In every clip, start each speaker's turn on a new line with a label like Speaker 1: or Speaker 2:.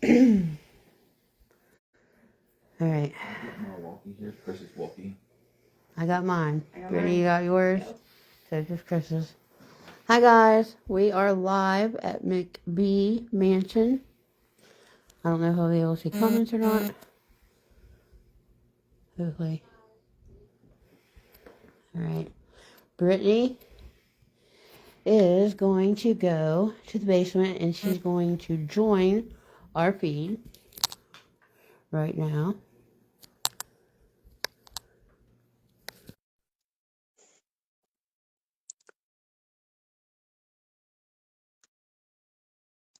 Speaker 1: All right.
Speaker 2: Chris is walking.
Speaker 1: I got mine. Brittany, you got yours? So just Chris's. Hi guys, we are live at McBee Mansion. I don't know if I'll be able to see comments or not. Hopefully. All right. Brittany is going to go to the basement and she's going to join our feed right now.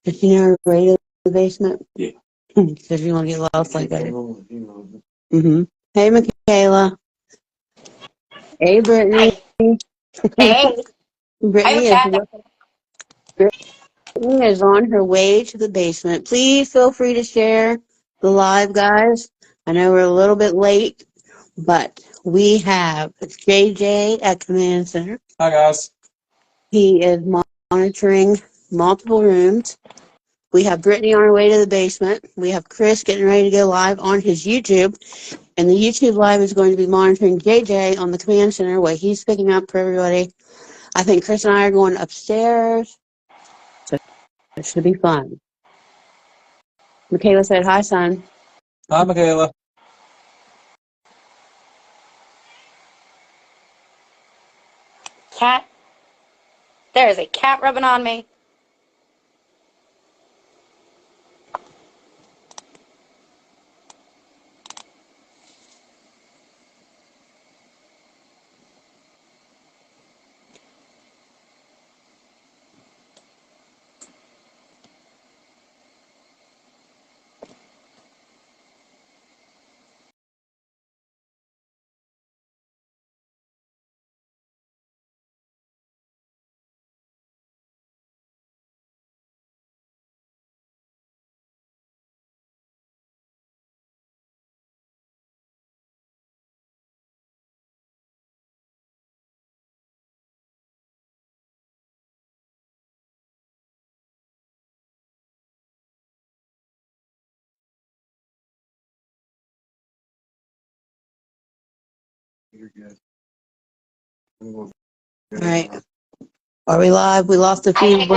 Speaker 1: Did you know her way to the basement?
Speaker 2: Yeah.
Speaker 1: Because you want to get lost like that. Mm-hmm. Hey, Michaela. Hey, Brittany.
Speaker 3: Hi. Hey.
Speaker 1: Brittany
Speaker 3: Hi,
Speaker 1: is on her way to the basement. Please feel free to share the live, guys. I know we're a little bit late, but we have JJ at Command Center.
Speaker 2: Hi, guys.
Speaker 1: He is monitoring multiple rooms. We have Brittany on her way to the basement. We have Chris getting ready to go live on his YouTube. And the YouTube live is going to be monitoring JJ on the Command Center, what he's picking up for everybody. I think Chris and I are going upstairs. So it should be fun. Michaela said, hi, son.
Speaker 2: Hi, Michaela.
Speaker 3: Cat. There is a cat rubbing on me.
Speaker 2: You're good.
Speaker 1: All right. Are we live? We lost the feed.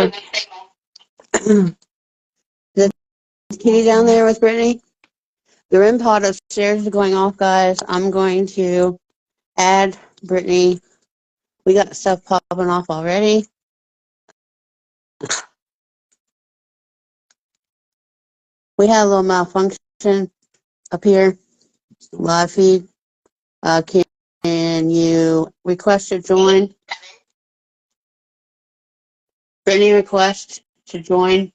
Speaker 1: The kitty down there with Brittany? The REM pod upstairs is going off, guys. I'm going to add Brittany. We got stuff popping off already. We had a little malfunction up here. Live feed. Can you request to join? Brittany, request to join.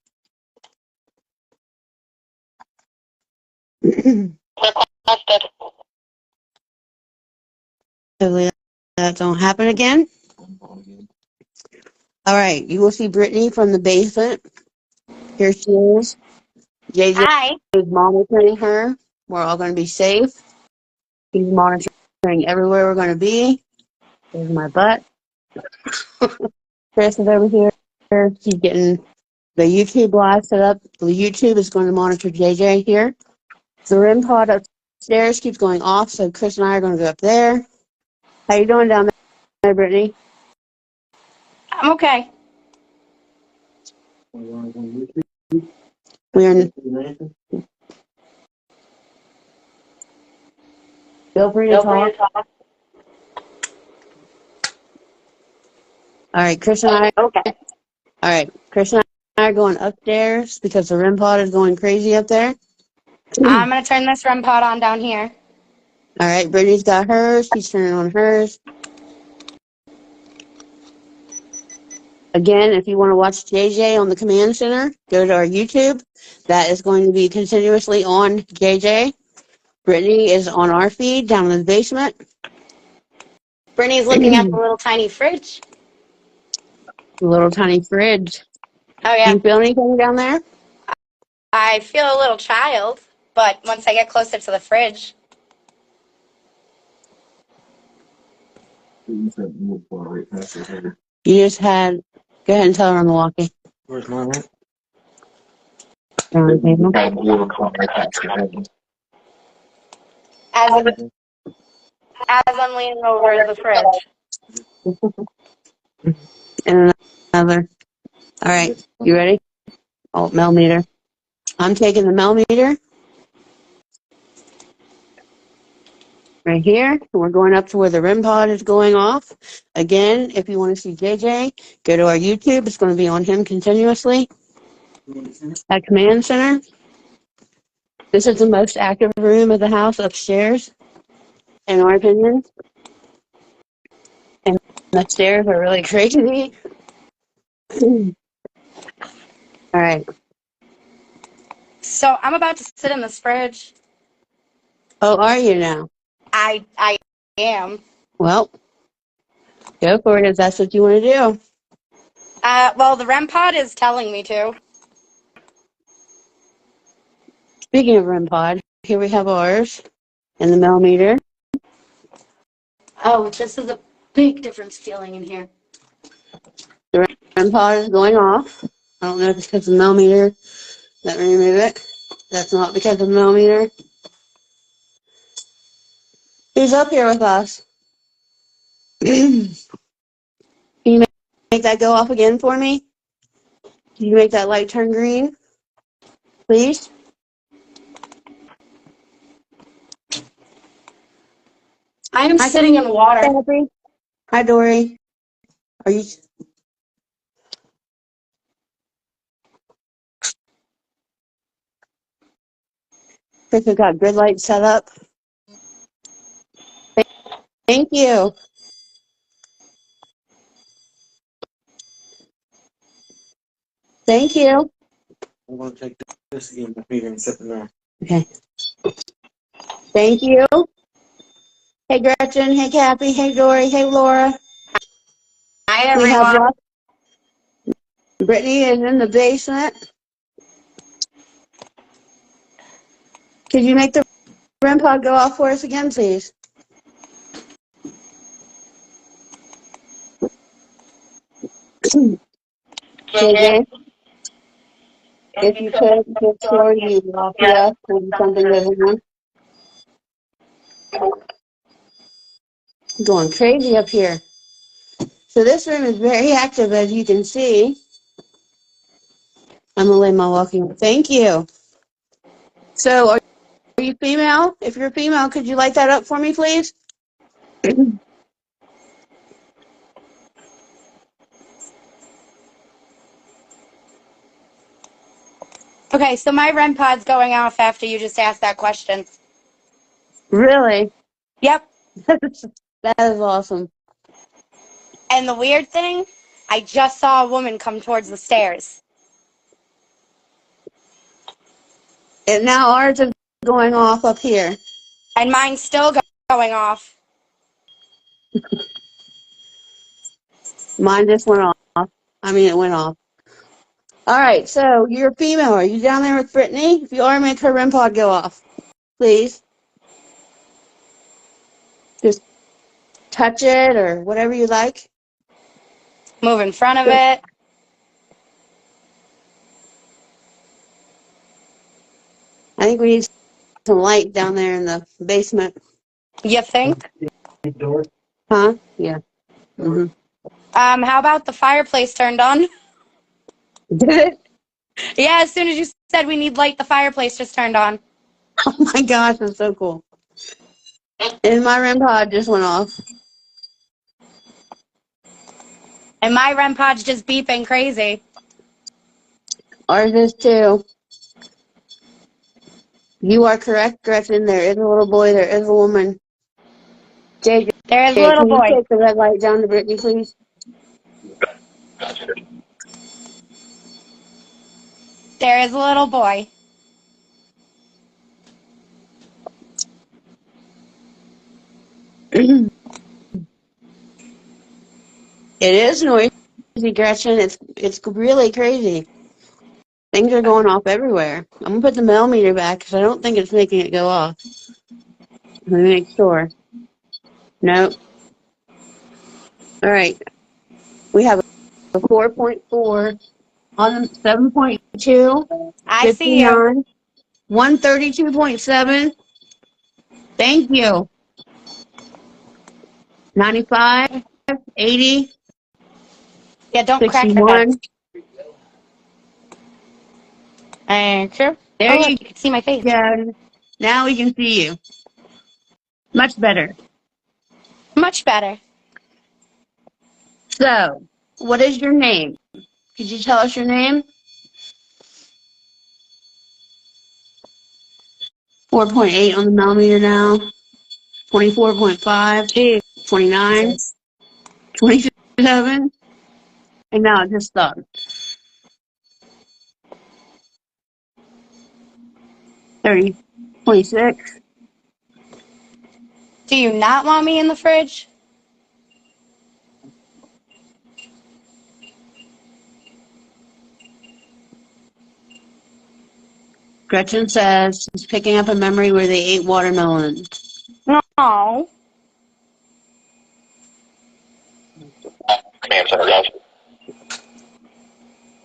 Speaker 1: Hopefully that don't happen again. All right, you will see Brittany from the basement. Here she is. JJ
Speaker 3: Hi.
Speaker 1: is monitoring her. We're all going to be safe. He's monitoring everywhere we're going to be. There's my butt. Chris is over here. She's getting The YouTube live set up. The YouTube is going to monitor JJ here. The REM pod upstairs keeps going off, so Chris and I are going to go up there. How you doing down there, Brittany?
Speaker 3: I'm okay.
Speaker 1: We're in. Feel free to talk. All right, Chris and I.
Speaker 3: Okay.
Speaker 1: All right, Chris and I are going upstairs because the REM pod is going crazy up there.
Speaker 3: I'm going to turn this REM pod on down here.
Speaker 1: All right, Brittany's got hers. She's turning on hers. Again, if you want to watch JJ on the command center, go to our YouTube. That is going to be continuously on JJ. Brittany is on our feed down in the basement.
Speaker 3: Brittany's looking at the little tiny fridge.
Speaker 1: The little tiny fridge.
Speaker 3: Oh,
Speaker 1: Do
Speaker 3: yeah.
Speaker 1: you feel anything down there?
Speaker 3: I feel a little child, but once I get closer to the fridge.
Speaker 1: You just had. Go ahead and tell her on the walkie.
Speaker 2: Where's mine at?
Speaker 1: On the table.
Speaker 3: As I'm leaning over the fridge.
Speaker 1: And another. All right, you ready? Oh, millimeter. I'm taking the millimeter right here. We're going up to where the REM pod is going off. Again, if you want to see JJ, go to our YouTube. It's going to be on him continuously. At Command Center. This is the most active room of the house upstairs, in our opinion. And the stairs are really crazy. All right.
Speaker 3: So I'm about to sit in this fridge.
Speaker 1: Oh, are you now?
Speaker 3: I am.
Speaker 1: Well, go for it if that's what you want to do.
Speaker 3: Well, the REM pod is telling me to.
Speaker 1: Speaking of REM pod, here we have ours and the millimeter.
Speaker 3: Oh, this is a big difference feeling in here.
Speaker 1: The REM pod is going off. I don't know if it's because of the millimeter. Let me remove it. That's not because of the millimeter. He's up here with us. Can you make that go off again for me? Can you make that light turn green, please?
Speaker 3: I am sitting in water.
Speaker 1: Happy? Hi, Dory. Are you? Chris has got grid lights set up. Thank you. Thank you.
Speaker 2: I'm going to take this again, my feet and sit in there.
Speaker 1: Okay. Thank you. Hey, Gretchen. Hey, Kathy. Hey, Dory. Hey, Laura.
Speaker 3: Hi,
Speaker 1: We have
Speaker 3: everyone.
Speaker 1: Brittany is in the basement. Could you make the REM pod go off for us again, please? JJ, if you could, make sure you copy us when something goes on. Going crazy up here. So this room is very active, as you can see. I'm gonna lay my walking. Thank you. So, are you female? If you're female, could you light that up for me, please?
Speaker 3: Okay, so my REM pod's going off after you just asked that question.
Speaker 1: Really?
Speaker 3: Yep.
Speaker 1: That is awesome.
Speaker 3: And the weird thing, I just saw a woman come towards the stairs.
Speaker 1: And now ours is going off up here.
Speaker 3: And mine's still going off.
Speaker 1: Mine just went off. I mean, it went off. All right, so you're a female. Are you down there with Brittany? If you are, make her REM pod go off, please. Just touch it or whatever you like.
Speaker 3: Move in front of it.
Speaker 1: I think we need some light down there in the basement.
Speaker 3: You think?
Speaker 2: Door.
Speaker 1: Huh? Yeah. Mm-hmm.
Speaker 3: How about the fireplace turned on?
Speaker 1: Did it?
Speaker 3: Yeah, as soon as you said we need light, the fireplace just turned on.
Speaker 1: Oh my gosh, that's so cool. And my REM pod just went off.
Speaker 3: And my REM pod's just beeping crazy.
Speaker 1: Ours is too. You are correct, Gretchen. There is a little boy, there is a woman. JJ,
Speaker 3: There is a little
Speaker 1: can you
Speaker 3: boy.
Speaker 1: take the red light down to Brittany, please?
Speaker 3: There is a little boy.
Speaker 1: It is noisy, Gretchen. It's really crazy. Things are going off everywhere. I'm gonna put the millimeter back because I don't think it's making it go off. Let me make sure. Nope. All right. We have a 4.4 on 7.2,
Speaker 3: I see you.
Speaker 1: 59, 132.7. Thank you. 95, 80,
Speaker 3: Yeah, don't crack your head.
Speaker 1: 61.
Speaker 3: Thank you.
Speaker 1: There
Speaker 3: Oh,
Speaker 1: you
Speaker 3: look, you can see my face.
Speaker 1: go. Now we can see you. Much better.
Speaker 3: Much better.
Speaker 1: So, what is your name? Could you tell us your name? 4.8 on the millimeter now. 24.5, 29,
Speaker 3: Jesus.
Speaker 1: 27, and now it just stopped. 30, 26.
Speaker 3: Do you not want me in the fridge?
Speaker 1: Gretchen says she's picking up a memory where they ate watermelon.
Speaker 3: No.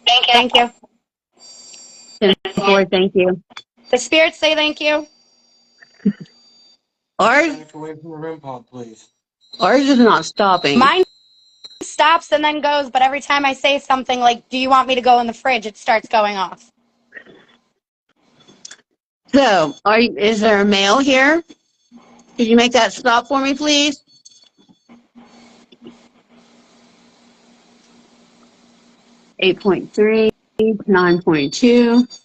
Speaker 3: Thank you.
Speaker 1: 10-4, thank you.
Speaker 3: The spirits say thank you.
Speaker 1: Ours,
Speaker 2: Back away from the REM pod, please.
Speaker 1: ours is not stopping.
Speaker 3: Mine stops and then goes, but every time I say something like, do you want me to go in the fridge, it starts going off.
Speaker 1: So, is there a male here? Could you make that stop for me, please? 8.3, 9.2.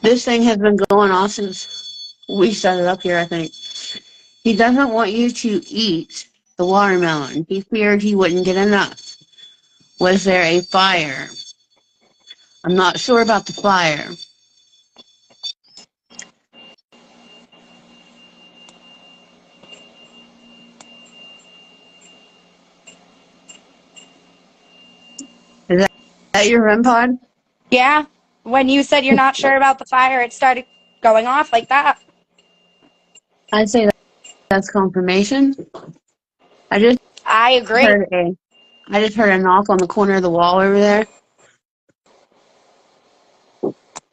Speaker 1: This thing has been going off since we set it up here, I think. He doesn't want you to eat the watermelon. He feared he wouldn't get enough. Was there a fire? I'm not sure about the fire. Is that your REM pod?
Speaker 3: Yeah. When you said you're not sure about the fire, it started going off like that.
Speaker 1: I'd say that's confirmation.
Speaker 3: I agree.
Speaker 1: I just heard a knock on the corner of the wall over there.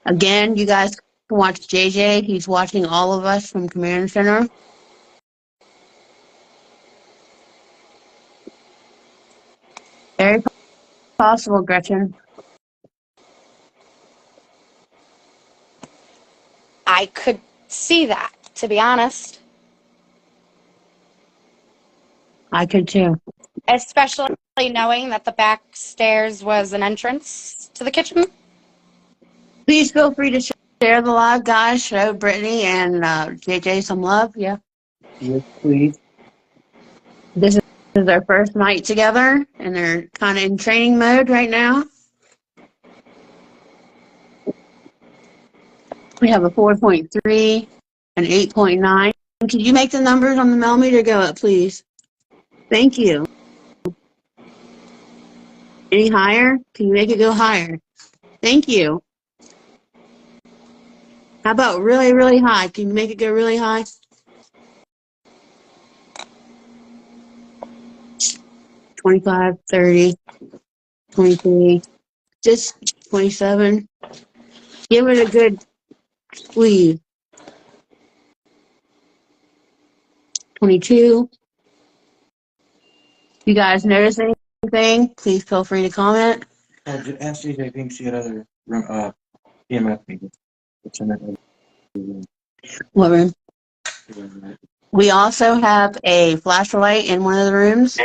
Speaker 1: Again, you guys can watch JJ. He's watching all of us from Command Center. Very possible, Gretchen.
Speaker 3: I could see that, to be honest.
Speaker 1: I could too.
Speaker 3: Especially knowing that the back stairs was an entrance to the kitchen.
Speaker 1: Please feel free to share the live, guys. Show Brittany and JJ some love. Yeah.
Speaker 2: Yes, please.
Speaker 1: This is their first night together, and they're kind of in training mode right now. We have a 4.3, an 8.9. Could you make the numbers on the millimeter go up, please? Thank you. Any higher? Can you make it go higher? Thank you. How about really, really high? Can you make it go really high? 25, 30, 23, just 27. Give it a good please. 22. You guys notice anything? Please feel free to comment.
Speaker 2: Ask CJ if he can see another EMF meter. It's in that room.
Speaker 1: What room? We also have a flashlight in one of the rooms.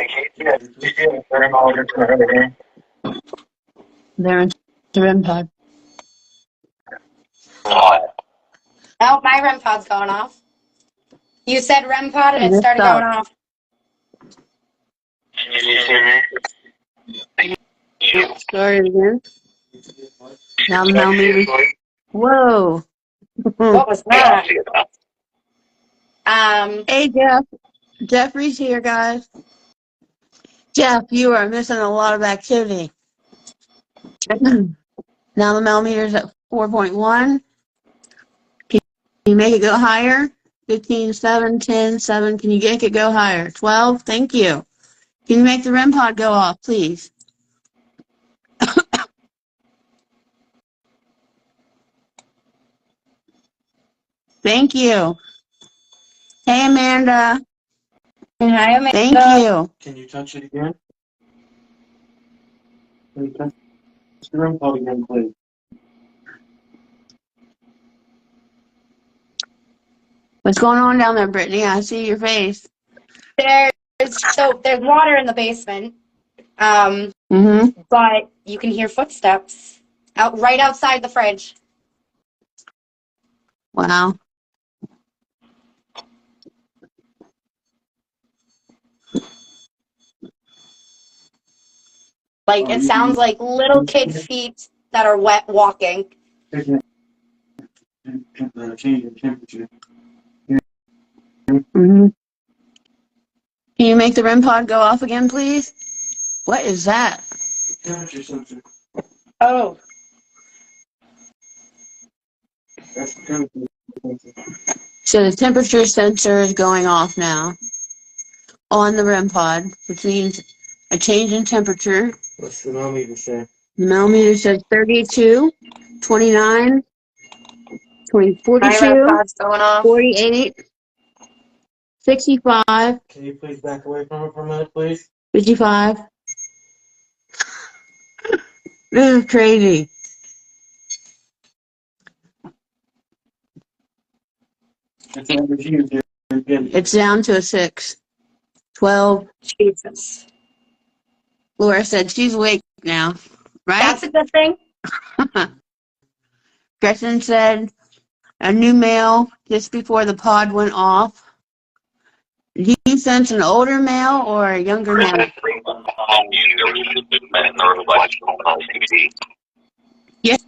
Speaker 1: They're in the REM pod.
Speaker 3: Oh, my REM pod's going off. You said REM pod and
Speaker 1: And
Speaker 3: it
Speaker 1: it
Speaker 3: started going
Speaker 1: stopped.
Speaker 3: off.
Speaker 1: Started again. Now the millimeters. Whoa.
Speaker 3: What was that?
Speaker 1: Hey, Jeff. Jeffrey's here, guys. Jeff, you are missing a lot of activity. Now the millimeters at 4.1. Can you make it go higher? 15, 7, 10, 7. Can you make it go higher? 12. Thank you. Can you make the REM pod go off, please? Thank you. Hey, Amanda.
Speaker 3: Hi, Amanda.
Speaker 1: Thank you.
Speaker 2: Can you touch it again? Can you touch the room pod again, please?
Speaker 1: What's going on down there, Brittany? I see your face.
Speaker 3: There's water in the basement. But you can hear footsteps right outside the fridge.
Speaker 1: Wow.
Speaker 3: Like, it sounds like little kid feet that are wet walking.
Speaker 2: The change in temperature.
Speaker 1: Can you make the REM pod go off again, please? What is that?
Speaker 2: Temperature sensor.
Speaker 3: Oh.
Speaker 2: That's the temperature sensor.
Speaker 1: So the temperature sensor is going off now on the REM pod, which means a change in temperature.
Speaker 2: What's the millimeter say?
Speaker 1: The millimeter says 32, 29, 20, 42, 48, 65,
Speaker 2: Can you please back away from it for a minute, please?
Speaker 1: 55. This is crazy. It's down to a 6. 12.
Speaker 3: Jesus.
Speaker 1: Laura said she's awake now, right?
Speaker 3: That's a good thing.
Speaker 1: Gretchen said a new male just before the pod went off. Do you sense an older male or a younger male? Yes.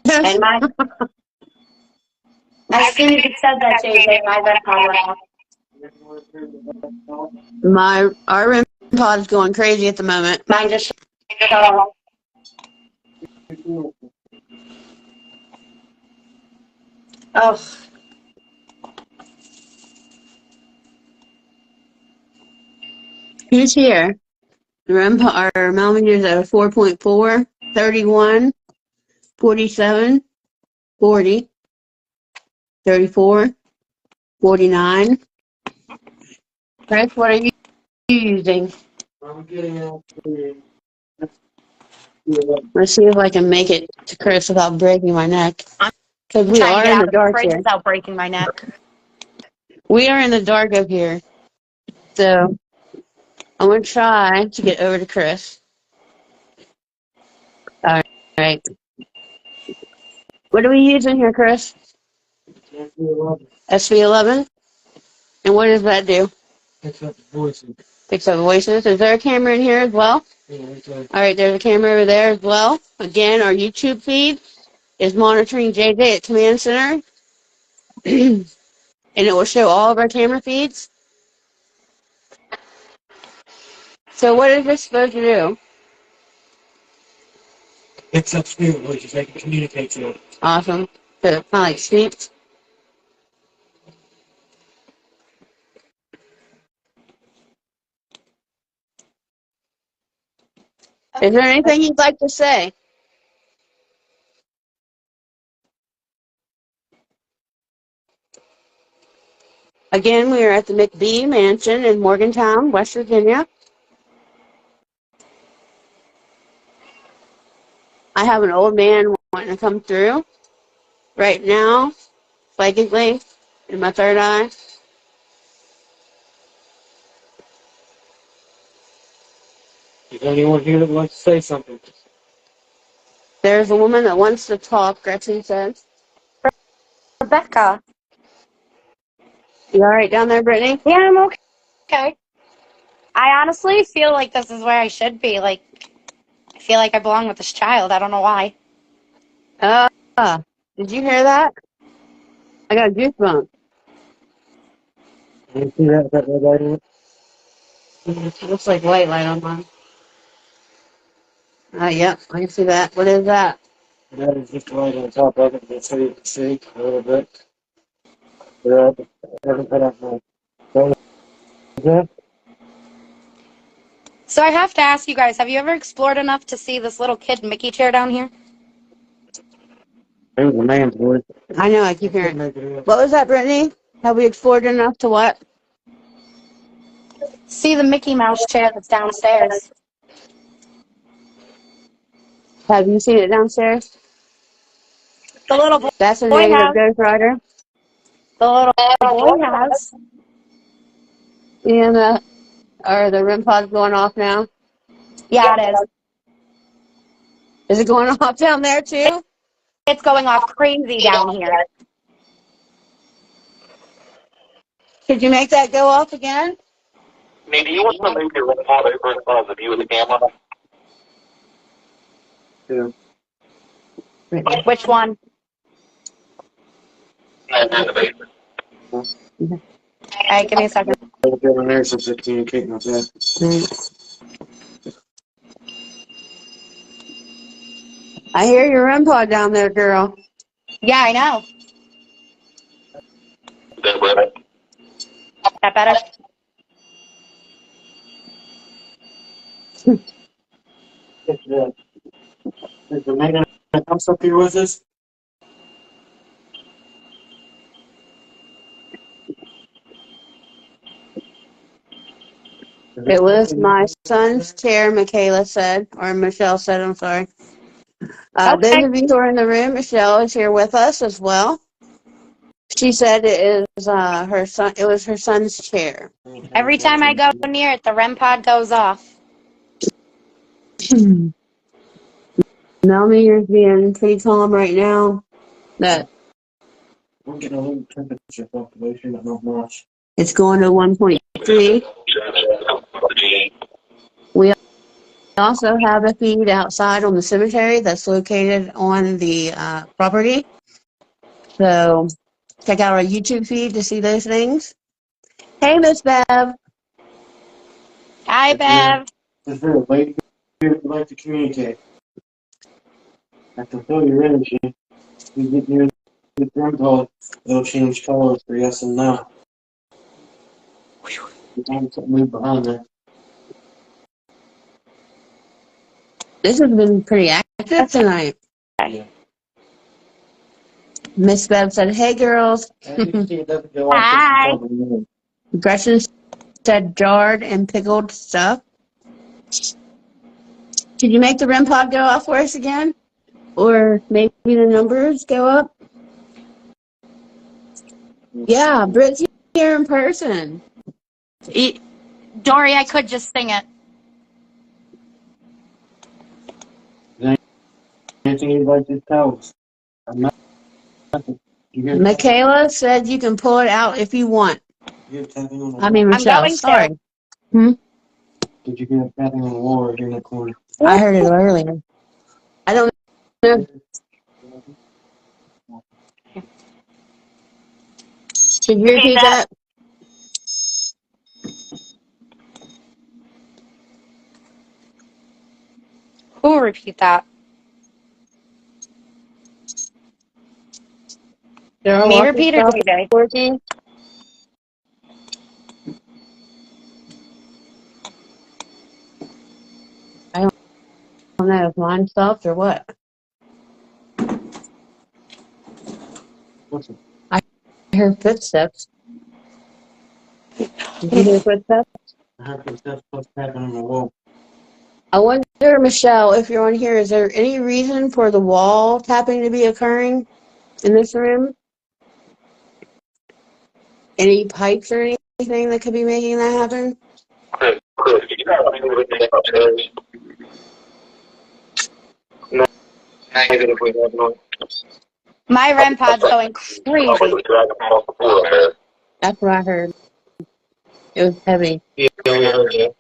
Speaker 3: And as soon as you said that, JJ, my REM pod went off.
Speaker 1: Our REM pod is going crazy at the moment.
Speaker 3: Mine just shut off. Oh.
Speaker 1: Who's here? Our millimeters are 4.4, 31, 47, 40, 34, 49. Chris, what are you using?
Speaker 2: I'm getting out here.
Speaker 1: Let's see if I can make it to Chris without breaking my neck. Because we are in the dark here.
Speaker 3: Without breaking my neck.
Speaker 1: We are in the dark up here. So I'm going to try to get over to Chris. All right. What are we using here, Chris? SV11. And what does that do?
Speaker 2: Picks up the voices.
Speaker 1: Picks up voices. Is there a camera in here as well?
Speaker 2: Yeah,
Speaker 1: all right, there's a camera over there as well. Again, our YouTube feed is monitoring JJ at Command Center. And it will show all of our camera feeds. So what is this supposed to do?
Speaker 2: Picks up spirit voices. They can communicate to it.
Speaker 1: Awesome. So it's kind of like sleeps. Is there anything you'd like to say? Again, we are at the McBee Mansion in Morgantown, West Virginia. I have an old man wanting to come through right now, psychically, in my third eye.
Speaker 2: Is there anyone here that would like to say something?
Speaker 1: There's a woman that wants to talk, Gretchen said.
Speaker 3: Rebecca.
Speaker 1: You all right down there, Brittany?
Speaker 3: Yeah, I'm okay. I honestly feel like this is where I should be. Like, I feel like I belong with this child. I don't know why.
Speaker 1: Did you hear that? I got goosebumps.
Speaker 2: Can you see that red light in it?
Speaker 1: It looks like white light on mine. Yep, I can see that. What is that?
Speaker 2: That is just light on top of it. That's how you can see a little bit. I haven't cut off my. What is that?
Speaker 3: So I have to ask you guys, have you ever explored enough to see this little kid Mickey chair down here?
Speaker 2: It was a man's voice.
Speaker 1: I know, I keep hearing. What was that, Brittany? Have we explored enough to what?
Speaker 3: See the Mickey Mouse chair that's downstairs.
Speaker 1: Have you seen it downstairs?
Speaker 3: The little
Speaker 1: That's a
Speaker 3: boy
Speaker 1: negative
Speaker 3: has.
Speaker 1: Ghost Rider.
Speaker 3: The little boy has.
Speaker 1: And are the REM pods going off now?
Speaker 3: Yeah, it is.
Speaker 1: Is it going off down there too?
Speaker 3: It's going off crazy down here.
Speaker 1: Could you make that go off again?
Speaker 4: Maybe you want to move your REM pod over in front of the view of the camera?
Speaker 2: Yeah.
Speaker 3: Which one?
Speaker 4: And in the basement.
Speaker 3: All right, give me a second.
Speaker 2: I've been in there since I communicating with that.
Speaker 1: I hear your REM pod down there, girl.
Speaker 3: Yeah, I know.
Speaker 4: Is that better?
Speaker 3: That better?
Speaker 2: Is the man that comes up here with us?
Speaker 1: It was my son's chair, Michaela said, or Michelle said, I'm sorry. Those of you who are in the room, Michelle is here with us as well. She said it is her son. It was her son's chair.
Speaker 3: Every time I go near it, the REM pod goes off.
Speaker 1: Melanie, you're being pretty calm right now. That
Speaker 2: We're getting a little temperature fluctuation, but not much.
Speaker 1: it's going to 1.3. We also have a feed outside on the cemetery that's located on the property. So check out our YouTube feed to see those things. Hey, Miss Bev.
Speaker 3: Hi, Bev.
Speaker 2: Is there a lady here that would like to communicate? I can feel your energy. You get near the drum call, it'll change colors for yes and no. You can move behind there.
Speaker 1: This has been pretty active tonight.
Speaker 2: Yeah.
Speaker 1: Miss Bev said, hey, girls.
Speaker 3: Hi.
Speaker 1: Gretchen said jarred and pickled stuff. Could you make the REM pod go off for us again? Or maybe the numbers go up? Yeah, Britt's here in person.
Speaker 3: Dory, I could just sing it.
Speaker 2: Anything you'd like to tell us?
Speaker 1: Michaela said you can pull it out if you want. I mean, Michelle,
Speaker 3: going to.
Speaker 1: sorry.
Speaker 2: Did you get tapping on the wall right here in the corner?
Speaker 1: I heard it earlier. I don't know. Could you repeat that?
Speaker 3: Who will repeat that? Me repeat or DJ?
Speaker 1: Working. I don't know if mine stopped or what. I heard footsteps. Did you hear footsteps?
Speaker 2: I heard footsteps tapping on the wall.
Speaker 1: I wonder, Michelle, if you're on here, is there any reason for the wall tapping to be occurring in this room? Any pipes or anything that could be making that happen?
Speaker 4: Chris, you got anything upstairs? No, negatively, no.
Speaker 3: My REM pod's going crazy.
Speaker 1: That's what I heard. It was heavy.
Speaker 2: Yeah, we heard that.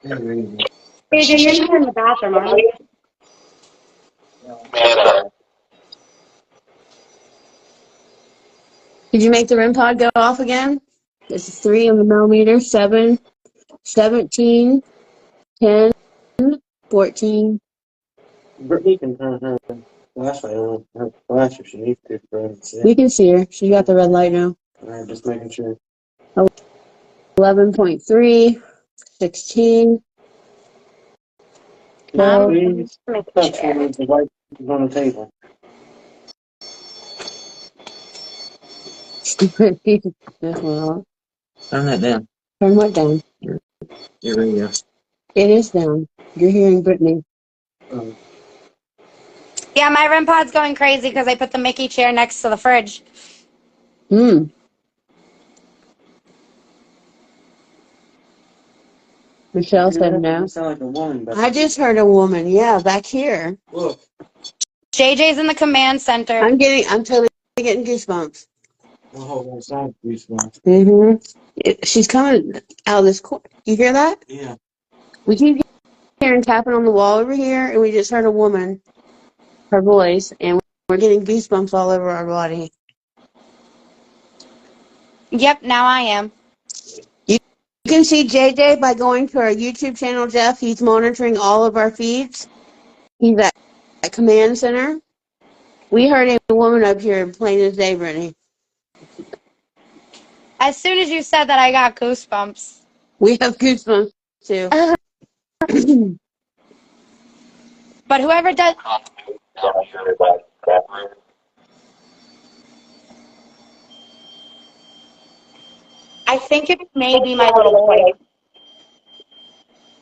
Speaker 2: Yeah, we heard that.
Speaker 3: AJ, you're not in the bathroom, are you?
Speaker 1: Did you make the REM pod go off again? This is 3 on the millimeter, 7, 17, 10, 14.
Speaker 2: Brittany can turn her flashlight on. Her flash if she needs to.
Speaker 1: We can see her. She got the red light now.
Speaker 2: Alright, just making sure.
Speaker 1: 11.3, 16, 12.
Speaker 2: Please touch one of the white is on the table.
Speaker 1: This one off.
Speaker 2: Turn that down.
Speaker 1: Turn what down?
Speaker 2: Your radio.
Speaker 1: It is down. You're hearing Brittany.
Speaker 3: Yeah, my REM pod's going crazy because I put the Mickey chair next to the fridge.
Speaker 1: Michelle said no.
Speaker 2: You sound like a woman.
Speaker 1: I just heard a woman. Yeah, back here.
Speaker 2: Look.
Speaker 3: JJ's in the command center.
Speaker 1: I'm totally getting goosebumps.
Speaker 2: The whole side goosebumps.
Speaker 1: She's coming out of this corner. You hear that?
Speaker 2: Yeah.
Speaker 1: We keep hearing tapping on the wall over here, and we just heard a woman, her voice, and we're getting goosebumps all over our body.
Speaker 3: Yep, now I am.
Speaker 1: You can see JJ by going to our YouTube channel, Jeff. He's monitoring all of our feeds. He's at command center. We heard a woman up here plain as day, Brittany.
Speaker 3: As soon as you said that, I got goosebumps.
Speaker 1: We have goosebumps, too.
Speaker 3: But whoever does... I think it may be my little boy.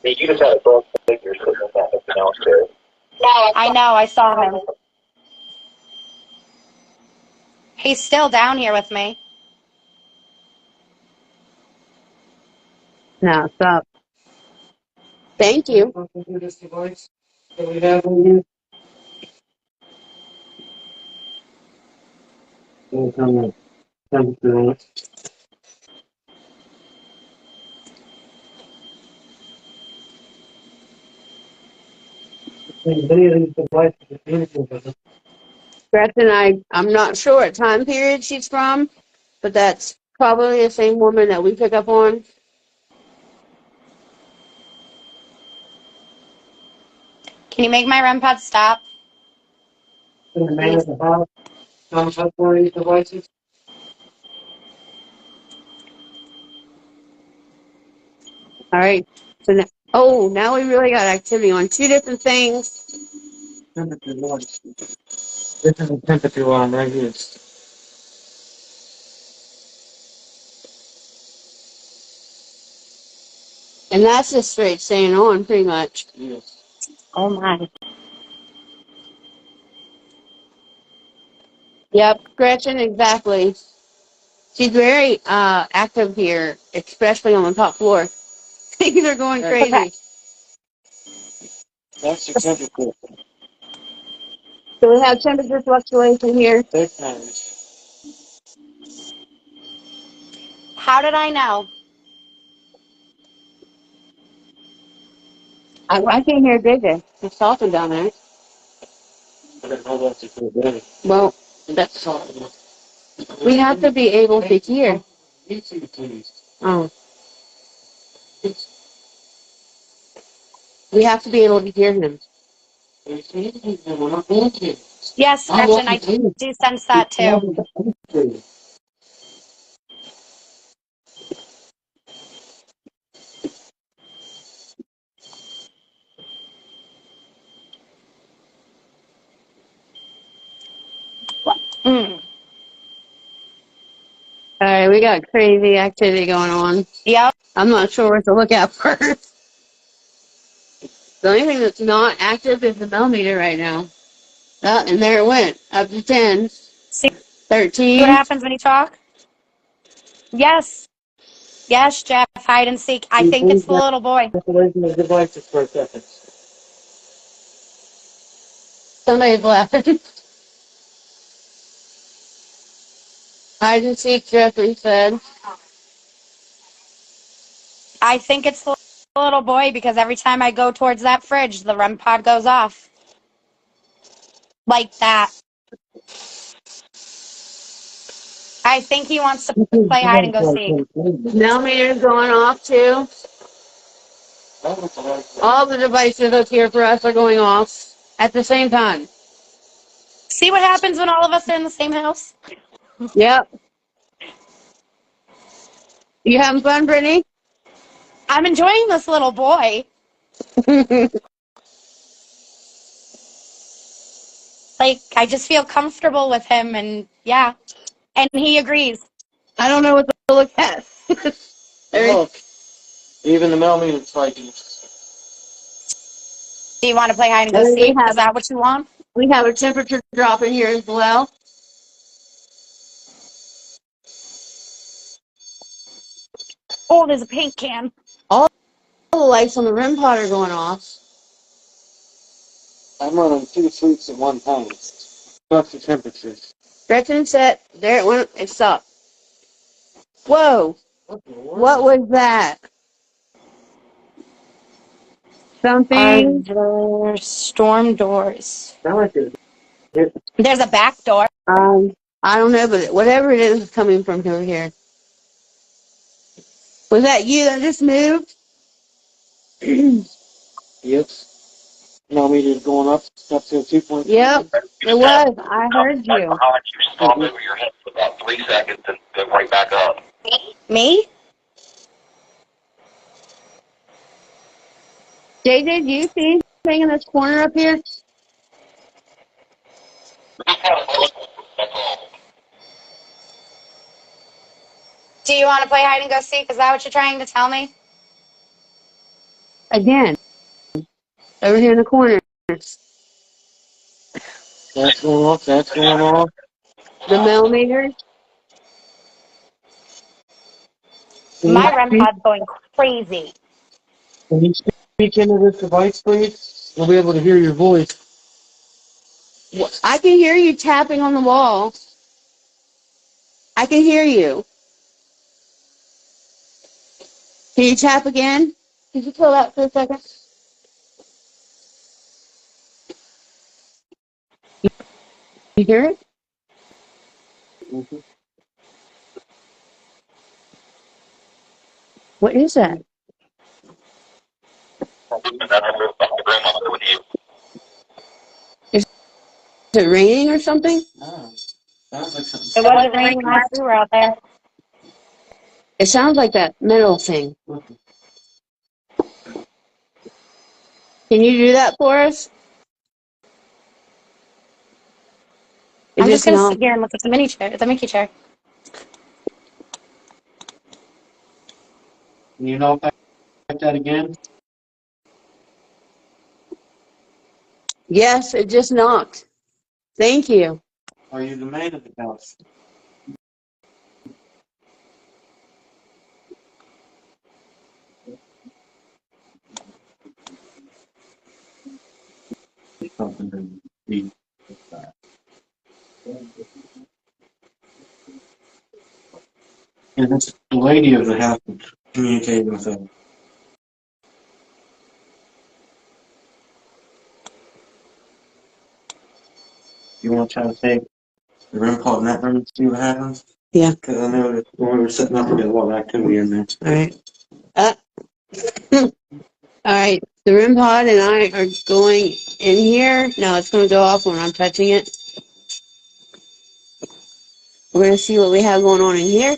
Speaker 4: You just had a dog figure sitting downstairs.
Speaker 3: I know, I saw him. He's still down here with me.
Speaker 1: No, stop. Thank you.
Speaker 2: This device that we have on here. Temperature on it.
Speaker 1: Gretchen, I'm not sure what time period she's from, but that's probably the same woman that we pick up on.
Speaker 3: Can you make my REM pod stop?
Speaker 2: The man at the bottom comes up for these devices.
Speaker 1: All right. So now we really got activity on 2 different things.
Speaker 2: Temperature one. This is the temperature one right here.
Speaker 1: And that's just straight staying on, pretty much.
Speaker 2: Yes.
Speaker 3: Oh my.
Speaker 1: Yep, Gretchen, exactly. She's very active here, especially on the top floor. Things are going crazy.
Speaker 3: Okay.
Speaker 2: That's the temperature.
Speaker 1: So we have temperature fluctuation here.
Speaker 2: Big times.
Speaker 3: How did I know?
Speaker 1: I can't hear JJ. It's talking down there.
Speaker 2: I didn't know that's a good day.
Speaker 1: Well, that's we have to be able to hear. Oh. We have to be able to hear him.
Speaker 3: Yes, Gretchen, I do sense that too.
Speaker 1: I All right, we got crazy activity going on.
Speaker 3: Yep.
Speaker 1: I'm not sure what to look at first. The only thing that's not active is the millimeter right now. And there it went, up to 10,
Speaker 3: See what
Speaker 1: 13.
Speaker 3: happens when you talk? Yes. Yes, Jeff, hide and seek. I think it's the little boy.
Speaker 2: Step away from the devices for a second.
Speaker 1: Somebody's laughing. Hide and seek, Jeffrey said.
Speaker 3: I think it's the little boy because every time I go towards that fridge, the REM pod goes off. Like that. I think he wants to play hide and go seek.
Speaker 1: Millimeter's going off too. All the devices up here for us are going off at the same time.
Speaker 3: See what happens when all of us are in the same house?
Speaker 1: Yep. You having fun, Brittany?
Speaker 3: I'm enjoying this little boy. Like, I just feel comfortable with him, and yeah. And he agrees.
Speaker 1: I don't know what to look at.
Speaker 2: Look, even the millimeter's fighting.
Speaker 3: Do you want to play hide and go seek? Is that what you want?
Speaker 1: We have a temperature drop in here as well.
Speaker 3: Oh, there's a paint can.
Speaker 1: All the lights on the REM pod are going off.
Speaker 2: I'm running 2 sleeps at one time. Plus the temperatures.
Speaker 1: Stretching set. There it went. It stopped. Whoa. What was that? Something.
Speaker 3: Are storm doors?
Speaker 2: Sound like it.
Speaker 3: There's a back door.
Speaker 1: I don't know, but whatever it is coming from over here. Was that you that just moved?
Speaker 2: Yep. Millimeter's going up to 2.2.
Speaker 1: Yep, it was. I heard
Speaker 4: Right
Speaker 1: you.
Speaker 4: behind you, stop over your head for about 3 seconds and go right back up.
Speaker 3: Me?
Speaker 1: JJ, do you see anything in this corner up here?
Speaker 3: Do you want to play hide and go seek? Is that what you're trying to tell me?
Speaker 1: Again, over here in the corner.
Speaker 2: That's going off. That's going off.
Speaker 1: The millimeter.
Speaker 3: My REM pod's going crazy.
Speaker 2: Can you speak into this device, please? We'll be able to hear your voice.
Speaker 1: I can hear you tapping on the wall. I can hear you. Can you tap again? Could you pull that for a second? You hear it?
Speaker 2: Mm-hmm.
Speaker 1: What is that? Is it raining or something?
Speaker 2: Oh, sounds like something.
Speaker 3: It wasn't raining last we were out there.
Speaker 1: It sounds like that metal thing. Can you do that for us?
Speaker 3: I'm just going to sit
Speaker 1: knocked.
Speaker 3: here and look at the mini chair, the Mickey chair.
Speaker 2: Can you knock that again?
Speaker 1: Yes, it just knocked. Thank you.
Speaker 2: Are you the man of the house? Something to be. And it's the lady of the house communicating with them. You want to try to take the room call in that room and see what happens?
Speaker 1: Yeah.
Speaker 2: Because I know that when we were setting up, we had a lot of activity in there.
Speaker 1: All right. All right. The REM pod and I are going in here. No, it's going to go off when I'm touching it. We're going to see what we have going on in here.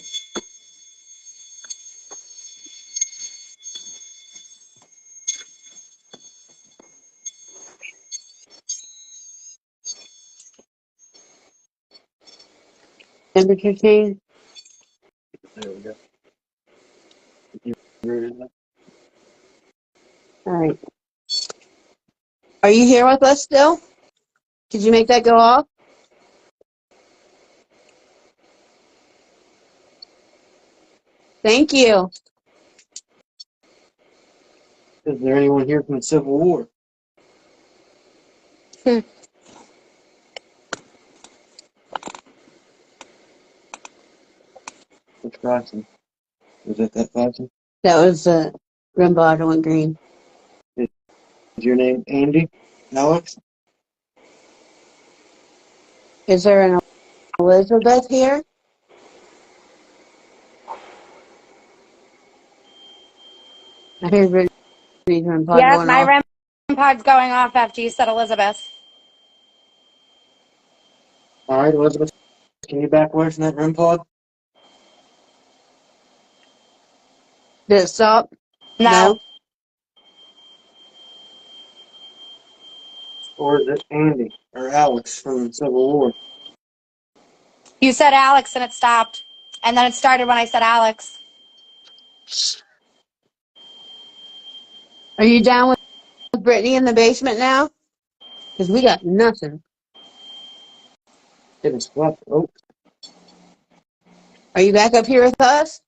Speaker 1: Temperature change. All right. Are you here with us still? Did you make that go off? Thank you.
Speaker 2: Is there anyone here from the Civil War? Which Bryson? Was that Bryson?
Speaker 1: That was rim bottle and green.
Speaker 2: Is your name Andy? Alex?
Speaker 1: Is there an Elizabeth here? I heard Brittany's rim pod
Speaker 3: Yes,
Speaker 1: going
Speaker 3: my
Speaker 1: off.
Speaker 3: REM pod's going off after you said Elizabeth.
Speaker 2: All right, Elizabeth. Can you back away from that REM pod?
Speaker 1: Did it stop?
Speaker 3: No.
Speaker 2: Or is it Andy or Alex from the Civil War?
Speaker 3: You said Alex and it stopped. And then it started when I said Alex.
Speaker 1: Are you down with Brittany in the basement now? Because we got nothing.
Speaker 2: It was what? Oh,
Speaker 1: Are you back up here with us?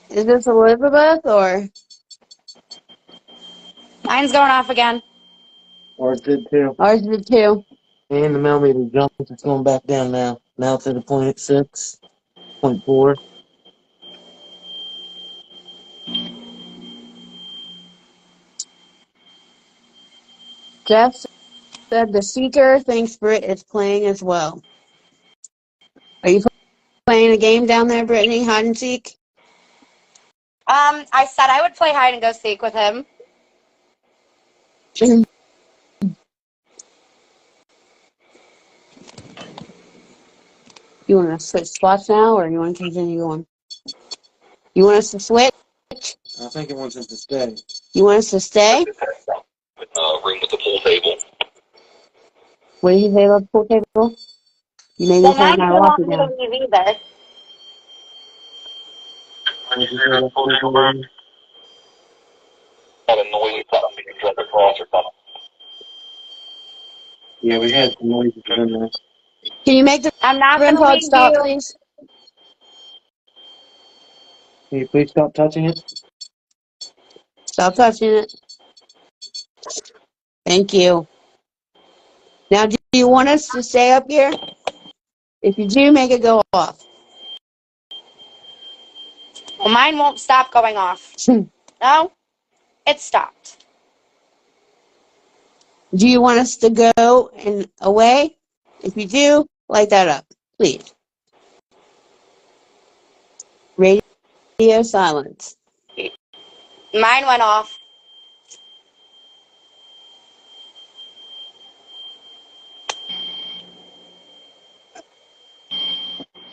Speaker 1: Is this Elizabeth or?
Speaker 3: Mine's going off again.
Speaker 2: ours did too.
Speaker 1: Ours did too.
Speaker 2: And the millimeter jumped. It's going back down now. Now it's at a 0.6, 0.4.
Speaker 1: Jeff said the seeker thinks Britt is playing as well. Are you playing a game down there, Brittany? Hide and seek?
Speaker 3: I said I would play hide and go seek with him.
Speaker 1: You want to switch spots now, or you want to continue on? You want us to switch?
Speaker 2: I think it wants us to stay.
Speaker 1: You want us to stay?
Speaker 4: Room with the pool table.
Speaker 1: What did you say about the pool table? You made me
Speaker 3: Well,
Speaker 1: turn
Speaker 3: mine
Speaker 1: my
Speaker 3: doesn't
Speaker 1: walkie
Speaker 3: want me to
Speaker 1: down.
Speaker 3: leave either.
Speaker 2: What'd you say about the pool table?
Speaker 4: Had a noisy something you tried to cross or something.
Speaker 2: Yeah, we had some noises in there.
Speaker 1: Can you make the
Speaker 3: I'm not
Speaker 1: REM
Speaker 3: going to
Speaker 1: pod
Speaker 3: leave
Speaker 1: stop,
Speaker 3: you.
Speaker 1: please?
Speaker 2: Can you please stop touching it?
Speaker 1: Stop touching it. Thank you. Now, do you want us to stay up here? If you do, make it go off.
Speaker 3: Well, mine won't stop going off. No, it stopped.
Speaker 1: Do you want us to go and away? If you do, light that up, please. Radio silence.
Speaker 3: Mine went off.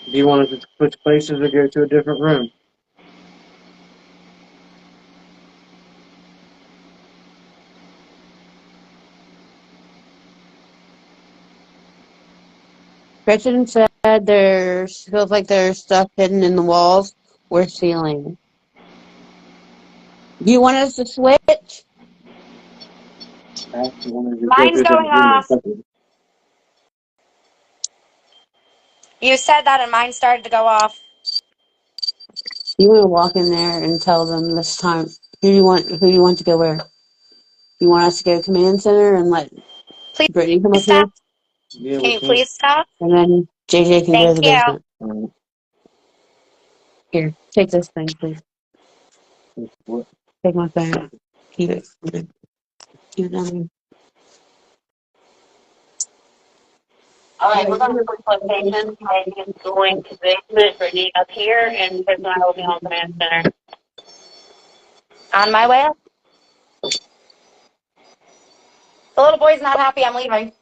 Speaker 2: Do you want us to switch places or go to a different room?
Speaker 1: Gretchen said feels like there's stuff hidden in the walls or ceiling. Do you want us to switch?
Speaker 2: I actually wanted to go to
Speaker 3: Mine's
Speaker 2: a
Speaker 3: going
Speaker 2: different room.
Speaker 3: off. You said that and mine started to go off.
Speaker 1: You want to walk in there and tell them this time who you want to go where? You want us to go to command center and let
Speaker 3: Please
Speaker 1: Brittany come up here,
Speaker 3: stop.
Speaker 2: Yeah,
Speaker 3: Can
Speaker 2: we
Speaker 3: you
Speaker 2: can.
Speaker 3: please stop?
Speaker 1: and then JJ can go to
Speaker 3: Thank
Speaker 1: the
Speaker 3: you.
Speaker 1: basement. Here, take this thing, please.
Speaker 2: What?
Speaker 1: Take my phone. Keep it. Keep it down here.
Speaker 5: All right, we're going to switch locations. Maybe it's going to the basement, Brittany up here, and Chris and I will be on command center.
Speaker 3: On my way up. The little boy's not happy I'm leaving.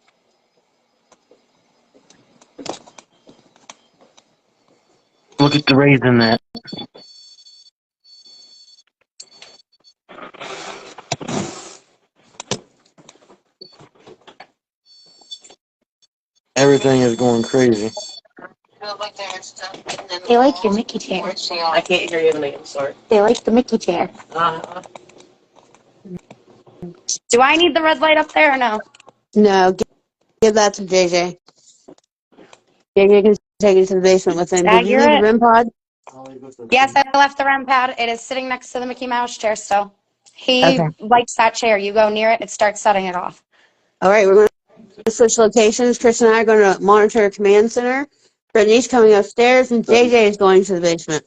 Speaker 2: Look at the rays in that. Everything is going crazy.
Speaker 1: Feels like there's
Speaker 3: They like your Mickey chair.
Speaker 2: I can't hear you in the sorry.
Speaker 3: They like the Mickey chair. Do I need the red light up there or no?
Speaker 1: No, give that to JJ. JJ can take it to the basement with him. Did you leave the
Speaker 3: Accurate.
Speaker 1: REM pod?
Speaker 3: Yes, I left the REM pad. It is sitting next to the Mickey Mouse chair still. He
Speaker 1: Okay.
Speaker 3: likes that chair. You go near it, it starts setting it off.
Speaker 1: All right, we're going to switch locations. Chris and I are going to monitor command center. Brittany's coming upstairs, and JJ is going to the basement.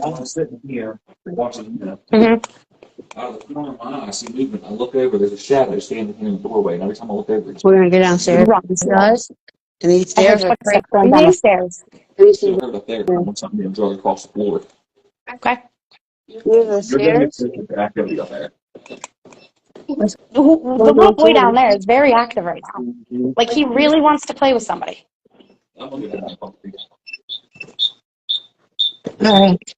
Speaker 6: I'm sitting here watching the
Speaker 3: Mm-hmm.
Speaker 6: out of the corner of my eye, I see movement. I look over, there's a shadow standing here in the doorway, and every time I look over, it's
Speaker 1: We're going to go downstairs, guys. And these
Speaker 3: I heard
Speaker 1: stairs are
Speaker 3: footsteps going down the stairs.
Speaker 6: still heard up there. When something being dragged across the floor.
Speaker 3: Okay.
Speaker 1: Here's the
Speaker 6: There's
Speaker 1: stairs.
Speaker 6: activity up there.
Speaker 3: The little boy down there is very active right now. Like he really wants to play with somebody.
Speaker 6: I'm looking at that puppy.
Speaker 1: All right.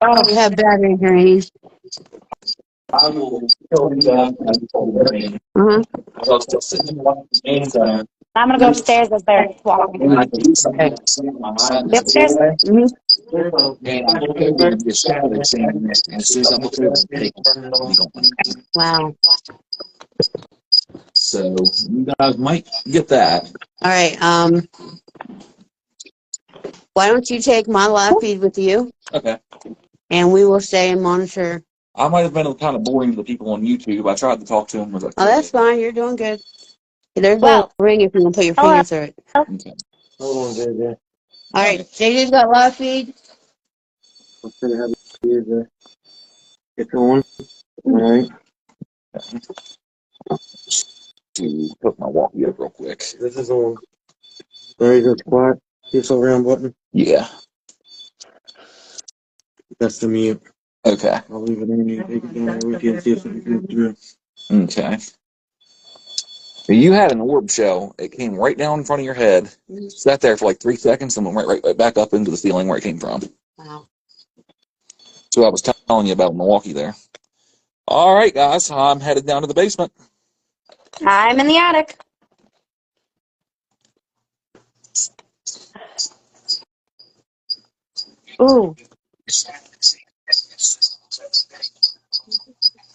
Speaker 1: Oh, we have battery drains.
Speaker 6: I will kill you guys.
Speaker 1: Uh-huh.
Speaker 6: I was still sitting in the main center.
Speaker 3: I'm gonna go upstairs as they're walking.
Speaker 6: And I do something my mind is
Speaker 3: Upstairs?
Speaker 1: Mm-hmm.
Speaker 6: and I look over and the shadow standing there. And as soon as I look over, they go.
Speaker 1: Wow.
Speaker 6: So you guys might get that.
Speaker 1: All right. Why don't you take my live feed with you,
Speaker 6: Okay.
Speaker 1: and we will stay and monitor.
Speaker 6: I might have been kind of boring to the people on YouTube. I tried to talk to them.
Speaker 1: Oh, that's fine. You're doing good. There's
Speaker 3: Well,
Speaker 1: a ring if you can put your finger through it.
Speaker 6: Okay.
Speaker 2: Hold on, JJ.
Speaker 1: All right. JJ's got live feed.
Speaker 2: I'm gonna have you get going. All right.
Speaker 6: To hook my walkie up real quick.
Speaker 2: This is on. There you go. Quiet. This round button.
Speaker 6: Yeah.
Speaker 2: That's the mute.
Speaker 6: Okay.
Speaker 2: I'll leave it in. You take it down. We can see if it comes through.
Speaker 6: Okay. You had an orb shell. It came right down in front of your head, sat there for like 3 seconds, and went right back up into the ceiling where it came from.
Speaker 1: Wow.
Speaker 6: So I was telling you about Milwaukee there. All right, guys. I'm headed down to the basement.
Speaker 3: I'm in the attic. Ooh.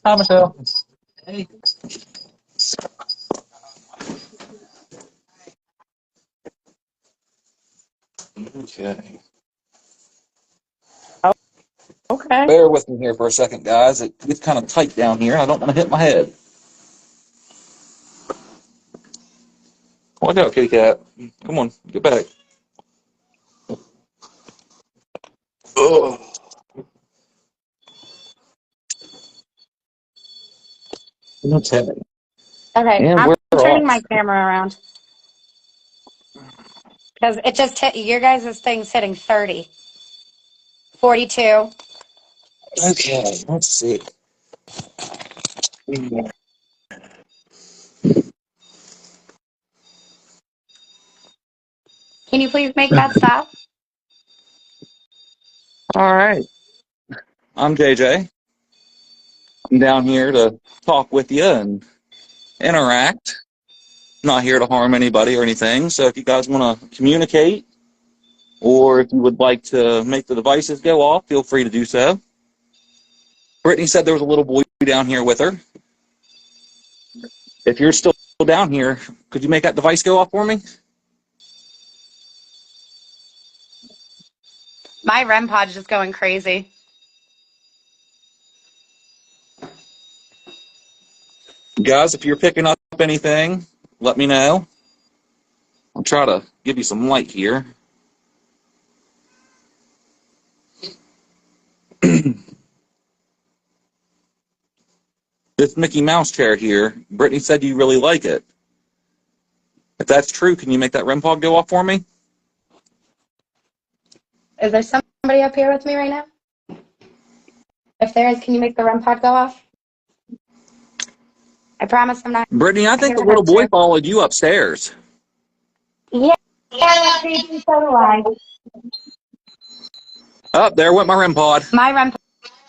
Speaker 6: Hi, Michelle. Hey. Okay.
Speaker 3: Okay.
Speaker 6: Bear with me here for a second, guys. It gets kind of tight down here, and I don't want to hit my head. Watch out, kitty cat. Come on, get back. Ugh. Okay.
Speaker 3: Okay.
Speaker 6: And
Speaker 3: I'm
Speaker 6: we're
Speaker 3: turning
Speaker 6: off.
Speaker 3: my camera around because it just hit. Your guys' thing's hitting 30, 42.
Speaker 6: Okay, let's see.
Speaker 3: Can you please make that stop?
Speaker 6: All right. I'm JJ. I'm down here to talk with you and interact. Not here to harm anybody or anything. So if you guys want to communicate, or if you would like to make the devices go off, feel free to do so. Brittany said there was a little boy down here with her. If you're still down here, could you make that device go off for me?
Speaker 3: My REM pod's just going crazy.
Speaker 6: Guys, if you're picking up anything, let me know. I'll try to give you some light here. This Mickey Mouse chair here, Brittany said you really like it. If that's true, can you make that REM pod go off for me?
Speaker 3: Is there somebody up here with me right now? If there is, can you make the REM pod go off? I promise I'm not.
Speaker 6: Brittany, I think the little boy followed you upstairs.
Speaker 3: Yeah, so do I.
Speaker 6: Oh, there went my REM pod.
Speaker 3: My REM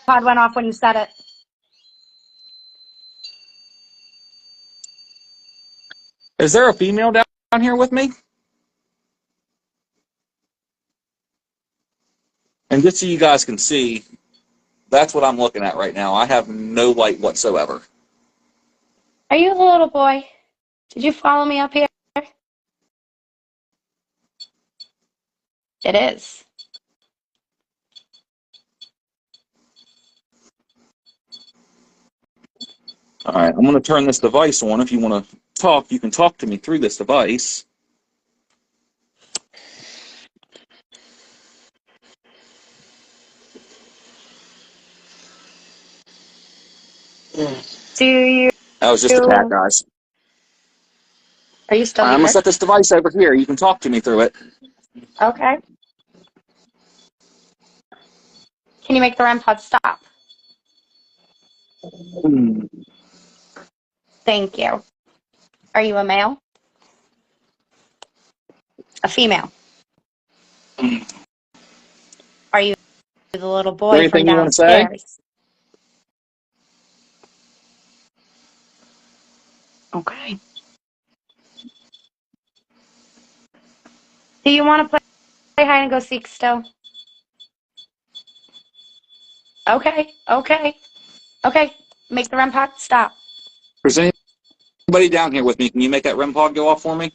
Speaker 3: pod went off when you said it.
Speaker 6: Is there a female down here with me? And just so you guys can see, that's what I'm looking at right now. I have no light whatsoever.
Speaker 3: Are you the little boy? Did you follow me up here? It is.
Speaker 6: All right, I'm going to turn this device on. If you want to talk, you can talk to me through this device.
Speaker 3: Do you?
Speaker 6: That was just a cat, guys.
Speaker 3: Are you still
Speaker 6: I'm
Speaker 3: here?
Speaker 6: going to set this device over here. You can talk to me through it.
Speaker 3: Okay. Can you make the REM pod stop? Thank you. Are you a male? A female? Are you the little boy
Speaker 6: Anything
Speaker 3: from
Speaker 6: you want to say?
Speaker 3: downstairs? Okay. Do you want to play hide and go seek still? Okay. Okay. Okay. Make the REM pod stop.
Speaker 6: Is anybody down here with me? Can you make that REM pod go off for me?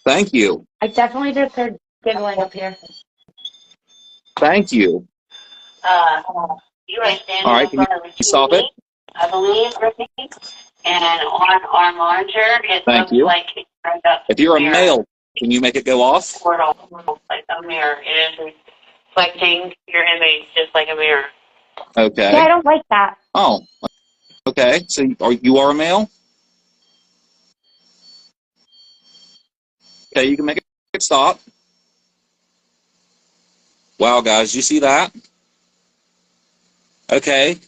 Speaker 6: Thank you.
Speaker 3: I definitely just heard giggling up here.
Speaker 6: Thank you.
Speaker 5: You are standing
Speaker 6: All right,
Speaker 5: in
Speaker 6: can you
Speaker 5: front of a
Speaker 6: stop it?
Speaker 5: TV, I believe, Brittany. And on our monitor, it
Speaker 6: Thank
Speaker 5: looks
Speaker 6: you.
Speaker 5: like it's turned up
Speaker 6: If you're a
Speaker 5: mirror
Speaker 6: male, can you make it go off?
Speaker 5: portal, like a mirror. It is reflecting your image just like a mirror.
Speaker 6: Okay.
Speaker 3: Yeah, I don't like that.
Speaker 6: Oh, okay. So you are a male? Okay, you can make it stop. Wow, guys, you see that? Okay.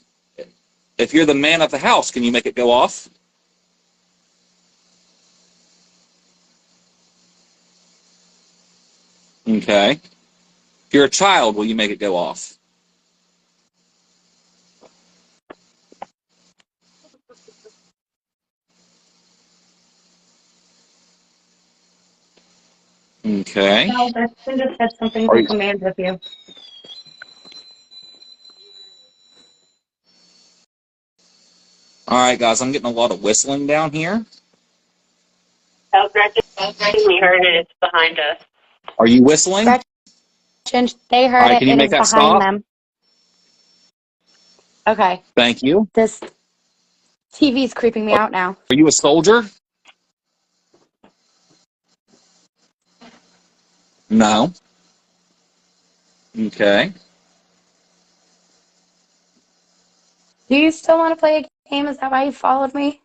Speaker 6: If you're the man of the house, can you make it go off? Okay. If you're a child, will you make it go off? Okay.
Speaker 3: No, Dustin just said something
Speaker 6: Are
Speaker 3: to
Speaker 6: you,
Speaker 3: command with you.
Speaker 6: all right, guys, I'm getting a lot of whistling down here.
Speaker 5: Oh, Gretchen, we heard it. It's behind us.
Speaker 6: Are you whistling?
Speaker 3: Gretchen, they
Speaker 6: All
Speaker 3: heard
Speaker 6: right,
Speaker 3: it.
Speaker 6: can you
Speaker 3: It
Speaker 6: make
Speaker 3: is
Speaker 6: that
Speaker 3: behind
Speaker 6: stop?
Speaker 3: them. Okay.
Speaker 6: Thank you.
Speaker 3: This TV's creeping me out now.
Speaker 6: Are you a soldier? No. Okay.
Speaker 3: Do you still want to play a game? Is that why you followed me?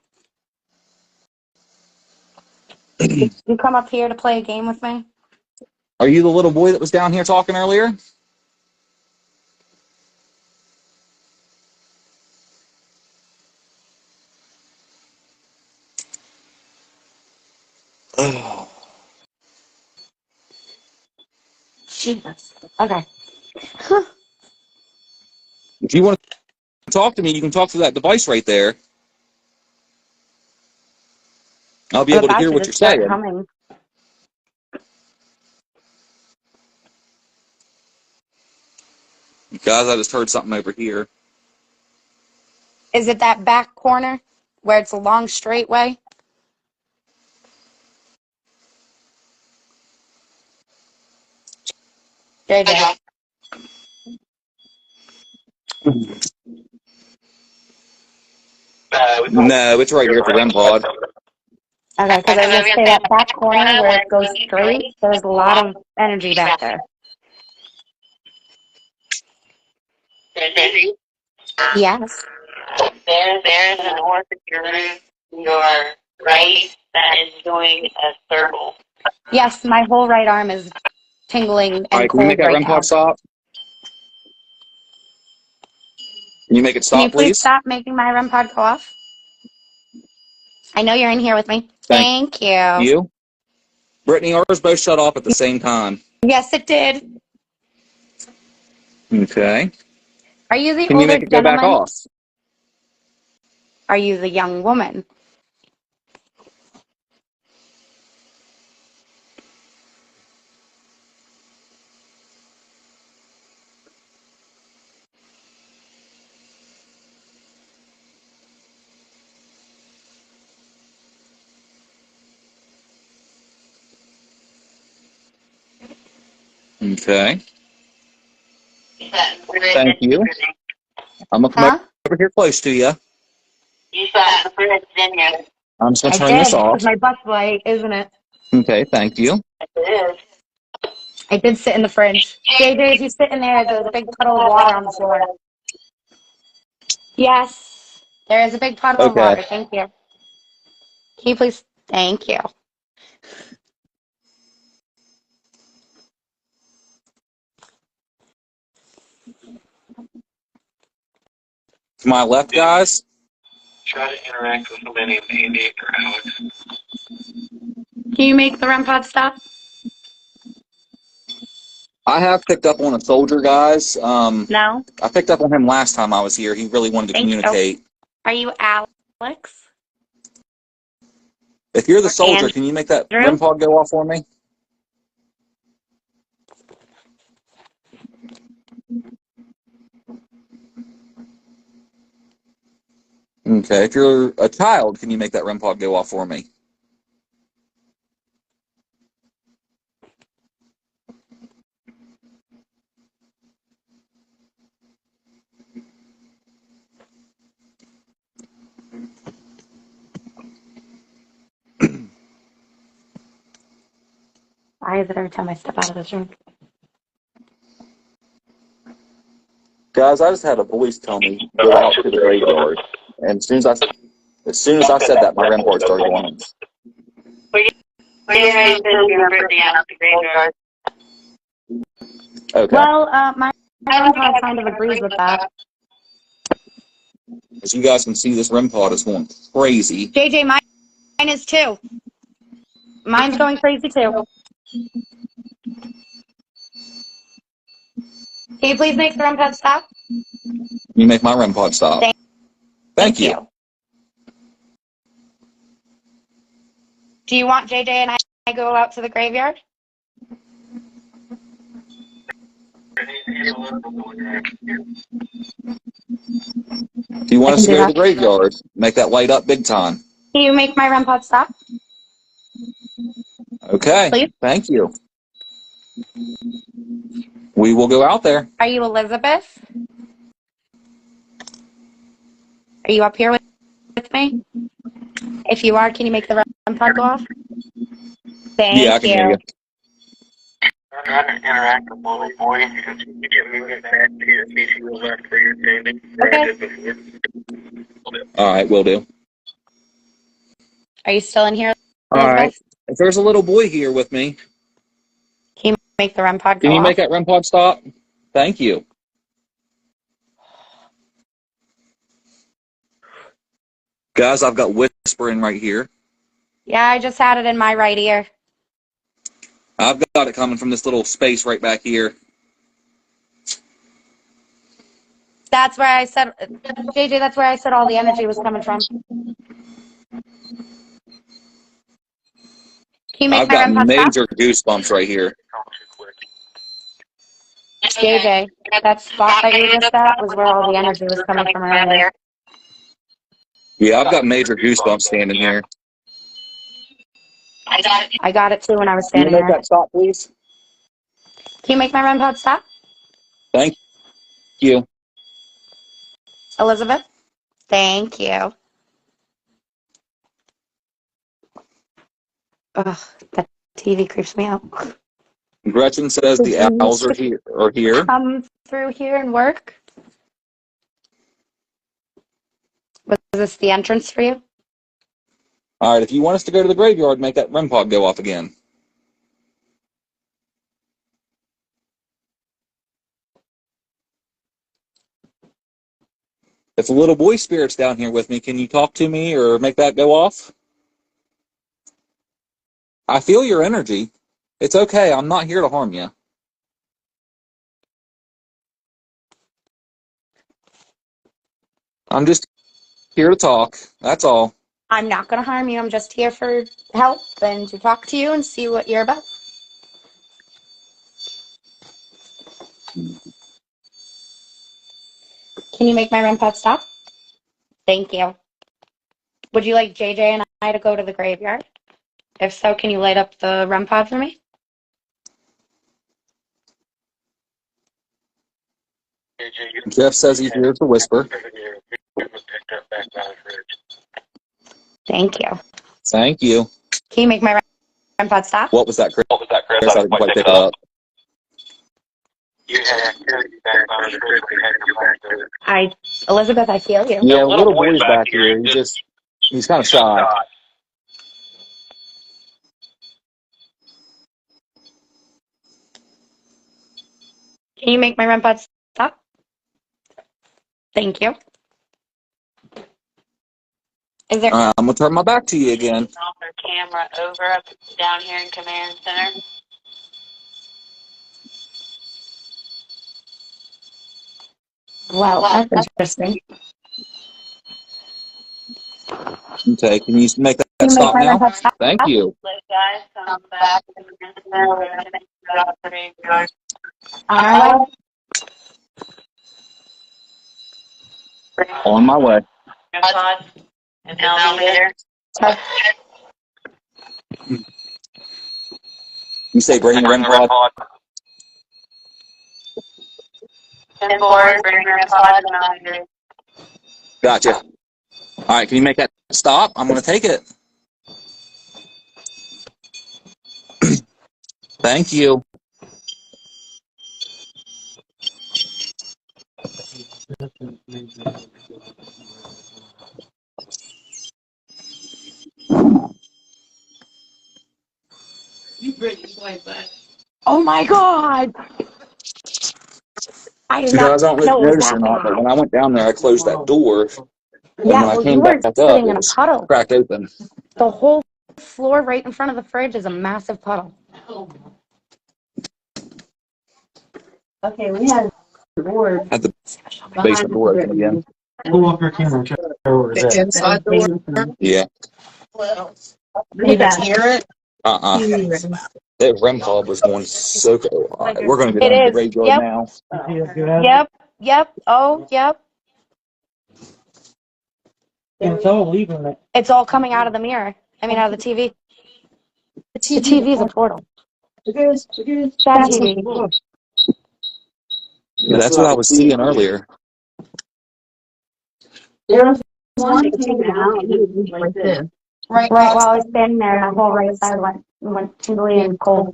Speaker 3: You come up here to play a game with me?
Speaker 6: Are you the little boy that was down here talking earlier? Oh.
Speaker 3: Jesus. Okay.
Speaker 6: If you want to talk to me, you can talk through that device right there. I'll be
Speaker 3: I'm
Speaker 6: able to
Speaker 3: about
Speaker 6: hear
Speaker 3: to
Speaker 6: what you're
Speaker 3: just start
Speaker 6: saying.
Speaker 3: humming.
Speaker 6: Guys, I just heard something over here.
Speaker 3: Is it that back corner where it's a long straight way? JJ.
Speaker 6: No, it's right here at the REM pod.
Speaker 3: Okay, because I was going to say that back corner where it goes straight, there's a lot of energy back there.
Speaker 5: Brittany,
Speaker 3: Yes.
Speaker 5: there's an orc in your right that is doing a circle.
Speaker 3: Yes, my whole right arm is tingling
Speaker 6: All
Speaker 3: and
Speaker 6: right, can you make
Speaker 3: cold
Speaker 6: that
Speaker 3: right
Speaker 6: REM
Speaker 3: now.
Speaker 6: pod stop? Can you make it
Speaker 3: Can you
Speaker 6: stop,
Speaker 3: please
Speaker 6: please?
Speaker 3: stop making my REM pod go off? I know you're in here with me. Thank you.
Speaker 6: You? Brittany, ours both shut off at the same time.
Speaker 3: Yes, it did.
Speaker 6: Okay.
Speaker 3: Are you the
Speaker 6: Can you
Speaker 3: older
Speaker 6: make it go back
Speaker 3: gentleman?
Speaker 6: off?
Speaker 3: Are you the young woman?
Speaker 6: Okay.
Speaker 5: You sat in the fridge,
Speaker 6: Thank you.
Speaker 5: didn't you?
Speaker 6: I'm going to come
Speaker 3: Huh?
Speaker 6: over here close to you.
Speaker 5: You sat in the fridge, didn't you?
Speaker 6: I'm just going
Speaker 3: I
Speaker 6: to turn this
Speaker 3: did,
Speaker 6: off.
Speaker 3: because my butt's white, isn't it?
Speaker 6: Okay, thank you.
Speaker 5: Yes, it is.
Speaker 3: I did sit in the fridge. JJ, if you sit in there, there's a big puddle of water on the floor. Yes, there is a big puddle of
Speaker 6: Okay.
Speaker 3: water. Thank you. Can you please? Thank you.
Speaker 6: To my left, guys,
Speaker 4: Try to interact with somebody named Andy or Alex.
Speaker 3: Can you make the REM pod stop?
Speaker 6: I have picked up on a soldier, guys.
Speaker 3: No.
Speaker 6: I picked up on him last time I was here. He really wanted to
Speaker 3: Thank you.
Speaker 6: communicate.
Speaker 3: Are you Alex?
Speaker 6: If you're the
Speaker 3: Or
Speaker 6: soldier, can you make that
Speaker 3: Andrew?
Speaker 6: REM pod go off for me? Okay. If you're a child, can you make that REM pod go off for me?
Speaker 3: Why is it every time I step out of this room?
Speaker 6: Guys, I just had a voice tell me go out to the graveyard, and as soon as I said that, my REM pod started going on.
Speaker 5: Where you guys been doing Brittany out at the graveyard?
Speaker 6: Okay.
Speaker 3: Well, my REM pod kind of agrees with that.
Speaker 6: As you guys can see, this REM pod is going crazy.
Speaker 3: JJ, mine is too. Mine's going crazy too. Can you please make the REM pod stop?
Speaker 6: You make my REM pod stop. Thank you.
Speaker 3: Do you want JJ and I to go out to the graveyard?
Speaker 6: If you want us to go to the graveyard, make that light up big time.
Speaker 3: Can you make my REM pod stop?
Speaker 6: Okay.
Speaker 3: Please?
Speaker 6: Thank you. We will go out there.
Speaker 3: Are you Elizabeth? Are you up here with me? If you are, can you make the REM pod go off? Thank
Speaker 6: Yeah, I can hear you.
Speaker 4: I'm trying to interact with one of the boys and see if you get moving back to here in case you go back for your standing.
Speaker 3: Okay.
Speaker 6: All right, will do.
Speaker 3: Are you still in here,
Speaker 6: All
Speaker 3: Elizabeth?
Speaker 6: right. If there's a little boy here with me,
Speaker 3: Can you make the REM pod go
Speaker 6: can you
Speaker 3: off?
Speaker 6: make that REM pod stop? Thank you. Guys, I've got whispering right here.
Speaker 3: Yeah, I just had it in my right ear.
Speaker 6: I've got it coming from this little space right back here.
Speaker 3: That's where I said, JJ, that's where I said all the energy was coming from. Can you make
Speaker 6: I've
Speaker 3: my
Speaker 6: got
Speaker 3: REM pod stop?
Speaker 6: major goosebumps right here.
Speaker 3: JJ, that spot that you just at was where all the energy was coming from earlier.
Speaker 6: Yeah, I've got major goosebumps standing here.
Speaker 3: I got it too when I was
Speaker 6: Can you
Speaker 3: standing
Speaker 6: make
Speaker 3: there.
Speaker 6: that stop, please?
Speaker 3: Can you make my REM pod stop?
Speaker 6: Thank you.
Speaker 3: Elizabeth? Thank you. Ugh, that TV creeps me out.
Speaker 6: Gretchen says the owls are here.
Speaker 3: Come through here and work. Was this the entrance for you?
Speaker 6: All right, if you want us to go to the graveyard, make that REM pod go off again. If a little boy spirit's down here with me, can you talk to me or make that go off? I feel your energy. It's okay. I'm not here to harm you. I'm just here to talk. That's all.
Speaker 3: I'm not going to harm you. I'm just here for help and to talk to you and see what you're about. Can you make my REM pod stop? Thank you. Would you like JJ and I to go to the graveyard? If so, can you light up the REM pod for me?
Speaker 6: Jeff says he's here to whisper.
Speaker 3: Thank you.
Speaker 6: Thank you.
Speaker 3: Can you make my REM pod stop?
Speaker 6: What was that, Chris? I didn't quite pick it up.
Speaker 3: Elizabeth, I feel you.
Speaker 6: Yeah, little boy's back here. He's kind of shy.
Speaker 3: Can you make my REM pod stop? Thank you. Is there?
Speaker 6: I'm gonna turn my back to you again.
Speaker 5: Off our camera over up down here in command center.
Speaker 3: Well, that's interesting.
Speaker 6: Okay, can you make that
Speaker 3: Can you
Speaker 6: stop
Speaker 3: make my
Speaker 6: now?
Speaker 3: REM pod stop?
Speaker 6: Thank you.
Speaker 5: Let guys come back to command center. We're gonna make the
Speaker 3: On our way.
Speaker 6: On my way.
Speaker 5: pod and I'll be there.
Speaker 3: Okay.
Speaker 6: You say bring the REM pod?
Speaker 5: 10-4, bring your pod and I'll be there.
Speaker 6: Gotcha. All right, can you make that stop? I'm gonna take it. Thank you.
Speaker 3: Oh my God! I did
Speaker 6: You
Speaker 3: not
Speaker 6: guys don't
Speaker 3: know it was
Speaker 6: notice or not, but
Speaker 3: happening.
Speaker 6: when I went down there, I closed that door. And
Speaker 3: Yeah,
Speaker 6: when I
Speaker 3: well,
Speaker 6: came
Speaker 3: you were
Speaker 6: back up,
Speaker 3: sitting
Speaker 6: it
Speaker 3: in a
Speaker 6: was
Speaker 3: puddle.
Speaker 6: cracked open.
Speaker 3: The whole floor right in front of the fridge is a massive puddle.
Speaker 1: Okay, we had a board
Speaker 6: Had the
Speaker 1: behind
Speaker 6: basement door open again.
Speaker 2: Pull up your camera and check where it's at.
Speaker 1: inside door.
Speaker 6: Yeah.
Speaker 1: You can hear it.
Speaker 6: That REM pod was going so good. All right, we're going to go
Speaker 3: It
Speaker 6: down to the
Speaker 3: is.
Speaker 6: graveyard
Speaker 3: Yep.
Speaker 6: now.
Speaker 3: Yep. Oh, yep.
Speaker 2: It's all leaving it.
Speaker 3: It's all coming out of the mirror. I mean, out of the TV. The TV is a portal. That TV.
Speaker 6: Yeah, that's what I was seeing earlier.
Speaker 1: There was one that came out and it was like this.
Speaker 3: Right while I was standing there, my whole right side went tingly and cold.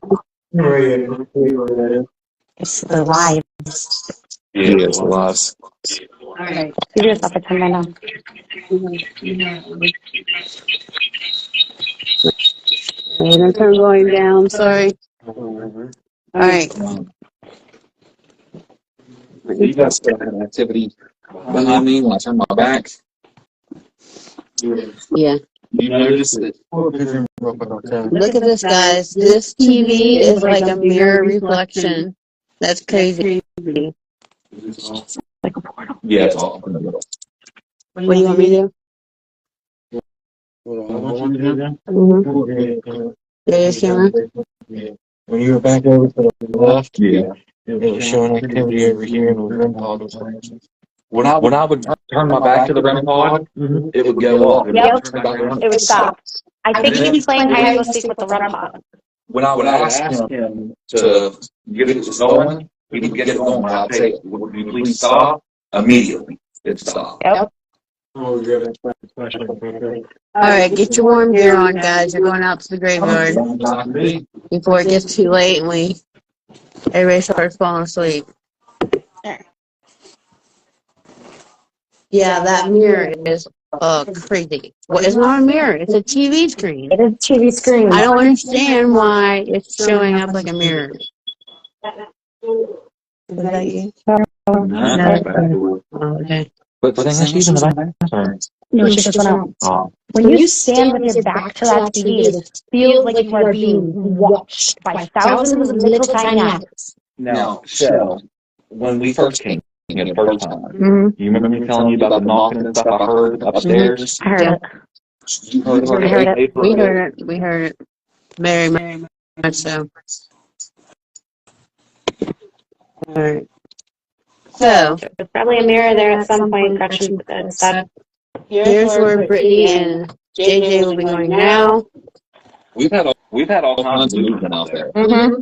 Speaker 3: It's the live.
Speaker 6: Yeah, it's live.
Speaker 1: All right.
Speaker 3: You do stuff at 10 right now.
Speaker 1: I'm gonna turn volume down. Sorry. All right.
Speaker 6: You guys still have an activity behind me when I turn my back.
Speaker 1: Yeah.
Speaker 6: You notice it?
Speaker 1: Look at this, guys. This TV is like a mirror reflection. That's crazy.
Speaker 3: Like a portal.
Speaker 6: Yeah, it's all in the middle.
Speaker 1: What do you want me to do? There's camera.
Speaker 2: When you were back over to the left,
Speaker 6: Yeah.
Speaker 2: it was showing activity over here and the REM pod was on.
Speaker 6: When I would turn my back to the REM pod, it would go off.
Speaker 3: Yep.
Speaker 6: Turn back around.
Speaker 3: It would stop. I think he was playing hide and go seek with the REM pod.
Speaker 6: When I would ask him to get it going, he would get it going. I'd say, "Would you please stop?" Immediately, it'd stop.
Speaker 3: Yep.
Speaker 1: All right, get your warm gear on, guys. You're going out to the graveyard before it gets too late and everybody starts falling asleep. Yeah, that mirror is crazy. Well, it's not a mirror. It's a TV screen.
Speaker 3: It is a TV screen.
Speaker 1: I don't understand why it's showing up like a mirror. Is that you? Oh, okay.
Speaker 6: But the thing is, she's in the bathroom.
Speaker 3: No, she just went out.
Speaker 6: Oh.
Speaker 3: When you stand with your back to that TV, it feels like you are being watched by thousands of little tiny eyes.
Speaker 6: Now, CHELLE, when we first came here the first time.
Speaker 1: Mm-hmm.
Speaker 6: You remember me telling you about the knocking and stuff I heard upstairs?
Speaker 3: I heard it.
Speaker 6: You heard it?
Speaker 3: I heard it.
Speaker 1: We heard it. We heard it. Very much so. All right. So
Speaker 3: There's probably a mirror there at some point. Gretchen said.
Speaker 1: here's where Brittany and JJ will be going now.
Speaker 6: We've had all kinds of movement out there.
Speaker 1: Mm-hmm.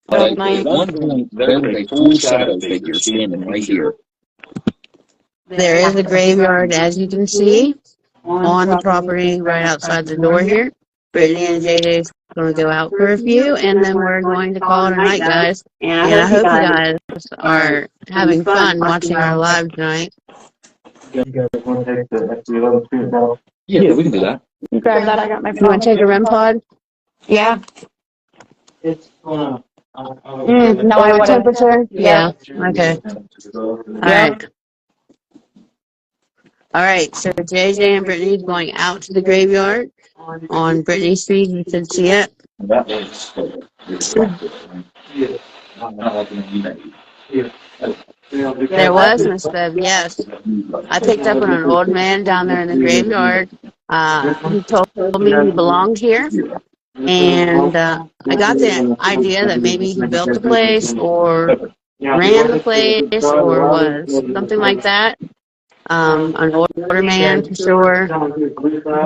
Speaker 6: Like, at one point, there was a full shadow figure standing right here.
Speaker 1: There is a graveyard, as you can see, on the property right outside the door here. Brittany and JJ is going to go out for a few, and then we're going to call it a night, guys. And I hope you guys are having fun watching our live tonight.
Speaker 2: You guys want to take the SB11 spirit bottle?
Speaker 6: Yeah, we can do that.
Speaker 3: You grab that. I got my
Speaker 1: You want to take a REM pod?
Speaker 3: Yeah.
Speaker 2: It's gonna.
Speaker 3: No, I wouldn't.
Speaker 1: Temperature? Yeah. Okay. All right. All right. So JJ and Brittany is going out to the graveyard on Brittany Street. You can see it.
Speaker 6: That was
Speaker 1: There was, Miss Bev, yes. I picked up on an old man down there in the graveyard. He told me he belonged here. And I got the idea that maybe he built the place or ran the place or was something like that. An older man, for sure. I'm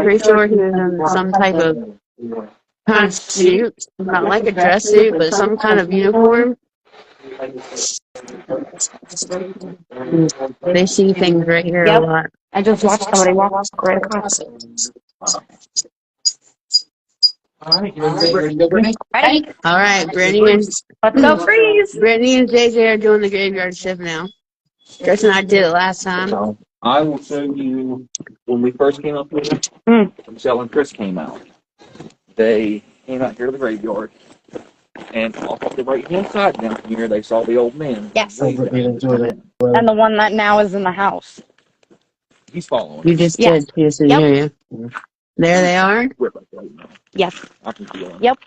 Speaker 1: pretty sure he was in some type of kind of suit. Not like a dress suit, but some kind of uniform. They see things right here a lot.
Speaker 3: I just watched somebody walk right across.
Speaker 6: Alright, you ready to go, Brittany?
Speaker 3: Ready?
Speaker 1: All right, Brittany and
Speaker 3: Let's go freeze.
Speaker 1: Brittany and JJ are doing the graveyard shift now. Chris and I did it last time.
Speaker 6: I will show you when we first came up here. Michelle and Chris came out. They came out here to the graveyard, and off the right hand side down here, they saw the old man.
Speaker 3: Yes.
Speaker 2: Oh, Brittany didn't do it.
Speaker 3: And the one that now is in the house.
Speaker 6: He's following.
Speaker 1: You just
Speaker 3: Yes.
Speaker 1: did. Yes,
Speaker 3: Yep.
Speaker 1: hear you. There they are.
Speaker 3: Yes.
Speaker 6: I can feel him.
Speaker 3: Yep.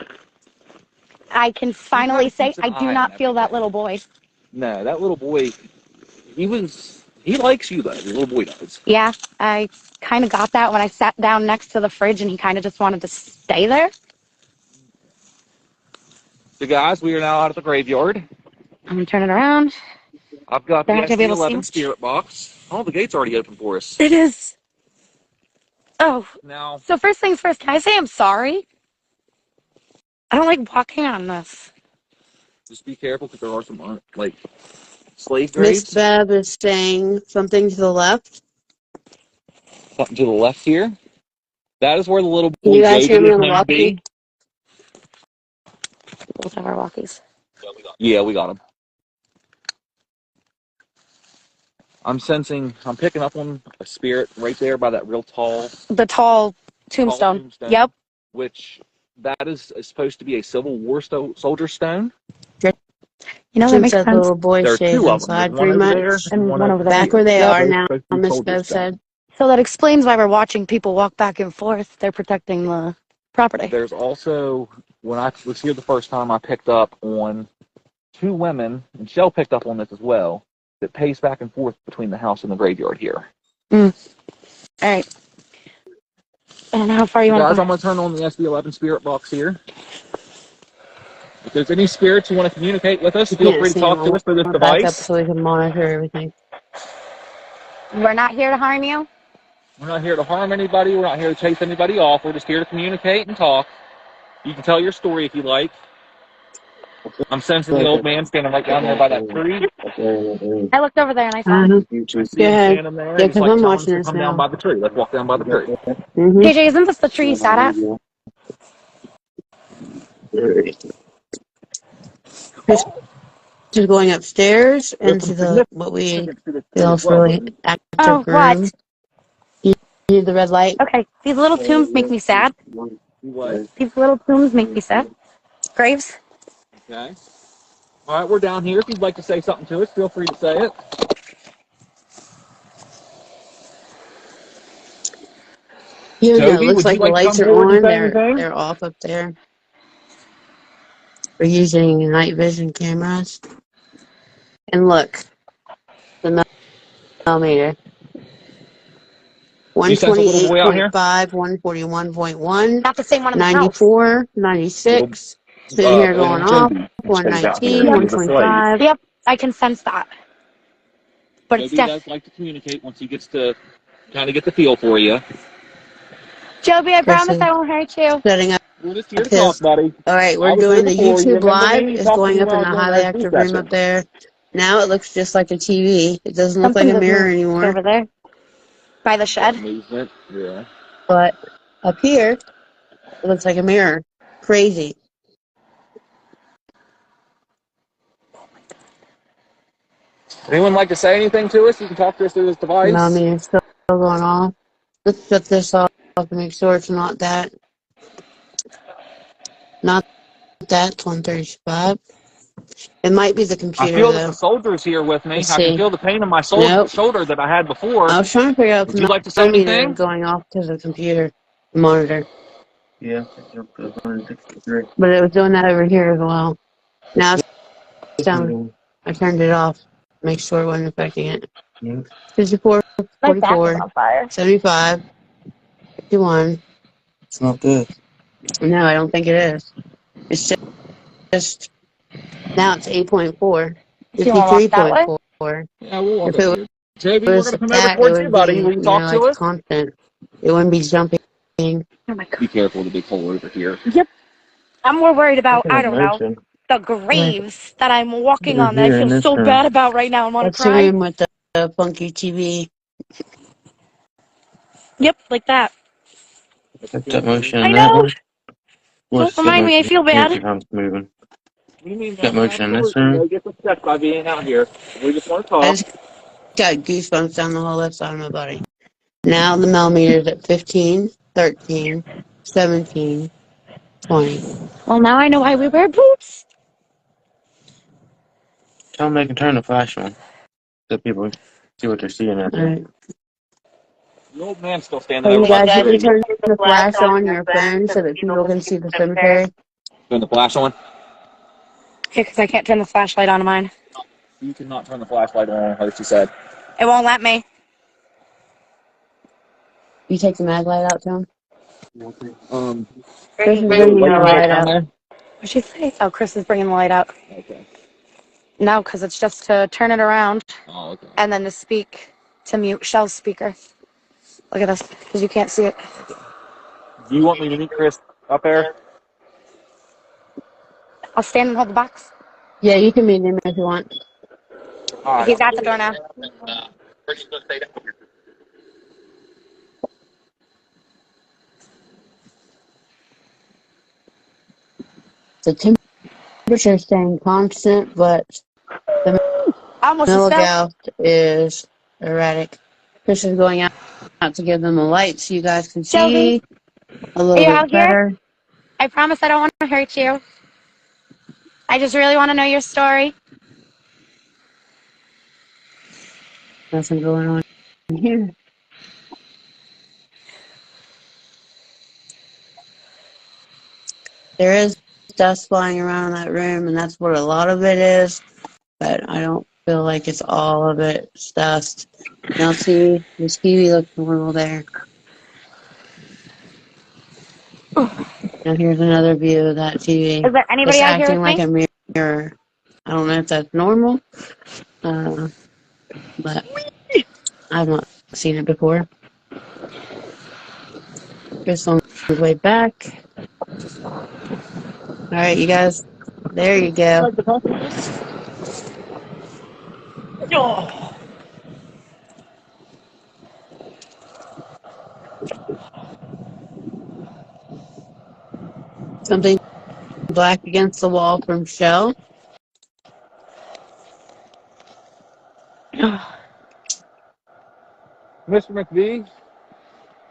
Speaker 3: I can finally say I do not feel that little boy.
Speaker 6: No, that little boy, he likes you though, the little boy does.
Speaker 3: Yeah, I kind of got that when I sat down next to the fridge and he kind of just wanted to stay there.
Speaker 6: So guys, we are now out of the graveyard.
Speaker 3: I'm going to turn it around.
Speaker 6: I've got the
Speaker 3: They're not gonna be able to see
Speaker 6: SB11
Speaker 3: much.
Speaker 6: spirit box. Oh, the gate's already open for us.
Speaker 3: It is. Oh,
Speaker 6: Now,
Speaker 3: so first things first, can I say I'm sorry? I don't like walking on this.
Speaker 6: just be careful because there are some, like, slave
Speaker 1: Miss
Speaker 6: graves.
Speaker 1: Bev is saying something to the left.
Speaker 6: Something to the left here. That is where the little
Speaker 1: Can
Speaker 6: boy
Speaker 1: you guys hear
Speaker 6: David
Speaker 1: me
Speaker 6: is
Speaker 1: on the
Speaker 6: known to be.
Speaker 1: walkie?
Speaker 3: Let's have our walkies.
Speaker 6: Yeah, we got him. I'm picking up on a spirit right there by that real tall
Speaker 3: The tall tombstone. Yep.
Speaker 6: Which that is supposed to be a Civil War soldier stone.
Speaker 3: You know, that makes
Speaker 1: Since that
Speaker 3: sense.
Speaker 1: little boy
Speaker 6: There are
Speaker 1: stays
Speaker 6: two of them.
Speaker 1: inside
Speaker 6: There's one
Speaker 1: pretty
Speaker 6: over there
Speaker 1: much.
Speaker 3: And one over there.
Speaker 1: Back where they
Speaker 3: Yep.
Speaker 1: are now,
Speaker 6: Supposed to be
Speaker 1: Miss
Speaker 6: soldier
Speaker 1: Bev
Speaker 6: stone.
Speaker 1: said.
Speaker 3: So that explains why we're watching people walk back and forth. They're protecting the property.
Speaker 6: There's also, when I was here the first time, I picked up on two women, and Shell picked up on this as well, that pace back and forth between the house and the graveyard here.
Speaker 3: All right. And how far you want
Speaker 6: Guys,
Speaker 3: to
Speaker 6: I'm going to turn on the SB11 spirit box here. If there's any spirits you want to communicate with us, feel free to talk to us through this
Speaker 1: Back up
Speaker 6: device.
Speaker 1: so we can monitor everything.
Speaker 3: We're not here to harm you.
Speaker 6: We're not here to harm anybody. We're not here to chase anybody off. We're just here to communicate and talk. You can tell your story if you like. I'm sensing the old man standing right down there by that tree.
Speaker 3: I looked over there and I saw him.
Speaker 6: I see him standing there.
Speaker 1: Yeah,
Speaker 6: He's
Speaker 1: 'cause
Speaker 6: like
Speaker 1: I'm
Speaker 6: telling us
Speaker 1: watching
Speaker 6: to
Speaker 1: this
Speaker 6: come
Speaker 1: now.
Speaker 6: down by the tree. Let's walk down by the tree.
Speaker 3: JJ, isn't this the tree you sat at?
Speaker 1: Just going upstairs into the what we feel is really active room.
Speaker 3: What?
Speaker 1: You need the red light.
Speaker 3: Okay, these little tombs make me sad.
Speaker 6: What?
Speaker 3: These little tombs make me sad. Graves.
Speaker 6: Okay. All right, we're down here. If you'd like to say something to us, feel free to say it.
Speaker 1: Even though it
Speaker 6: Toby,
Speaker 1: looks
Speaker 6: would you
Speaker 1: like the
Speaker 6: like to
Speaker 1: lights
Speaker 6: come
Speaker 1: are
Speaker 6: forward and
Speaker 1: on,
Speaker 6: say anything?
Speaker 1: they're off up there. We're using night vision cameras. And look, the millimeter.
Speaker 6: You sent a little boy out here?
Speaker 1: 128.5, 141.1,
Speaker 3: Not the same one in the house.
Speaker 1: 94, 96. Sitting here going off.
Speaker 6: Joby stays out here.
Speaker 1: 119,
Speaker 6: He is a slave.
Speaker 1: 125.
Speaker 3: Yep, I can sense that. But it's
Speaker 6: Joby does like to communicate once he gets to kind of get the feel for you.
Speaker 3: Joby, I
Speaker 1: Chris
Speaker 3: promise
Speaker 1: is
Speaker 3: I won't hurt you.
Speaker 1: setting up
Speaker 6: We're just here to
Speaker 1: his.
Speaker 6: talk, buddy.
Speaker 1: All right,
Speaker 6: I
Speaker 1: we're
Speaker 6: was here
Speaker 1: doing the
Speaker 6: before. You
Speaker 1: YouTube
Speaker 6: remember
Speaker 1: live.
Speaker 6: me?
Speaker 1: It's
Speaker 6: Talk to
Speaker 1: going
Speaker 6: me
Speaker 1: up
Speaker 6: when I
Speaker 1: in
Speaker 6: was
Speaker 1: the
Speaker 6: doing
Speaker 1: highly
Speaker 6: the RP
Speaker 1: active room
Speaker 6: session.
Speaker 1: up there. Now it looks just like a TV. It doesn't look
Speaker 3: Something
Speaker 1: like a
Speaker 3: just
Speaker 1: mirror
Speaker 3: moved
Speaker 1: anymore.
Speaker 3: over there. By the shed.
Speaker 6: Movement, yeah.
Speaker 1: But up here, it looks like a mirror. Crazy.
Speaker 6: Anyone like to say anything to us? You can talk to us through this device.
Speaker 1: Millimeter's still going off. Let's shut this off and make sure it's not that. Not that. It's 135. It might be the
Speaker 6: I
Speaker 1: computer,
Speaker 6: feel that
Speaker 1: though.
Speaker 6: the soldier's here with me.
Speaker 1: Let's
Speaker 6: I can
Speaker 1: see.
Speaker 6: feel the pain in my
Speaker 1: Nope.
Speaker 6: shoulder that I had before.
Speaker 1: I was trying to figure out if
Speaker 6: Would you
Speaker 1: the
Speaker 6: like to say
Speaker 1: millimeter
Speaker 6: anything?
Speaker 1: is going off to the computer monitor.
Speaker 2: Yeah, it's up to 163.
Speaker 1: But it was doing that over here as well. Now it's down. I turned it off. Make sure it wasn't affecting it.
Speaker 2: Yeah.
Speaker 1: 54,
Speaker 3: My back is
Speaker 1: 44,
Speaker 3: on fire.
Speaker 1: 75, 51.
Speaker 2: It's not good.
Speaker 1: No, I don't think it is. It's just now it's 8.4,
Speaker 3: Do you want to walk that way?
Speaker 1: 53.4.
Speaker 6: Yeah, we'll walk
Speaker 1: If it
Speaker 6: up here. Joby, we're
Speaker 1: was
Speaker 6: going to come over
Speaker 1: that, it
Speaker 6: towards you,
Speaker 1: would
Speaker 6: buddy. Will
Speaker 1: be,
Speaker 6: you talk to
Speaker 1: like
Speaker 6: us?
Speaker 1: constant. It wouldn't be jumping.
Speaker 3: Oh my god.
Speaker 6: Be careful to be cold over here.
Speaker 3: Yep. I'm more worried about, I
Speaker 2: Looking at
Speaker 3: don't know,
Speaker 2: motion.
Speaker 3: the graves that I'm walking
Speaker 2: Over
Speaker 3: on that I
Speaker 2: here in
Speaker 3: feel
Speaker 2: this
Speaker 3: so
Speaker 2: room.
Speaker 3: bad about right now and want to
Speaker 1: That's the
Speaker 3: cry.
Speaker 1: room with the funky TV.
Speaker 3: Yep, like that.
Speaker 2: Got that motion
Speaker 3: I
Speaker 2: in that
Speaker 3: know.
Speaker 2: one.
Speaker 3: Don't remind me, I feel
Speaker 2: Here's
Speaker 3: bad.
Speaker 2: how it's moving.
Speaker 6: What do you mean?
Speaker 2: Got motion in this
Speaker 6: Absolutely.
Speaker 2: room.
Speaker 6: No, get upset by being out here. We just want to
Speaker 1: I
Speaker 6: talk.
Speaker 1: just got goosebumps down the whole left side of my body. Now the millimeters at 15, 13, 17, 20.
Speaker 3: Well, now I know why we wear boots.
Speaker 2: Tell them they can turn the flash on so people see what they're seeing out
Speaker 1: All
Speaker 2: there.
Speaker 1: right.
Speaker 6: The old man's still standing
Speaker 1: Hey,
Speaker 6: over
Speaker 1: you
Speaker 6: by
Speaker 1: guys,
Speaker 6: the
Speaker 1: you can
Speaker 6: tree.
Speaker 1: turn the flash on your phone so that people can see the cemetery.
Speaker 6: Turn the flash on.
Speaker 3: Yeah, because I can't turn the flashlight on mine.
Speaker 6: You cannot turn the flashlight on, her, she said.
Speaker 3: It won't let me.
Speaker 1: You take the mag light out to him. Chris is
Speaker 6: The
Speaker 1: bringing
Speaker 6: light
Speaker 1: the
Speaker 6: switch
Speaker 1: light
Speaker 6: down
Speaker 1: out.
Speaker 6: there?
Speaker 3: What'd she say? Oh, Chris is bringing the light out.
Speaker 6: Okay.
Speaker 3: No, because it's just to turn it around
Speaker 6: Oh, okay.
Speaker 3: and then to speak to mute Shell's speaker. Look at this, because you can't see it.
Speaker 6: Do you want me to meet Chris up there?
Speaker 3: I'll stand and hold the box.
Speaker 1: Yeah, you can meet him if you want.
Speaker 6: All right.
Speaker 3: He's at the door now.
Speaker 1: The temperature is staying constant, but the
Speaker 3: Almost a step.
Speaker 1: milligout is erratic. Chris is going out to give them a light so you guys can see a little bit better.
Speaker 3: I promise I don't want to hurt you. I just really want to know your story.
Speaker 1: Nothing going on here. There is dust flying around in that room, and that's what a lot of it is, but I don't feel like it's all of it. It's dust. Now see, the TV looks normal there. Now here's another view of that TV.
Speaker 3: Is there anybody
Speaker 1: It's
Speaker 3: out here
Speaker 1: acting
Speaker 3: with
Speaker 1: like
Speaker 3: me?
Speaker 1: a mirror. I don't know if that's normal, but I've not seen it before. Chris on his way back. All right, you guys. There you go. Something black against the wall from CHELLE.
Speaker 6: Mr. McBee,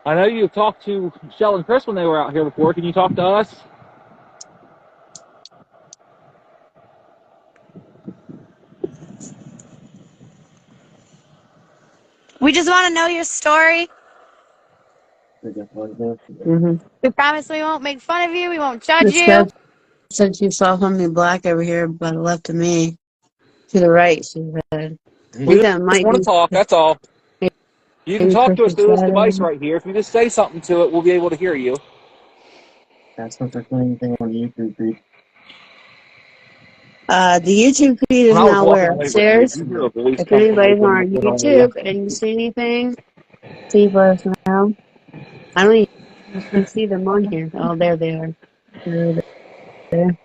Speaker 6: I know you talked to Shell and Chris when they were out here before. Can you talk to us?
Speaker 3: We just want to know your story.
Speaker 1: Mm-hmm.
Speaker 3: We promise we won't make fun of you. We won't judge
Speaker 1: This
Speaker 3: you.
Speaker 1: guy said you saw something black over here by the left of me. To the right, she said. I
Speaker 6: We
Speaker 1: think that
Speaker 6: just
Speaker 1: might
Speaker 6: want to
Speaker 1: be
Speaker 6: talk, that's all. You can
Speaker 1: maybe
Speaker 6: talk to us
Speaker 1: Chris's
Speaker 6: through this
Speaker 1: shadow.
Speaker 6: device right here. If you just say something to it, we'll be able to hear you.
Speaker 2: That's not the same thing on YouTube feed.
Speaker 1: The YouTube feed is
Speaker 6: When I was
Speaker 1: now
Speaker 6: walking
Speaker 1: where
Speaker 6: away with you,
Speaker 1: upstairs.
Speaker 6: did you hear a voice
Speaker 1: If
Speaker 6: come from
Speaker 1: anybody's on
Speaker 6: within
Speaker 1: our
Speaker 6: the area?
Speaker 1: YouTube and you see anything, please let us know. I don't even see them on here. Oh, there they are. They're there.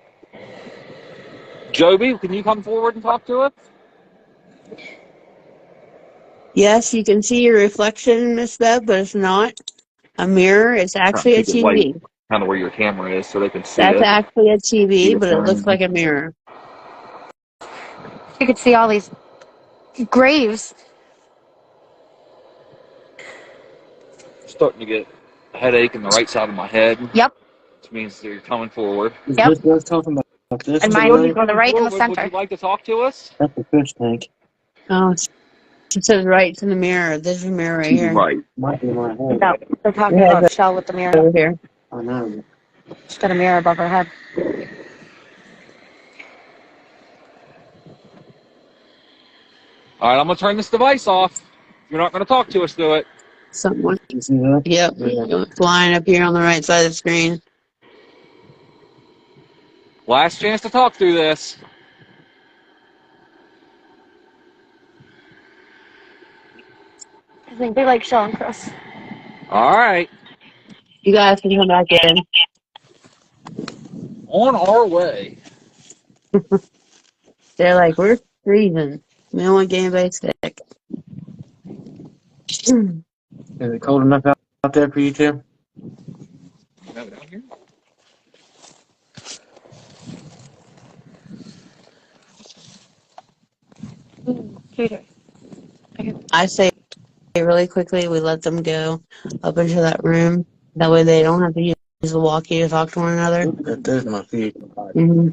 Speaker 6: Joby, can you come forward and talk to us?
Speaker 1: Yes, you can see your reflection, Miss Bev, but it's not a mirror. It's
Speaker 6: Trying to
Speaker 1: actually a
Speaker 6: keep it light,
Speaker 1: TV.
Speaker 6: kind of where your camera is, so they can see
Speaker 1: That's
Speaker 6: it.
Speaker 1: actually a
Speaker 6: See
Speaker 1: TV,
Speaker 6: it
Speaker 1: but it looks
Speaker 6: turn.
Speaker 1: like a mirror.
Speaker 3: You could see all these graves.
Speaker 6: Starting to get a headache in the right side of my head,
Speaker 3: Yep.
Speaker 6: which means that you're coming forward.
Speaker 2: Is
Speaker 3: Yep.
Speaker 2: this what I was talking about this?
Speaker 3: And
Speaker 6: So
Speaker 3: mine
Speaker 6: what are you
Speaker 2: Right?
Speaker 3: on the
Speaker 6: coming
Speaker 3: right and the
Speaker 6: forward? Would
Speaker 3: center.
Speaker 6: you like to talk to us?
Speaker 2: That's the fish tank.
Speaker 1: Oh, it says right to the mirror. There's your mirror right
Speaker 6: To the
Speaker 1: here.
Speaker 6: right.
Speaker 2: Might be my head.
Speaker 3: No, they're talking
Speaker 1: Your head's
Speaker 3: about Shell with the mirror.
Speaker 1: over here.
Speaker 2: I know.
Speaker 3: She's got a mirror above her head.
Speaker 6: All right, I'm going to turn this device off. You're not going to talk to us through it.
Speaker 1: Someone.
Speaker 2: You see that?
Speaker 1: Yep.
Speaker 2: Yeah.
Speaker 1: Flying up here on the right side of the screen.
Speaker 6: Last chance to talk through this.
Speaker 3: I think they like Shell and Chris.
Speaker 6: All right.
Speaker 1: You guys can come back in.
Speaker 6: On our way.
Speaker 1: They're like, we're freezing. We don't want to get anybody sick.
Speaker 2: Is it cold enough out there for you two?
Speaker 6: Down here?
Speaker 1: I say really quickly, we let them go up into that room. That way they don't have to use the walkie to talk to one another.
Speaker 2: There's my feet.
Speaker 1: Mm-hmm.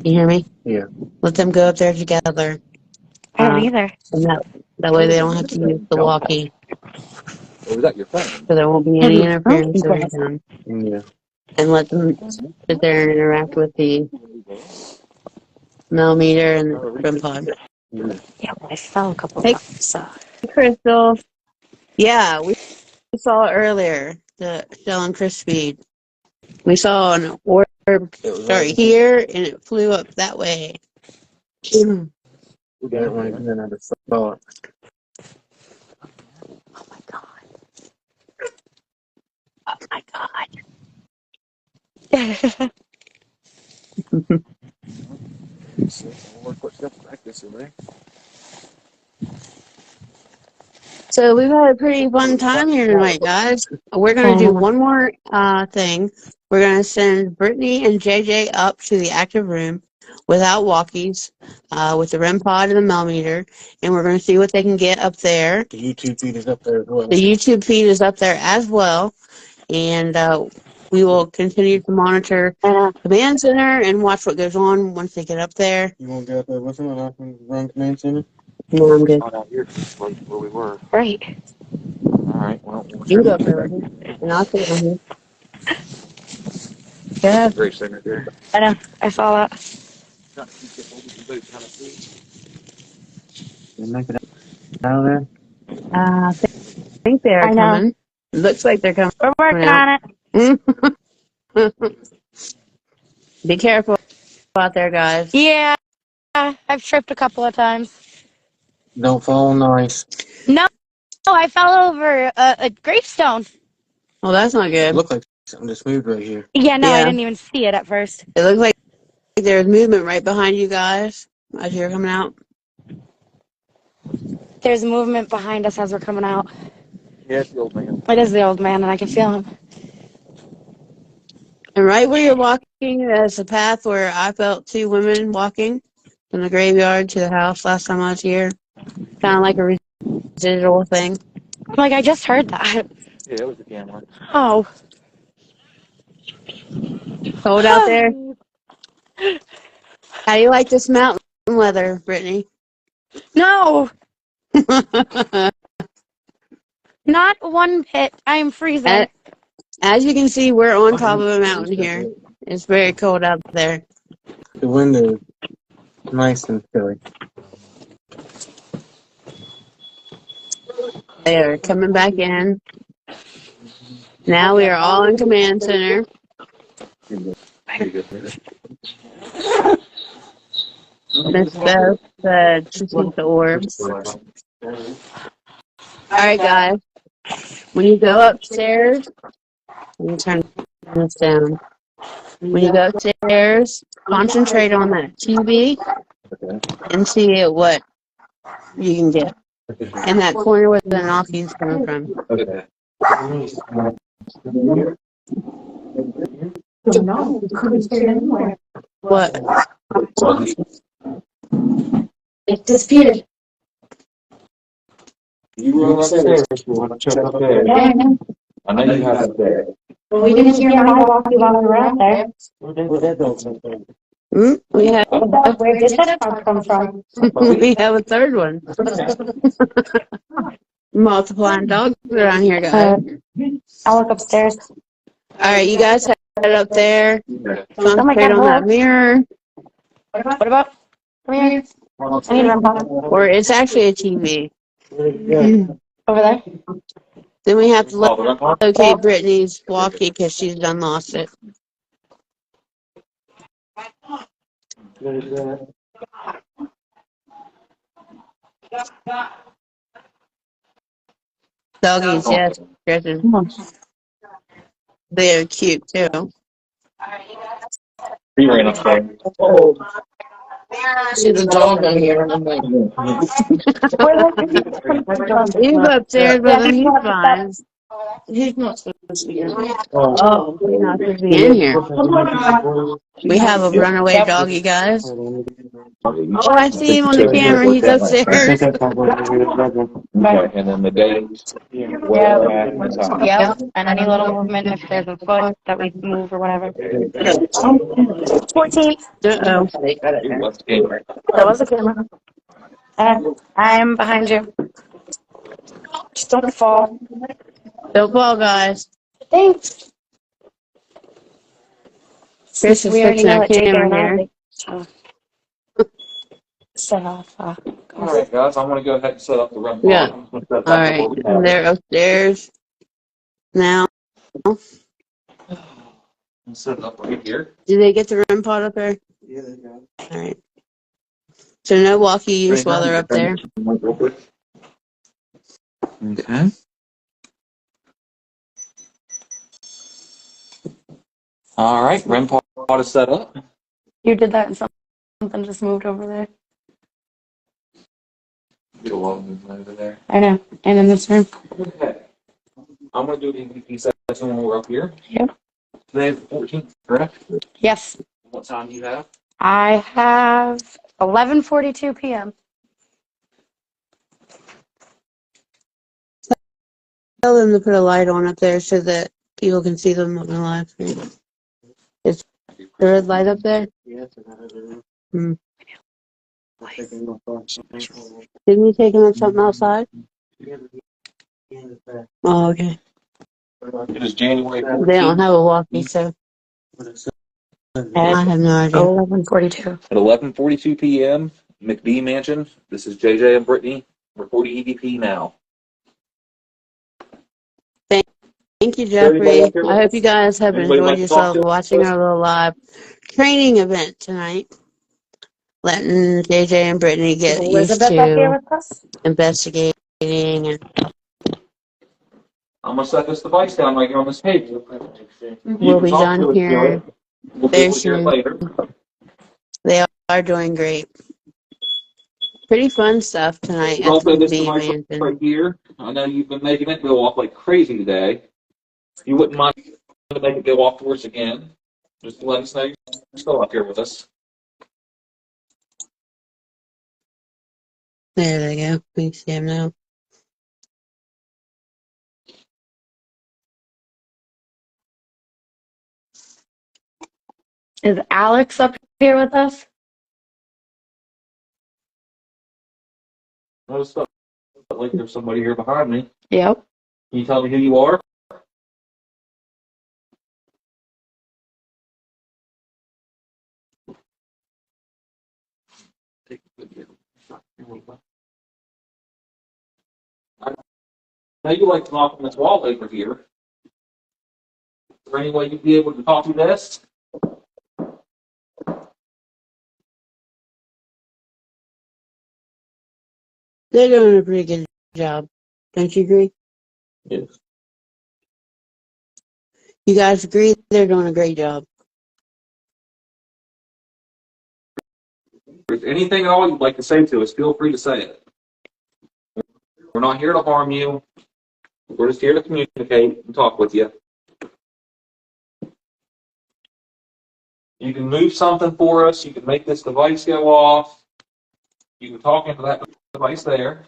Speaker 1: You hear me?
Speaker 2: Yeah.
Speaker 1: Let them go up there together.
Speaker 3: I don't either.
Speaker 1: And that way they don't have to use the walkie.
Speaker 6: Or was that your phone?
Speaker 1: So there won't be any interference or anything.
Speaker 2: Yeah.
Speaker 1: And let them sit there and interact with the millimeter and the REM pod.
Speaker 2: Yeah.
Speaker 3: Yeah, well, I fell a couple
Speaker 1: Hey,
Speaker 3: times. So.
Speaker 1: Crystal. Yeah, we saw it earlier, the Shell and Chris speed. We saw an orb start here and it flew up that way.
Speaker 2: We got it when it's in the thought.
Speaker 1: Oh my god. Oh my god. So we've had a pretty fun time here tonight, guys. We're going to do one more thing. We're going to send Brittany and JJ up to the active room without walkies, with the REM pod and the millimeter, and we're going to see what they can get up there.
Speaker 2: The YouTube feed is up there as well.
Speaker 1: The YouTube feed is up there as well, and we will continue to monitor Command Center and watch what goes on once they get up there.
Speaker 2: You want to go up there with them and I can run Command Center?
Speaker 1: No, I'm good.
Speaker 6: Not out here, like where we were.
Speaker 3: Right.
Speaker 6: All right. Well,
Speaker 1: You can go up there with me, and I'll stay down here. Yeah.
Speaker 6: Great singer there.
Speaker 3: I know. I saw that.
Speaker 2: You make it out of there?
Speaker 1: I think they are
Speaker 3: I know.
Speaker 1: coming. Looks like they're coming.
Speaker 3: We're working
Speaker 1: out.
Speaker 3: on it.
Speaker 1: Be careful out there, guys.
Speaker 3: Yeah. I've tripped a couple of times.
Speaker 2: Don't fall nice.
Speaker 3: No, I fell over a gravestone.
Speaker 1: Well, that's not
Speaker 2: It
Speaker 1: good.
Speaker 2: looked like something just moved right here.
Speaker 3: Yeah, no, I
Speaker 1: Yeah.
Speaker 3: didn't even see it at first.
Speaker 1: It looks like there's movement right behind you guys as you're coming out.
Speaker 3: There's movement behind us as we're coming out.
Speaker 6: Yeah, it's the old man.
Speaker 3: It is the old man, and I can feel him.
Speaker 1: And right where you're walking is a path where I felt two women walking from the graveyard to the house last time I was here. Kind of like a residual thing.
Speaker 3: I'm like, I just heard that.
Speaker 6: Yeah, it was the camera.
Speaker 3: Oh.
Speaker 1: Cold out there. How do you like this mountain weather, Brittany?
Speaker 3: No, not one bit. I'm freezing.
Speaker 1: As you can see, we're on top of a mountain here. It's very cold out there.
Speaker 2: The window. Nice and silly.
Speaker 1: They are coming back in. Now we are all in command center. Miss Beth said she sees the orbs. Alright, guys. When you go upstairs, let me turn this down. When you go upstairs, concentrate on that TV and see what you can get. In that corner where the knocking's coming from.
Speaker 2: Okay.
Speaker 3: No, it couldn't stay anywhere.
Speaker 1: What?
Speaker 3: It disappeared.
Speaker 6: You were upstairs. You want to check up there?
Speaker 3: Yeah.
Speaker 6: I know you have it there.
Speaker 3: Well, we didn't hear my walkie while we were out there.
Speaker 1: We have
Speaker 3: Where did that sound come from?
Speaker 1: we have a third one. Multiplying dogs around here, guys.
Speaker 3: I'll look upstairs.
Speaker 1: Alright, you guys head up there. Concentrate on that mirror.
Speaker 3: What about? Come here. I need a REM pod.
Speaker 1: Or it's actually a TV.
Speaker 3: Over there.
Speaker 1: Then we have to locate Brittany's walkie because she's done lost it. Doggies, yes. They're cute too.
Speaker 6: He ran upstairs.
Speaker 1: See the dog on here. He's upstairs, but then he's fine. He's not supposed to be in here. Oh, he's not supposed to be in here. We have a runaway doggy, guys. Oh, I see him on the camera. He's upstairs.
Speaker 6: Okay, and then the date.
Speaker 3: Yeah, and any little movement if there's a foot that we move or whatever. 14.
Speaker 1: Uh-oh.
Speaker 3: That was the camera. I'm behind you. Just don't fall.
Speaker 1: Don't fall, guys.
Speaker 3: Thanks.
Speaker 1: Chris is fixing our camera here.
Speaker 3: Set off.
Speaker 6: All right, guys, I'm going to go ahead and set up the REM pod.
Speaker 1: Yeah. All right. They're upstairs now.
Speaker 6: Set it up right here.
Speaker 1: Did they get the REM pod up there?
Speaker 2: Yeah, they got it.
Speaker 1: All right. So no walkie use while they're up there.
Speaker 6: Okay. All right, REM pod is set up.
Speaker 3: You did that and something just moved over there.
Speaker 6: Get a lot of movement over there.
Speaker 3: I know. And in this room.
Speaker 6: Okay. I'm going to do the EVP session when we're up here.
Speaker 3: Yep.
Speaker 6: Today is the 14th, correct?
Speaker 3: Yes.
Speaker 6: What time do you have?
Speaker 3: I have 11:42 p.m.
Speaker 1: Tell them to put a light on up there so that people can see them on the live stream. Is the red light up there?
Speaker 2: Yes, I got it.
Speaker 1: Hmm. Didn't you take him up something outside? Oh, okay.
Speaker 6: It is January 14th.
Speaker 1: They don't have a walkie, so I have no idea.
Speaker 3: 11:42.
Speaker 6: At 11:42 p.m., McBee Mansion. This is JJ and Brittany recording EVP now.
Speaker 1: Thank you, Jeffrey. I hope you guys have enjoyed yourself watching our little live training event tonight. Letting JJ and Brittany get used to investigating and
Speaker 6: I'm going to set this device down right here on this page.
Speaker 1: we'll be done here very soon.
Speaker 6: Later.
Speaker 1: They are doing great. Pretty fun stuff tonight at
Speaker 6: Also,
Speaker 1: the
Speaker 6: this device
Speaker 1: Mansion.
Speaker 6: right here. I know you've been making it go off like crazy today. If you wouldn't mind to make it go off for us again, just let us know you're still up here with us.
Speaker 1: There they go. We can see them now.
Speaker 3: Is Alex up here with us?
Speaker 6: I just felt like there's somebody here behind me.
Speaker 3: Yep.
Speaker 6: Can you tell me who you are? I know you like to knock on this wall over here. Is there any way you'd be able to copy this?
Speaker 1: They're doing a pretty good job. Don't you agree?
Speaker 6: Yes.
Speaker 1: You guys agree they're doing a great job?
Speaker 6: If there's anything at all you'd like to say to us, feel free to say it. We're not here to harm you. We're just here to communicate and talk with you. You can move something for us. You can make this device go off. You can talk into that device there.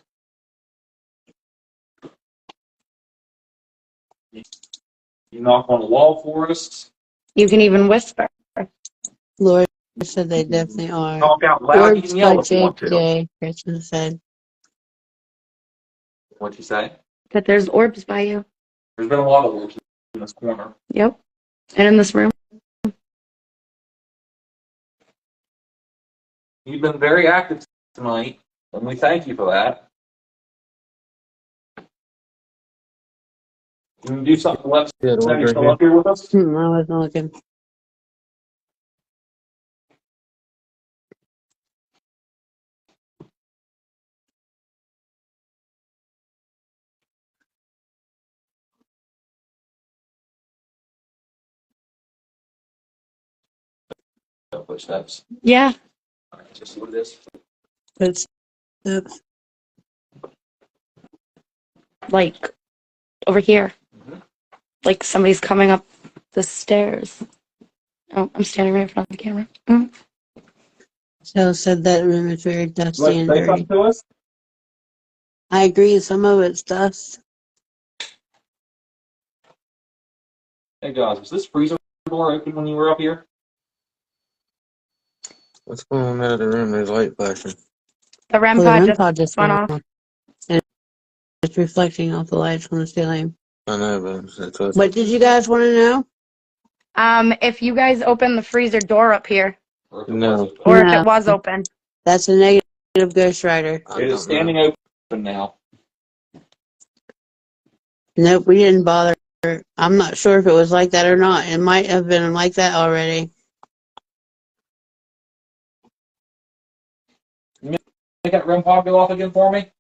Speaker 6: You knock on the wall for us.
Speaker 3: You can even whisper.
Speaker 1: Laura said they definitely are.
Speaker 6: Talk out loud. You
Speaker 1: Orbs
Speaker 6: can yell
Speaker 1: by
Speaker 6: if you want to.
Speaker 1: JJ, Kristen said.
Speaker 6: What'd you say?
Speaker 3: That there's orbs by you.
Speaker 6: There's been a lot of orbs in this corner.
Speaker 3: Yep. And in this room.
Speaker 6: You've been very active tonight, and we thank you for that. Can you do something left?
Speaker 2: Yeah, the one
Speaker 6: You're
Speaker 2: right
Speaker 6: still
Speaker 2: here.
Speaker 6: up here with us?
Speaker 1: I wasn't looking.
Speaker 6: No footsteps.
Speaker 3: Yeah.
Speaker 6: All right, just see what it is.
Speaker 1: But oops.
Speaker 3: Like over here. Like somebody's coming up the stairs. Oh, I'm standing right in front of the camera.
Speaker 1: So said that room is very
Speaker 6: Would you
Speaker 1: dusty
Speaker 6: like to
Speaker 1: and
Speaker 6: say
Speaker 1: dirty.
Speaker 6: something to us?
Speaker 1: I agree, some of it's dust.
Speaker 6: Hey guys, was this freezer door open when you were up here?
Speaker 2: What's going on in the other room? There's light flashing.
Speaker 3: The REM
Speaker 1: Well, the
Speaker 3: pod
Speaker 1: REM
Speaker 3: just
Speaker 1: pod just
Speaker 3: went
Speaker 1: went
Speaker 3: off.
Speaker 1: on. And it's reflecting off the lights on the ceiling.
Speaker 2: I know, but that's what.
Speaker 1: What did you guys want to know?
Speaker 3: If you guys open the freezer door up here,
Speaker 6: Or if it
Speaker 2: No.
Speaker 6: was open?
Speaker 3: or if
Speaker 1: No.
Speaker 3: it was open.
Speaker 1: That's a negative Ghost Rider.
Speaker 2: I
Speaker 6: It is
Speaker 2: don't
Speaker 6: standing
Speaker 2: know.
Speaker 6: open now.
Speaker 1: Nope, we didn't bother. I'm not sure if it was like that or not. It might have been like that already.
Speaker 6: Make that REM pod go off again for me?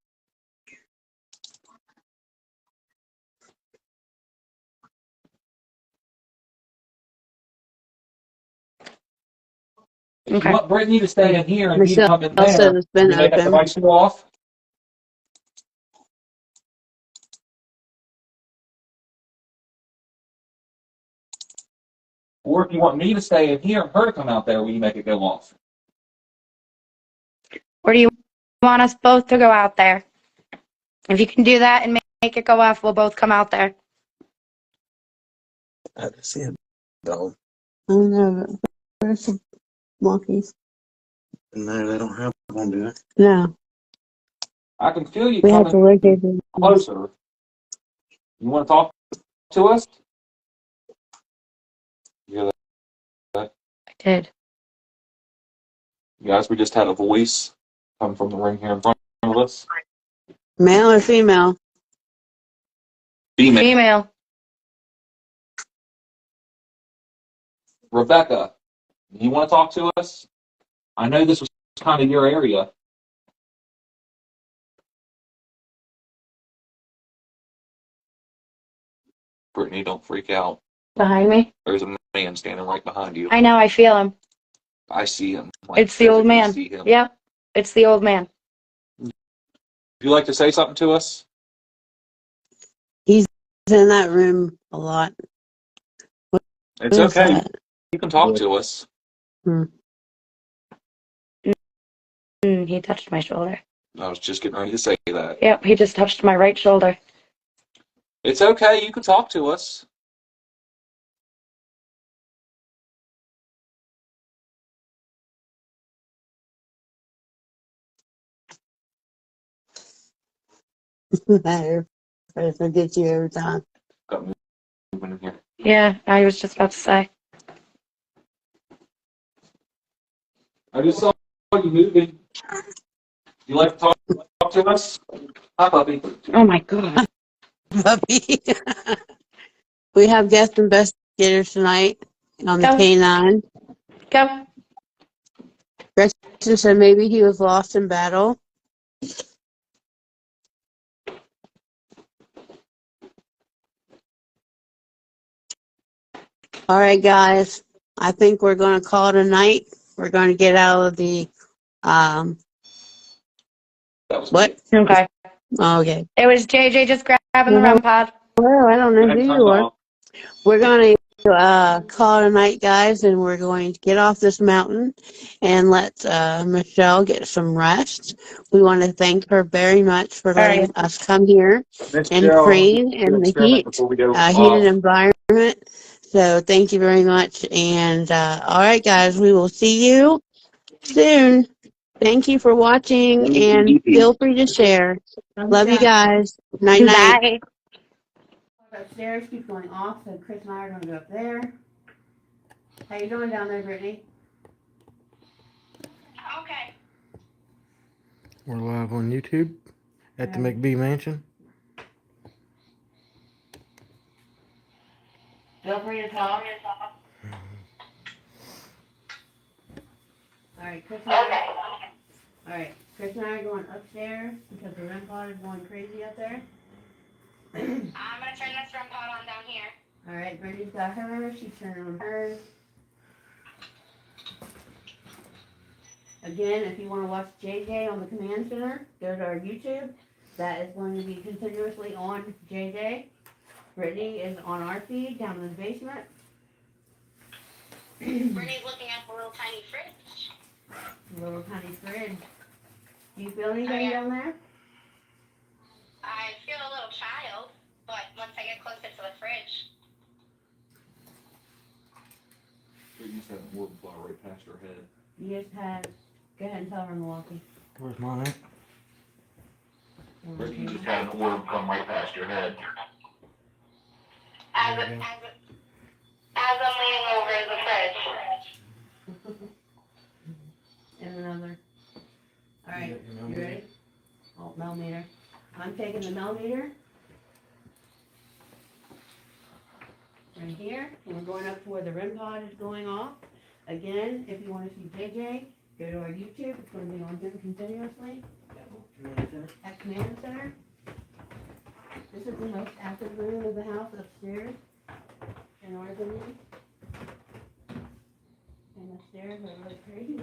Speaker 6: If
Speaker 3: Okay.
Speaker 6: you want Brittany to stay in here and you
Speaker 1: Michelle
Speaker 6: come in
Speaker 1: said
Speaker 6: there,
Speaker 1: it's been
Speaker 6: you make that
Speaker 1: open.
Speaker 6: device go off? Or if you want me to stay in here and her to come out there, will you make it go off?
Speaker 3: Or do you want us both to go out there? If you can do that and make it go off, we'll both come out there.
Speaker 2: I had to see it. Dog.
Speaker 1: I don't know. Where's the monkeys?
Speaker 2: No, they don't have one, do they?
Speaker 1: No,
Speaker 6: I can feel you
Speaker 1: we have to
Speaker 6: coming
Speaker 1: locate them.
Speaker 6: closer. You want to talk to us? You hear that?
Speaker 3: I did.
Speaker 6: Guys, we just had a voice come from the ring here in front of us.
Speaker 1: Male or female?
Speaker 6: Female.
Speaker 3: Female.
Speaker 6: Rebecca, you want to talk to us? I know this was kind of your area. Brittany, don't freak out.
Speaker 3: Behind me?
Speaker 6: There's a man standing right behind you.
Speaker 3: I know, I feel him.
Speaker 6: I see him.
Speaker 3: It's the old man.
Speaker 6: See him.
Speaker 3: Yep, it's the old man.
Speaker 6: Would you like to say something to us?
Speaker 1: He's in that room a lot.
Speaker 6: It's
Speaker 1: What is
Speaker 6: okay.
Speaker 1: that?
Speaker 6: You can talk to us.
Speaker 3: He touched my shoulder.
Speaker 6: I was just getting ready to say that.
Speaker 3: Yep, he just touched my right shoulder.
Speaker 6: It's okay. You can talk to us.
Speaker 1: That air forgets you every time.
Speaker 6: Got moving in here.
Speaker 3: Yeah, I was just about to say.
Speaker 6: I just saw you moving. You like to talk to us? Hi, puppy.
Speaker 3: Oh my god.
Speaker 1: Puppy. We have guest investigators tonight on the
Speaker 3: Go.
Speaker 1: K9.
Speaker 3: Go.
Speaker 1: Gretchen said maybe he was lost in battle. All right, guys. I think we're going to call it a night. We're going to get out of the
Speaker 6: That was
Speaker 1: what?
Speaker 3: Okay.
Speaker 1: Oh, okay.
Speaker 3: It was JJ just grabbing the
Speaker 1: Well,
Speaker 3: REM pod.
Speaker 1: I don't know who
Speaker 6: turn
Speaker 1: you
Speaker 6: it
Speaker 1: are.
Speaker 6: off.
Speaker 1: We're going to call it a night, guys, and we're going to get off this mountain and let Michelle get some rest. We want to thank her very much for letting
Speaker 3: Alright.
Speaker 1: us come here and
Speaker 6: Michelle,
Speaker 1: train
Speaker 6: do
Speaker 1: in
Speaker 6: an
Speaker 1: the
Speaker 6: experiment before we go
Speaker 1: heated
Speaker 6: off.
Speaker 1: environment. So thank you very much. And all right, guys, we will see you soon. Thank you for watching and feel free to share. Love you guys. Night, night.
Speaker 3: Bye.
Speaker 1: Upstairs keeps going off, so Chris and I are going to go up there. How you doing down there, Brittany?
Speaker 5: Okay.
Speaker 2: We're live on YouTube at the McBee Mansion.
Speaker 1: Feel free to talk. All right, Chris and I. All right, Chris and I are going upstairs because the REM pod is going crazy up there.
Speaker 3: I'm gonna turn this REM pod on down here.
Speaker 1: All right, Brittany's got hers. She's turning on hers. Again, if you want to watch JJ on the command center, go to our YouTube. That is going to be continuously on JJ. Brittany is on our feed down in the basement.
Speaker 3: Brittany's looking at the little tiny fridge.
Speaker 1: Little tiny fridge. Do you feel anything down there?
Speaker 3: I feel a little child, but once I get closer to the fridge.
Speaker 6: You just had a word fly right past your head.
Speaker 1: You just had. Go ahead and tell her, Milwaukee.
Speaker 2: Where's mine at?
Speaker 6: You just had an orb come right past your head.
Speaker 3: As I'm leaning over the fridge.
Speaker 1: And another. All right, you ready? Oh, millimeter. I'm taking the millimeter. Right here, and we're going up to where the REM pod is going off. Again, if you want to see JJ, go to our YouTube. It's going to be on him continuously. At Command Center. This is the most active room of the house upstairs, in our opinion. And the stairs are really crazy.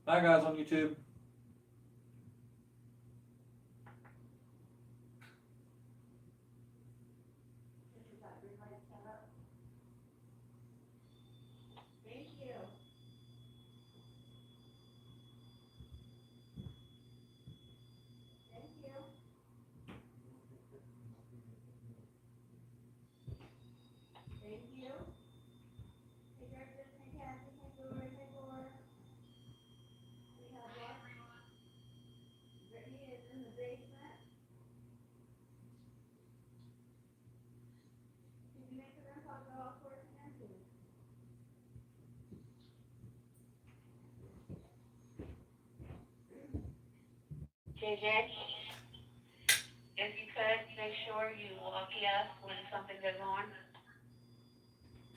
Speaker 6: Bye, guys, on YouTube.
Speaker 3: JJ, if you could, make sure you walkie us when something goes on.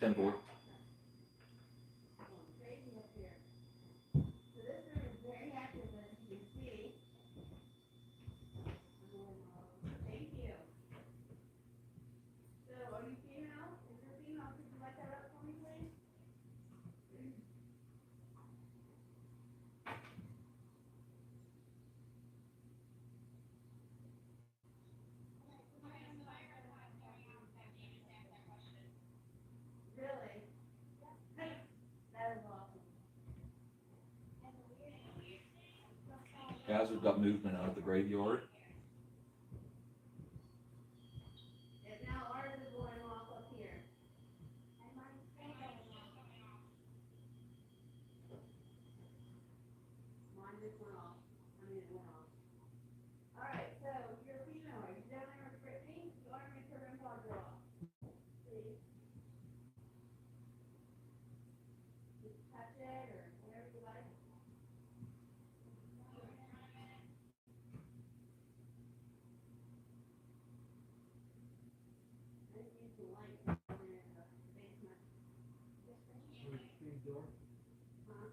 Speaker 6: 10-4. Guys, we've got movement out of the graveyard.
Speaker 1: And now ours is going off up here. Mine just went off. I mean, it went off. All right, so you're a female. Are you down there with Brittany? You want to make her REM pod go off? Please. Just touch it or whatever you like. I just need some light down there in the basement. Huh?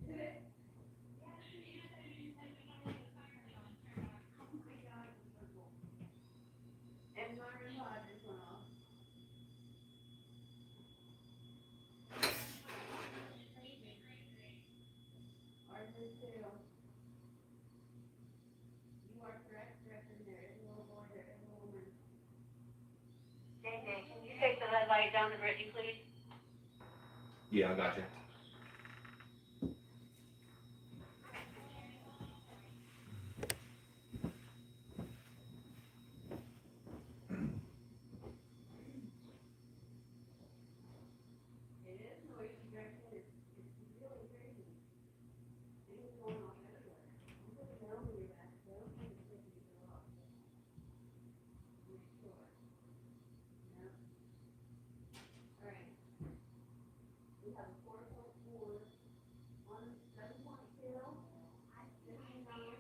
Speaker 1: Did it? And my REM pod just went off. Ours is too. You are correct, and there is a little boy, there is a little woman.
Speaker 5: JJ, can you take the red light down to Brittany, please?
Speaker 6: Yeah, I got you.
Speaker 1: It is noisy, Gretchen. It's really crazy. Things going on everywhere. I'm gonna go over your back, though, and see if you go off. Make sure. No. All right. We have a 4.4, 7.2, 59,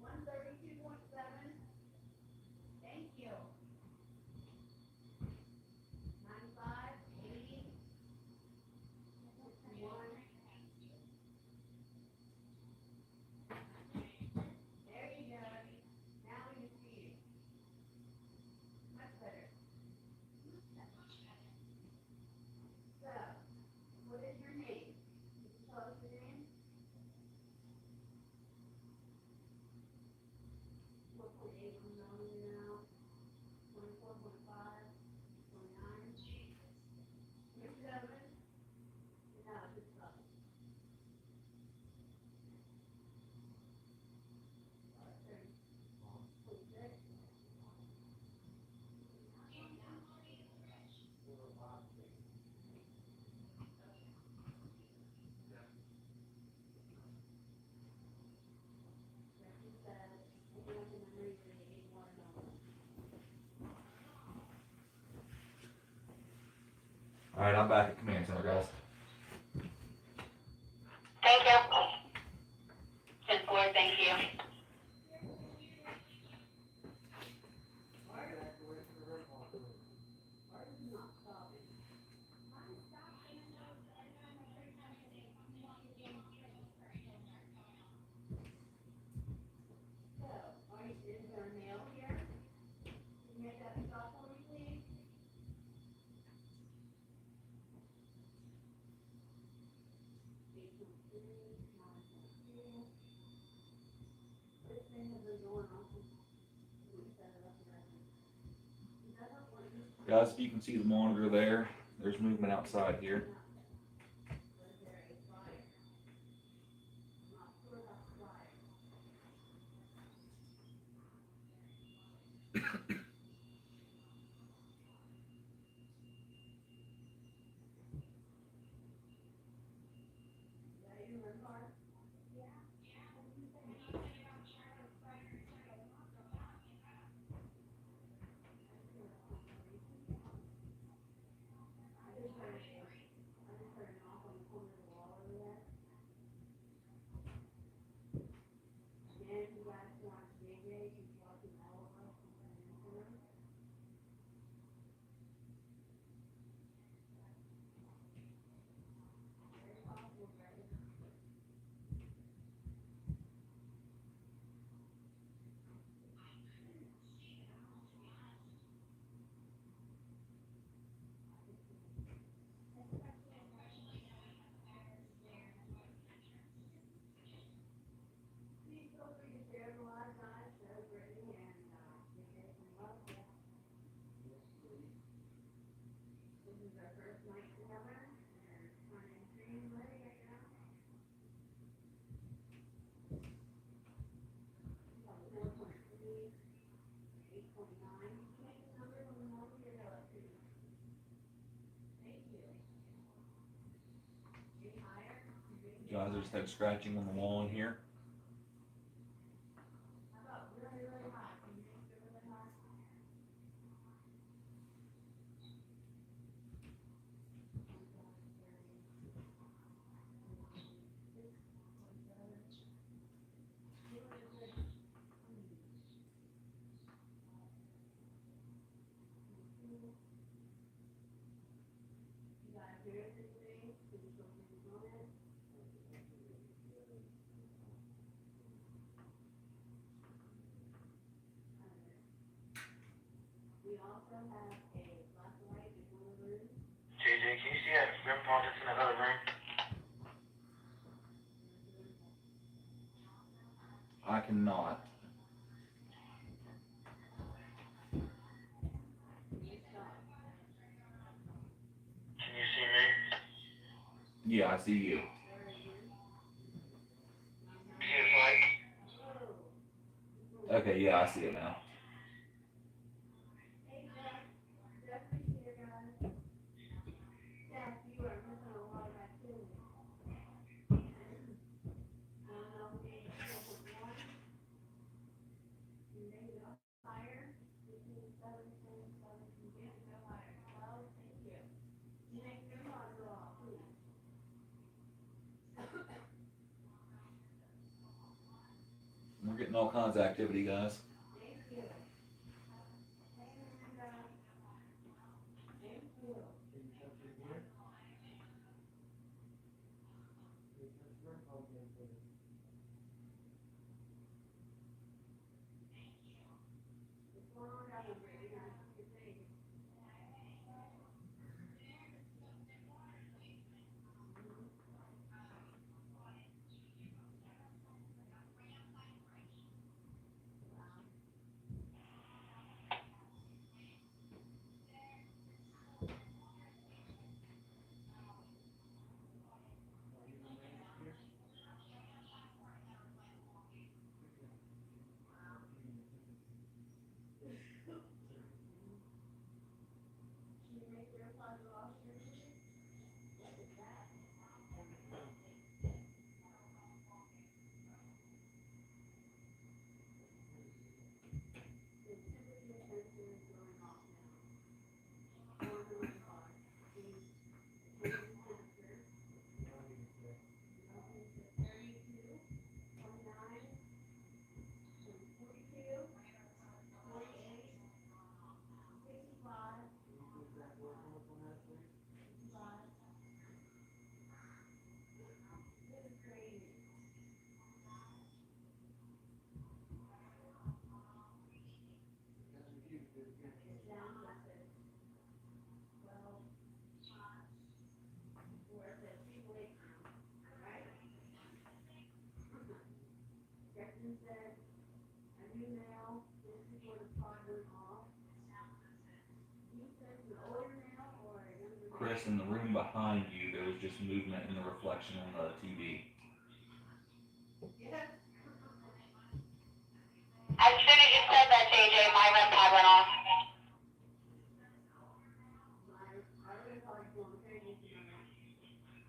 Speaker 1: 132.7. Thank you. 95, 80, 61. There you go. Now we can see you. Much better. So, what is your name? Can you tell us your name? 4.8 millimeter now. 24.5. 29. 27. And now it's just up.
Speaker 6: All right, I'm back at command center, guys.
Speaker 5: Thank you. 10-4, thank you.
Speaker 1: Is there a nail here? Can you make that stop for me, please? This thing has been going on since we set it up here. Is that what we're doing?
Speaker 6: Guys, if you can see the monitor there, there's movement outside here.
Speaker 1: Was there a fire? I'm not sure about the fire. Is that you, Red? Again, you guys watch JJ, he's watching all of us. Very possible, right? Please feel free to share the live guys, show Brittany and JJ some love. This is our first night together, and we're trying to dream ready.
Speaker 6: guys. I just had scratching on the wall in here.
Speaker 4: JJ, can you see that REM pod that's in that other room?
Speaker 6: I cannot.
Speaker 4: Can you see me?
Speaker 6: Yeah, I see you.
Speaker 4: See the light?
Speaker 6: Okay, yeah, I see it now. We're getting all kinds of activity, guys. Chris, in the room behind you, there was just movement in the reflection on the TV.
Speaker 5: As soon as you said that, JJ, my REM pod went off.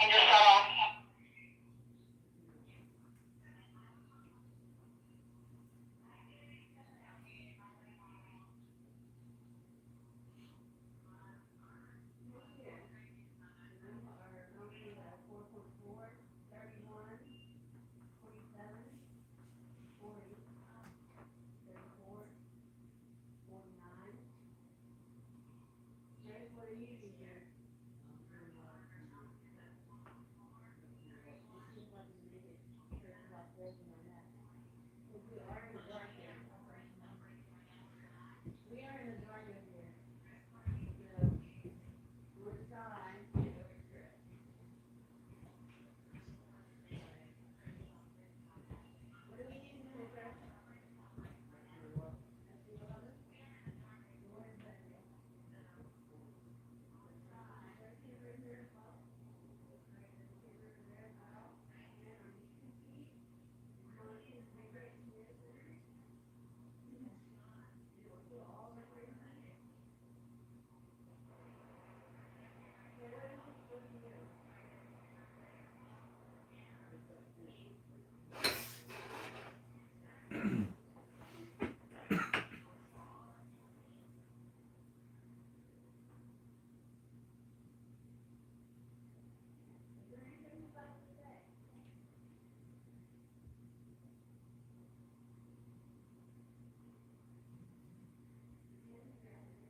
Speaker 5: And just shut off.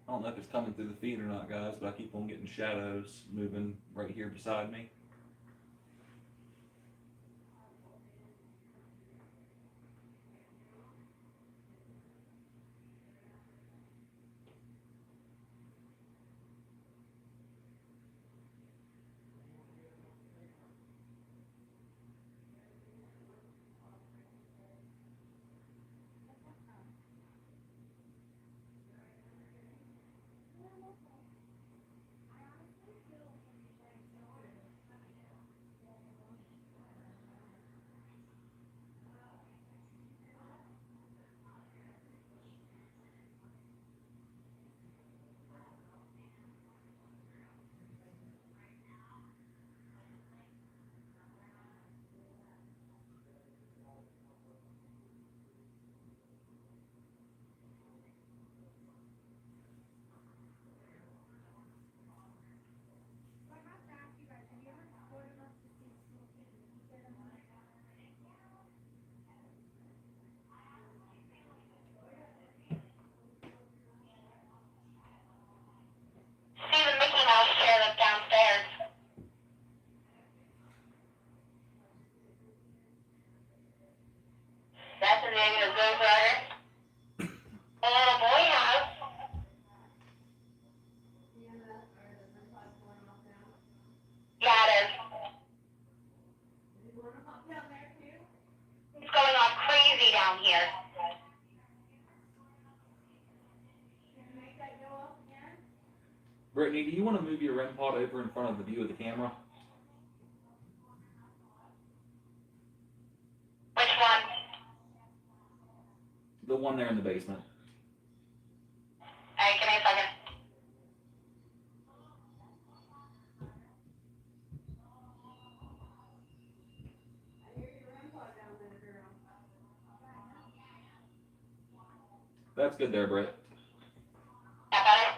Speaker 6: I don't know if it's coming through the feed or not, guys, but I keep on getting shadows moving right here beside me.
Speaker 5: See the Mickey Mouse chair that's downstairs. That's the name of the Ghost Rider. A little boy house. Yeah, it is. It's going on crazy down here.
Speaker 6: Brittany, do you want to move your REM pod over in front of the view of the camera?
Speaker 5: Which one?
Speaker 6: The one there in the basement.
Speaker 5: Hey, give me a second.
Speaker 6: That's good there, Britt.
Speaker 5: That better?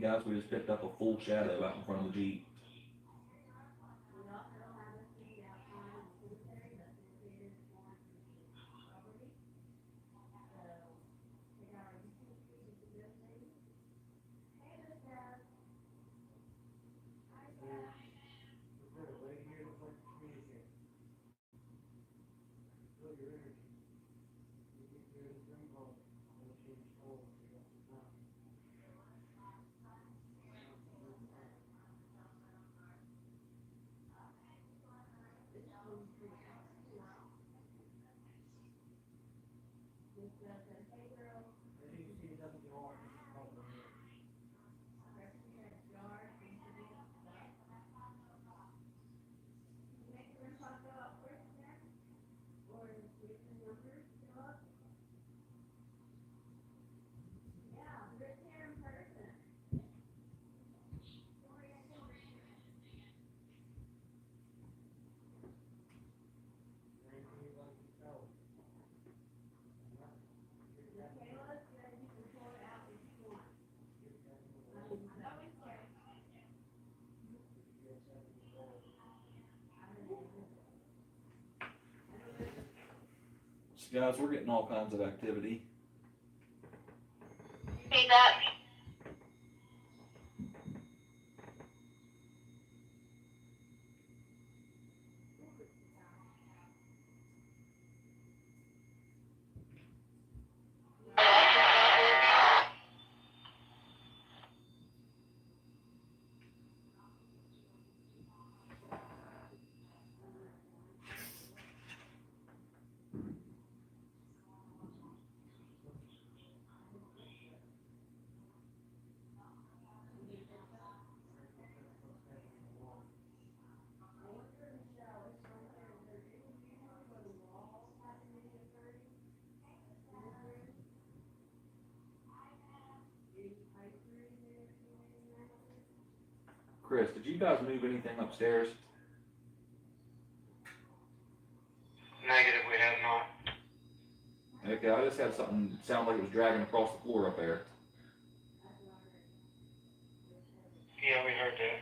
Speaker 6: Guys, we just picked up a full shadow out in front of the Jeep. So guys, we're getting all kinds of activity.
Speaker 5: See that?
Speaker 6: Chris, did you guys move anything upstairs?
Speaker 4: Negative, we have not.
Speaker 6: Okay, I just had something sound like it was dragging across the floor up there.
Speaker 4: Yeah, we heard that.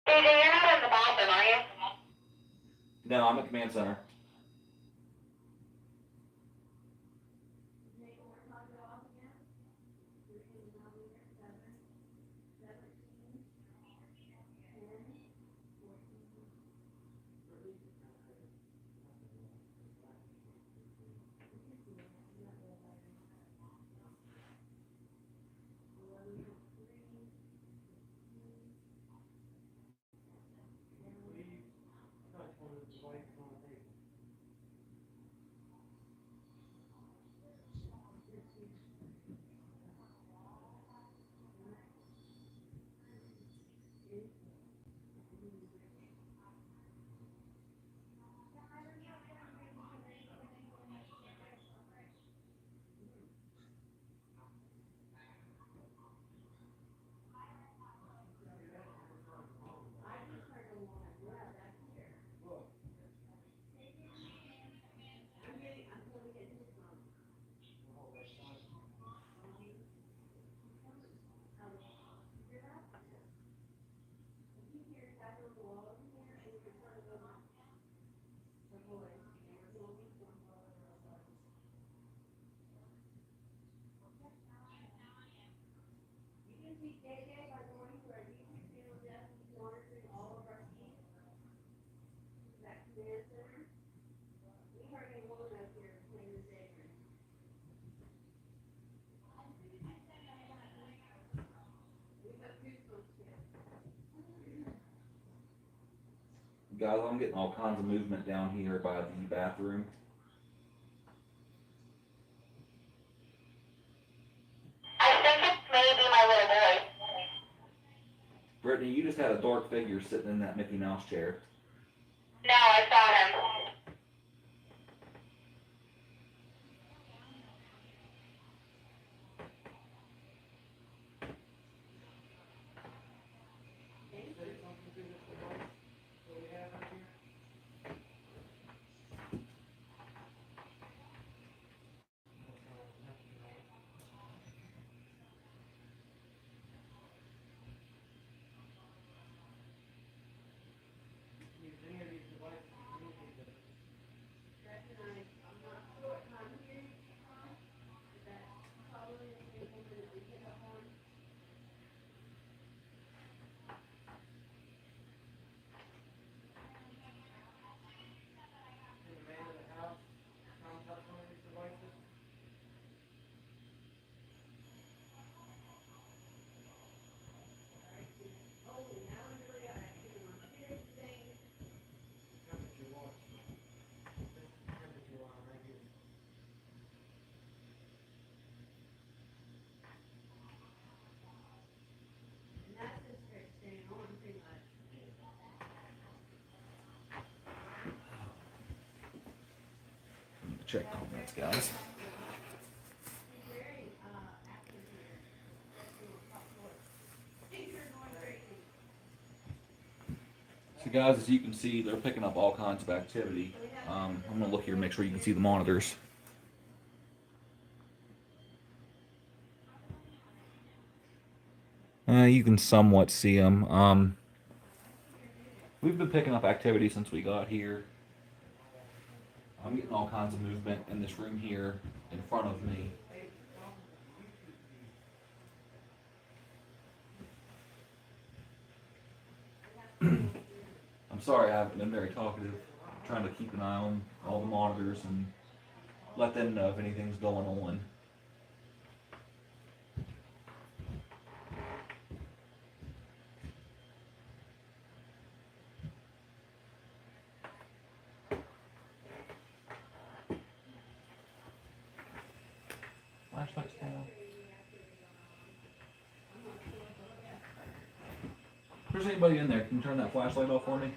Speaker 5: JJ, you're not in the bathroom, are you?
Speaker 6: No, I'm at command center. Guys, I'm getting all kinds of movement down here by the bathroom.
Speaker 5: I think it's maybe my little boy.
Speaker 6: Brittany, you just had a dark figure sitting in that Mickey Mouse chair.
Speaker 5: No, I saw him.
Speaker 6: Check comments, guys. So guys, as you can see, they're picking up all kinds of activity. I'm gonna look here and make sure you can see the monitors. You can somewhat see them. We've been picking up activity since we got here. I'm getting all kinds of movement in this room here in front of me. I'm sorry I haven't been very talkative. I'm trying to keep an eye on all the monitors and let them know if anything's going on. Flashlight's down. If there's anybody in there, can you turn that flashlight off for me?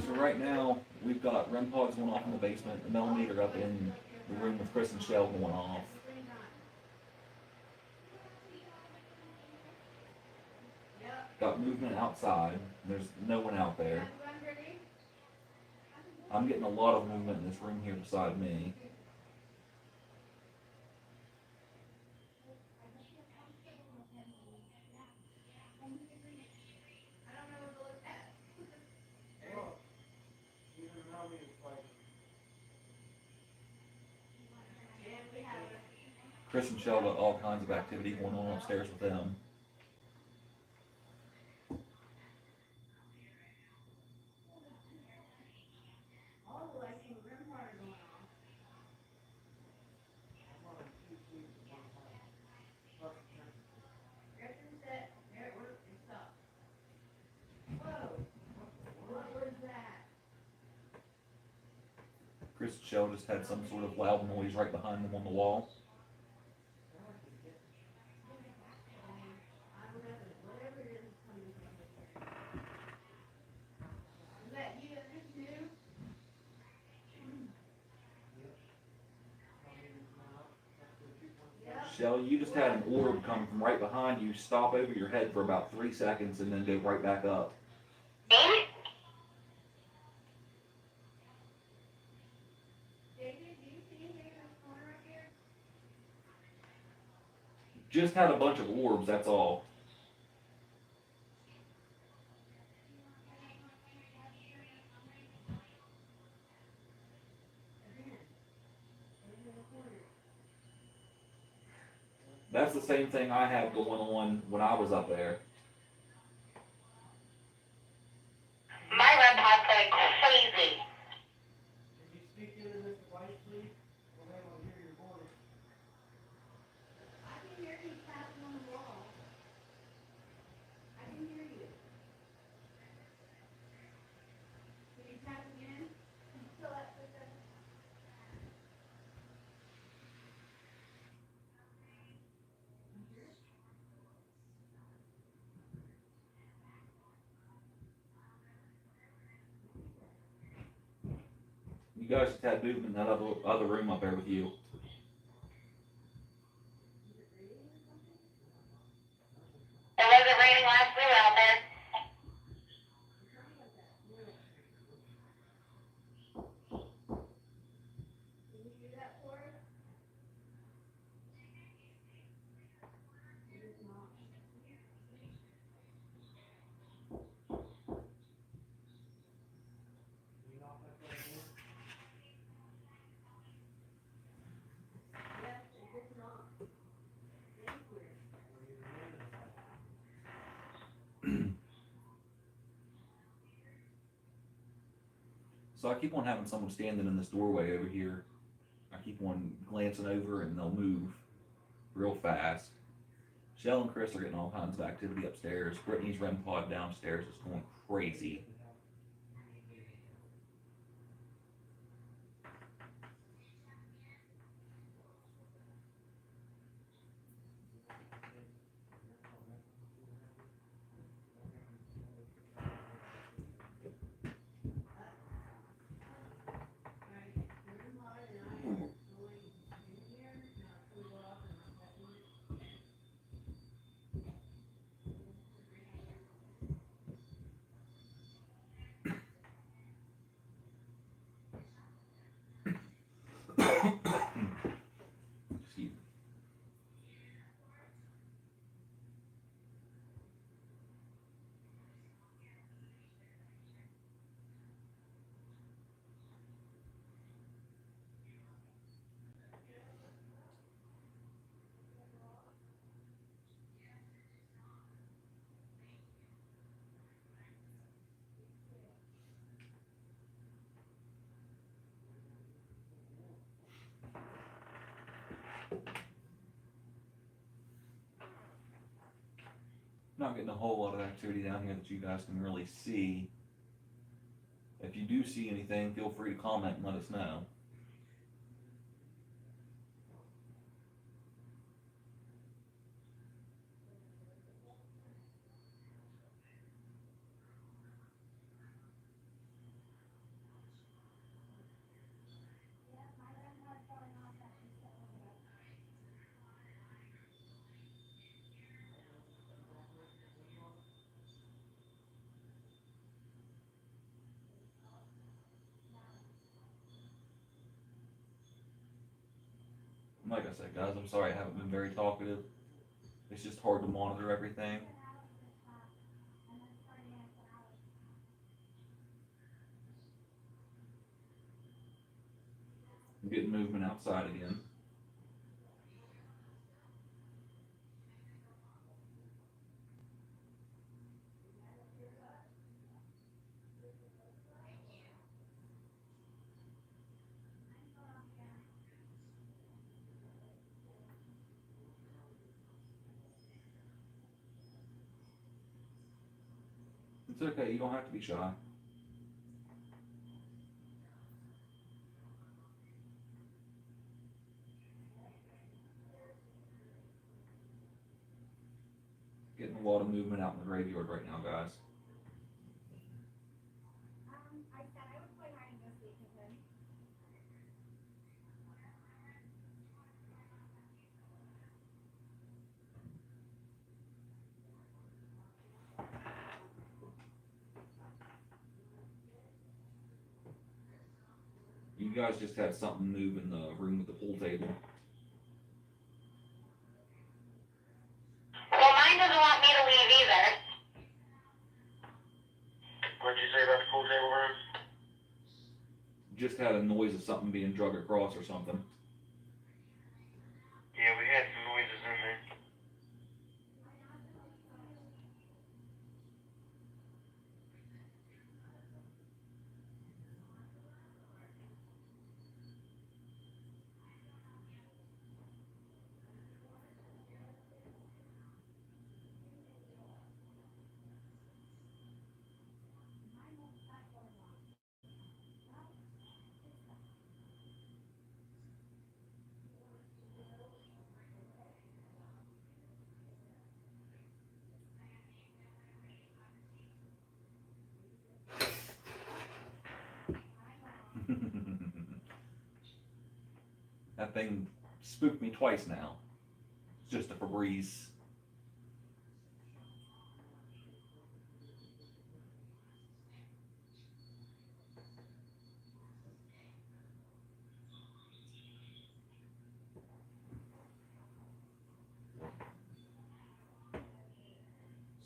Speaker 6: So right now, we've got REM pods going off in the basement, the millimeter up in the room with Chris and Shell going off. Got movement outside. There's no one out there. I'm getting a lot of movement in this room here beside me. Chris and Shell got all kinds of activity going on upstairs with them. Chris and Shell just had some sort of loud noise right behind them on the wall. Shell, you just had an orb come from right behind you, stop over your head for about 3 seconds, and then go right back up. Just had a bunch of orbs, that's all. That's the same thing I had going on when I was up there.
Speaker 5: My red pod's going crazy.
Speaker 6: You guys just had movement in that other room up there with you.
Speaker 5: It wasn't raining last we were out there.
Speaker 6: So I keep on having someone standing in this doorway over here. I keep on glancing over and they'll move real fast. Shell and Chris are getting all kinds of activity upstairs. Brittany's REM pod downstairs is going crazy. Not getting a whole lot of activity down here that you guys can really see. If you do see anything, feel free to comment and let us know. Like I said, guys, I'm sorry I haven't been very talkative. It's just hard to monitor everything. I'm getting movement outside again. It's okay, you don't have to be shy. Getting a lot of movement out in the graveyard right now, guys. You guys just had something move in the room with the pool table.
Speaker 5: Well, mine doesn't want me to leave either.
Speaker 4: What'd you say about the pool table room?
Speaker 6: Just had a noise of something being drug across or something.
Speaker 4: Yeah, we had some noises in there.
Speaker 6: That thing spooked me twice now. It's just a Febreze.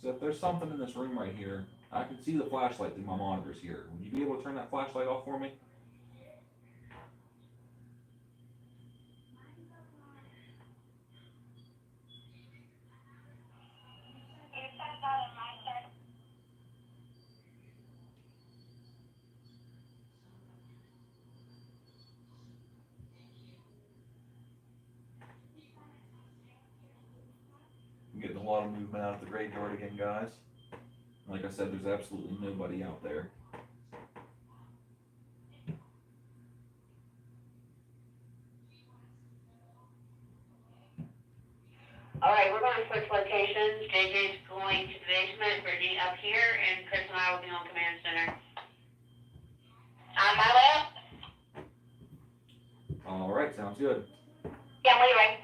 Speaker 6: So if there's something in this room right here, I can see the flashlight through my monitors here. Would you be able to turn that flashlight off for me? I'm getting a lot of movement out of the graveyard again, guys. Like I said, there's absolutely nobody out there.
Speaker 5: All right, we're going to switch locations. JJ's going to the basement, Brittany up here, and Chris and I will be on command center. On my way up?
Speaker 6: All right, sounds good.
Speaker 5: Yeah, I'm leaving.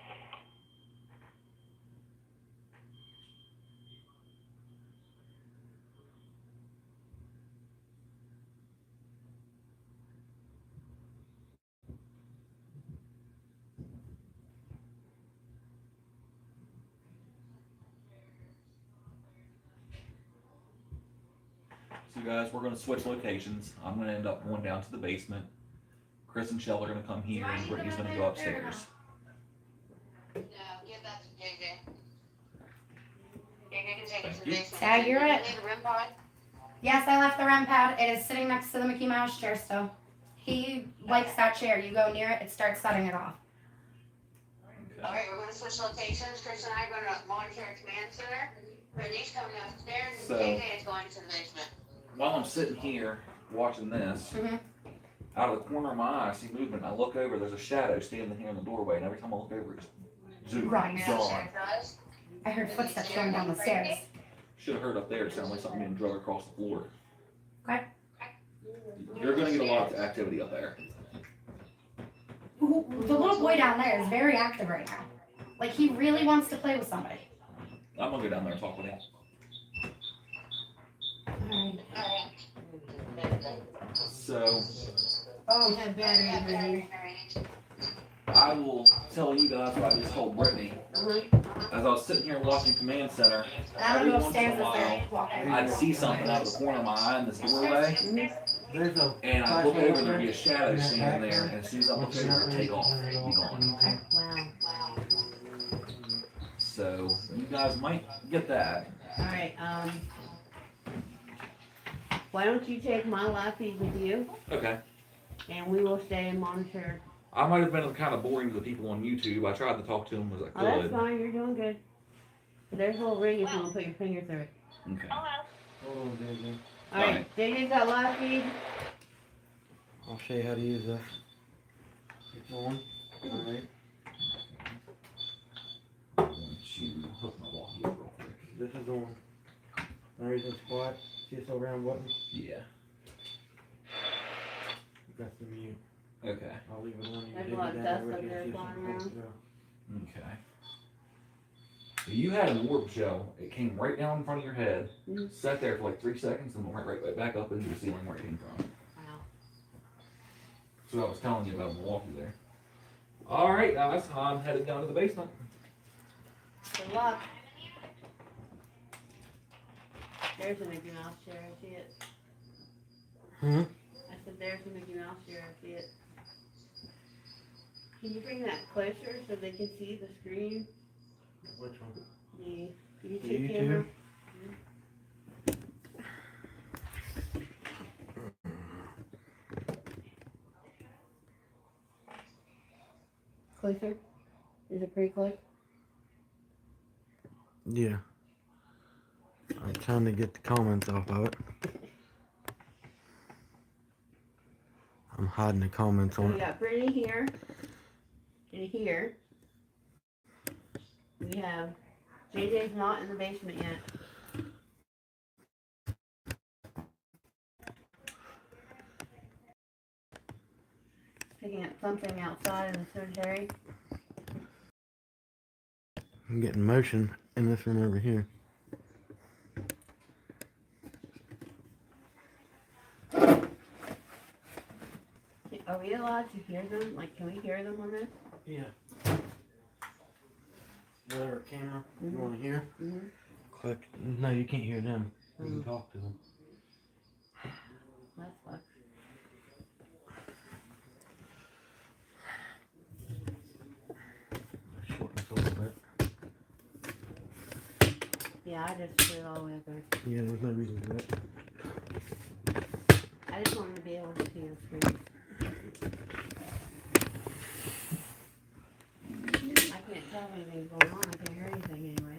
Speaker 6: So guys, we're going to switch locations. I'm going to end up going down to the basement. Chris and CHELLE are going to come here, and Brittany's going to go upstairs.
Speaker 5: No, give that to JJ. JJ can take it to the
Speaker 6: Thank you.
Speaker 5: basement.
Speaker 3: Tag, you're it.
Speaker 5: You need a REM pod?
Speaker 3: Yes, I left the REM pad. It is sitting next to the Mickey Mouse chair still. He likes that chair. You go near it, it starts setting it off.
Speaker 5: All right, we're going to switch locations. Chris and I are going to monitor at command center.
Speaker 1: Brittany's coming upstairs and
Speaker 6: So-
Speaker 1: JJ is going to the basement.
Speaker 6: While I'm sitting here watching this, out of the corner of my eye, I see movement. I look over, there's a shadow standing here in the doorway, and every time I look over, it's zoom,
Speaker 3: Right.
Speaker 6: gone.
Speaker 3: I heard footsteps going down the stairs.
Speaker 6: Should have heard up there. It sounded like something being dragged across the floor.
Speaker 3: Okay.
Speaker 6: You're gonna get a lot of activity up there.
Speaker 3: Ooh, the little boy down there is very active right now. Like he really wants to play with somebody.
Speaker 6: I'm gonna go down there and talk with him. So,
Speaker 3: Oh, had battery.
Speaker 6: I will tell you guys what I just told Brittany. As I was sitting here watching Command Center,
Speaker 3: I don't
Speaker 6: every
Speaker 3: go
Speaker 6: once in
Speaker 3: upstairs
Speaker 6: a while,
Speaker 3: walking.
Speaker 6: I'd see something out of the corner of my eye in this doorway,
Speaker 2: There's a
Speaker 6: and I'd look over and there'd be a shadow standing there, and as soon as I look over, it'd take off, it'd be gone.
Speaker 3: Wow.
Speaker 6: So, you guys might get that.
Speaker 1: All right. Why don't you take my live feed with you,
Speaker 6: Okay.
Speaker 1: and we will stay and monitor.
Speaker 6: I might have been kind of boring to the people on YouTube. I tried to talk to them as I
Speaker 1: Oh, that's
Speaker 6: could.
Speaker 1: fine. You're doing good. There's a little ring if you want to put your finger through it.
Speaker 6: Okay.
Speaker 2: Hold on, JJ.
Speaker 1: All right. JJ's got live feed.
Speaker 2: I'll show you how to use this. It's on. Alright.
Speaker 6: I'm going to hook my walkie up real quick.
Speaker 2: This is on. There's a spot. See this little round button?
Speaker 6: Yeah.
Speaker 2: That's the mute.
Speaker 6: Okay.
Speaker 2: I'll leave it on. You
Speaker 1: There's
Speaker 2: can
Speaker 1: a lot
Speaker 2: take
Speaker 1: of
Speaker 2: it down
Speaker 1: dust
Speaker 2: with
Speaker 1: up
Speaker 2: you
Speaker 1: there
Speaker 2: and see if
Speaker 1: flying
Speaker 2: something comes
Speaker 1: around.
Speaker 2: through.
Speaker 6: Okay. So you had a warp shell. It came right down in front of your head, sat there for like 3 seconds, and went right back up into the ceiling where it came from.
Speaker 1: Wow.
Speaker 6: So I was telling you about Milwaukee there. All right, guys, I'm headed down to the basement.
Speaker 1: Good luck. There's a Mickey Mouse chair. I see it.
Speaker 2: Hmm?
Speaker 1: I said, there's a Mickey Mouse chair. I see it. Can you bring that closer so they can see the screen?
Speaker 2: Which one?
Speaker 1: The YouTube
Speaker 2: YouTube?
Speaker 1: camera? Closer? Is it pretty close?
Speaker 2: Yeah. I'm trying to get the comments off of it. I'm hiding the comments
Speaker 1: So
Speaker 2: on
Speaker 1: we
Speaker 2: it.
Speaker 1: got Brittany here. And here. We have JJ's not in the basement yet. Picking up something outside in the cemetery.
Speaker 2: I'm getting motion in this room over here.
Speaker 1: Are we allowed to hear them? Like, can we hear them on this?
Speaker 2: Yeah. Whatever camera you want to hear.
Speaker 1: Mm-hmm.
Speaker 2: Click. No, you can't hear them. You can talk to them.
Speaker 1: That sucks.
Speaker 2: Shorten this a little bit.
Speaker 1: Yeah, I just put it all the way up there.
Speaker 2: Yeah, there's no reason for that.
Speaker 1: I just wanted to be able to see the screen. I can't tell anything's going on. I can't hear anything anyway.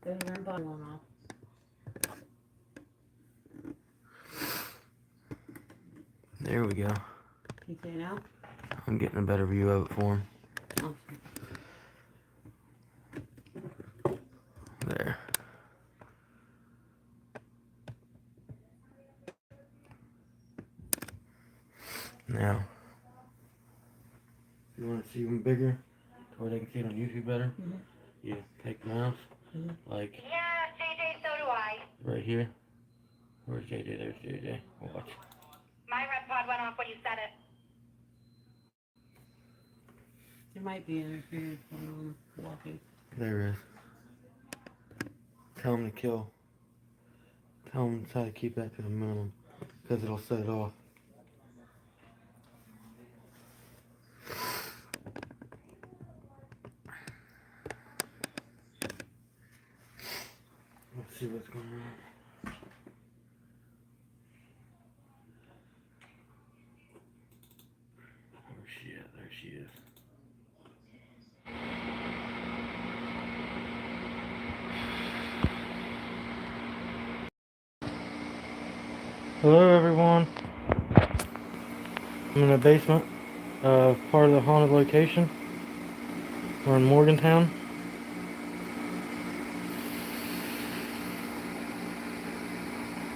Speaker 1: There's a REM pod going off.
Speaker 2: There we go.
Speaker 1: Can you see it now?
Speaker 2: I'm getting a better view of it for him.
Speaker 1: Oh.
Speaker 2: There. Now, if you want to see them bigger, to where they can see it on YouTube better, you take the mouse, like
Speaker 3: Yeah, JJ, so do I.
Speaker 2: right here. Where's JJ? There's JJ. Watch.
Speaker 3: My red pod went off when you said it.
Speaker 1: There might be interference going on walking.
Speaker 2: There it is. Tell him to kill. Tell him to try to keep that to the minimum, because it'll set it off. Let's see what's going on. Where's she at? There she is.
Speaker 7: Hello everyone. I'm in the basement of part of the haunted location. We're in Morgantown.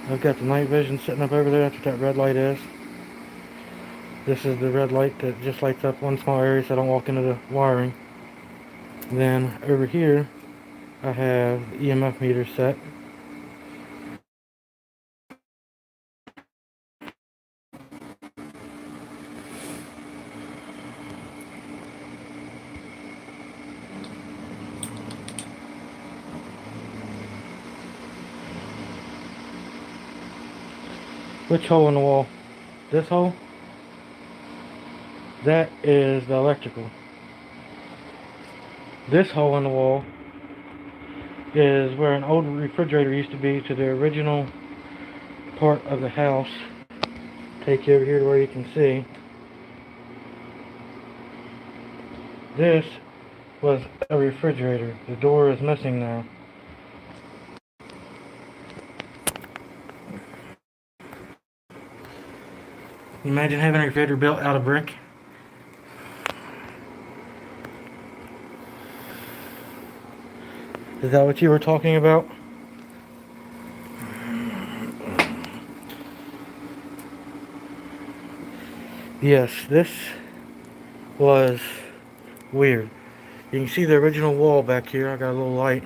Speaker 7: I've got the night vision sitting up over there. That's what that red light is. This is the red light that just lights up one small area so I don't walk into the wiring. Then over here I have the EMF meter set. Which hole in the wall? This hole? That is the electrical. This hole in the wall is where an old refrigerator used to be to the original part of the house. Take you over here to where you can see. This was a refrigerator. The door is missing now. Imagine having a refrigerator built out of brick. Is that what you were talking about? Yes, this was weird. You can see the original wall back here. I got a little light.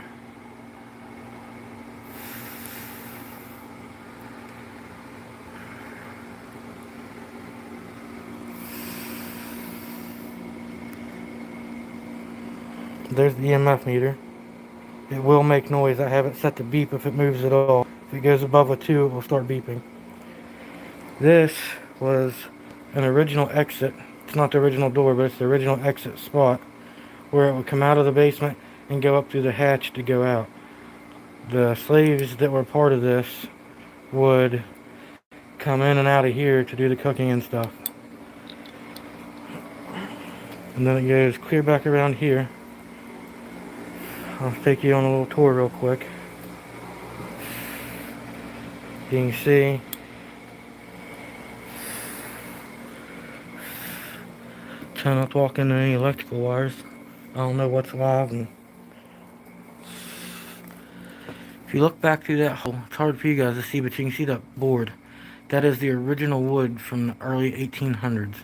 Speaker 7: There's the EMF meter. It will make noise. I have it set to beep if it moves at all. If it goes above a 2, it will start beeping. This was an original exit. It's not the original door, but it's the original exit spot where it would come out of the basement and go up through the hatch to go out. The slaves that were part of this would come in and out of here to do the cooking and stuff. And then it goes clear back around here. I'll take you on a little tour real quick. You can see try not to walk into any electrical wires. I don't know what's live. And if you look back through that hole, it's hard for you guys to see, but you can see that board. That is the original wood from the early 1800s.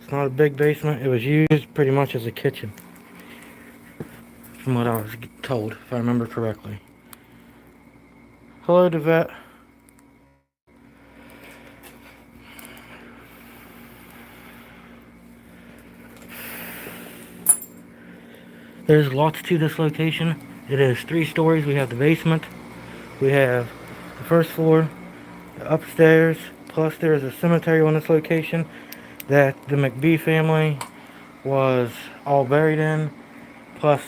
Speaker 7: It's not a big basement. It was used pretty much as a kitchen, from what I was told, if I remember correctly. Hello, Devette. There's lots to this location. It is 3 stories. We have the basement. We have the first floor, the upstairs, plus there is a cemetery on this location that the McBee family was all buried in. Plus,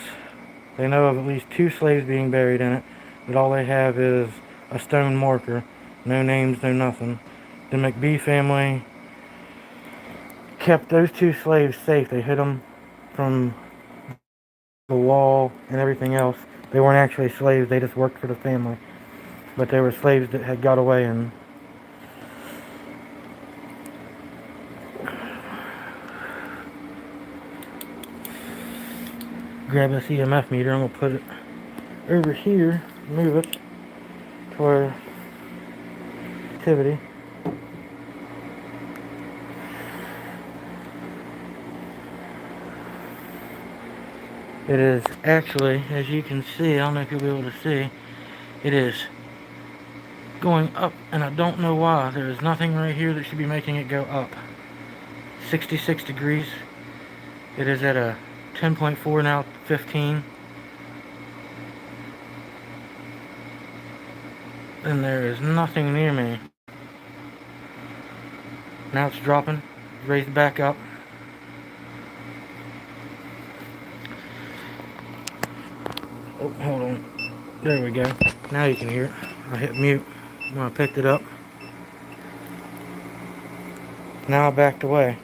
Speaker 7: they know of at least 2 slaves being buried in it, but all they have is a stone marker. No names, no nothing. The McBee family kept those 2 slaves safe. They hid them from the wall and everything else. They weren't actually slaves, they just worked for the family. But they were slaves that had got away and grab this EMF meter. I'm going to put it over here, move it to where activity. It is actually, as you can see, I don't know if you'll be able to see, it is going up, and I don't know why. There is nothing right here that should be making it go up. 66 degrees. It is at a 10.4 now, 15. And there is nothing near me. Now it's dropping, raised back up. Oh, hold on. There we go. Now you can hear it. I hit mute when I picked it up. Now I backed away.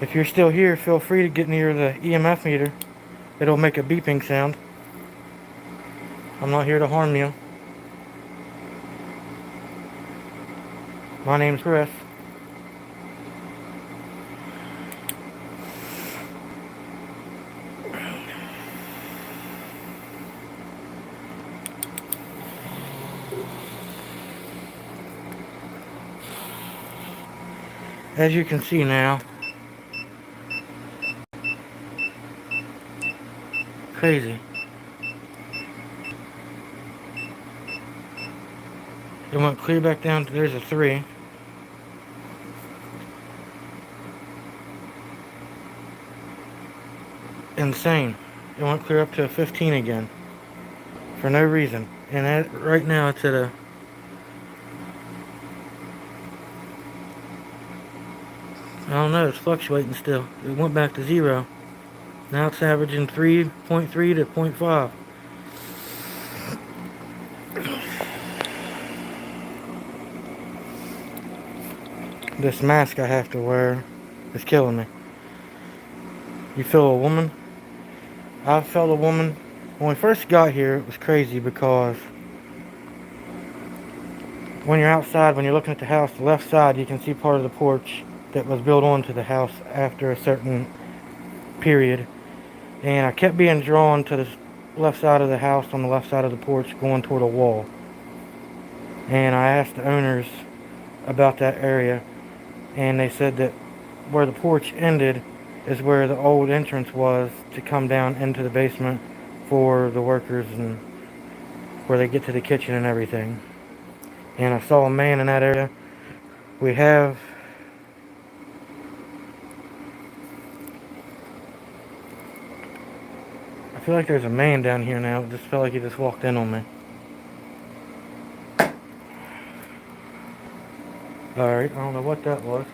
Speaker 7: If you're still here, feel free to get near the EMF meter. It'll make a beeping sound. I'm not here to harm you. My name's Chris. As you can see now, crazy. It went clear back down to, there's a 3. Insane. It went clear up to a 15 again. For no reason. And right now it's at a... I don't know, it's fluctuating still. It went back to 0. Now it's averaging 3.3 to 0.5. This mask I have to wear is killing me. You feel a woman? I felt a woman. When we first got here, it was crazy because when you're outside, when you're looking at the house, the left side, you can see part of the porch that was built onto the house after a certain period. And I kept being drawn to the left side of the house on the left side of the porch going toward a wall. And I asked the owners about that area, and they said that where the porch ended is where the old entrance was to come down into the basement for the workers and where they get to the kitchen and everything. And I saw a man in that area. I feel like there's a man down here now. It just felt like he just walked in on me. Alright, I don't know what that was.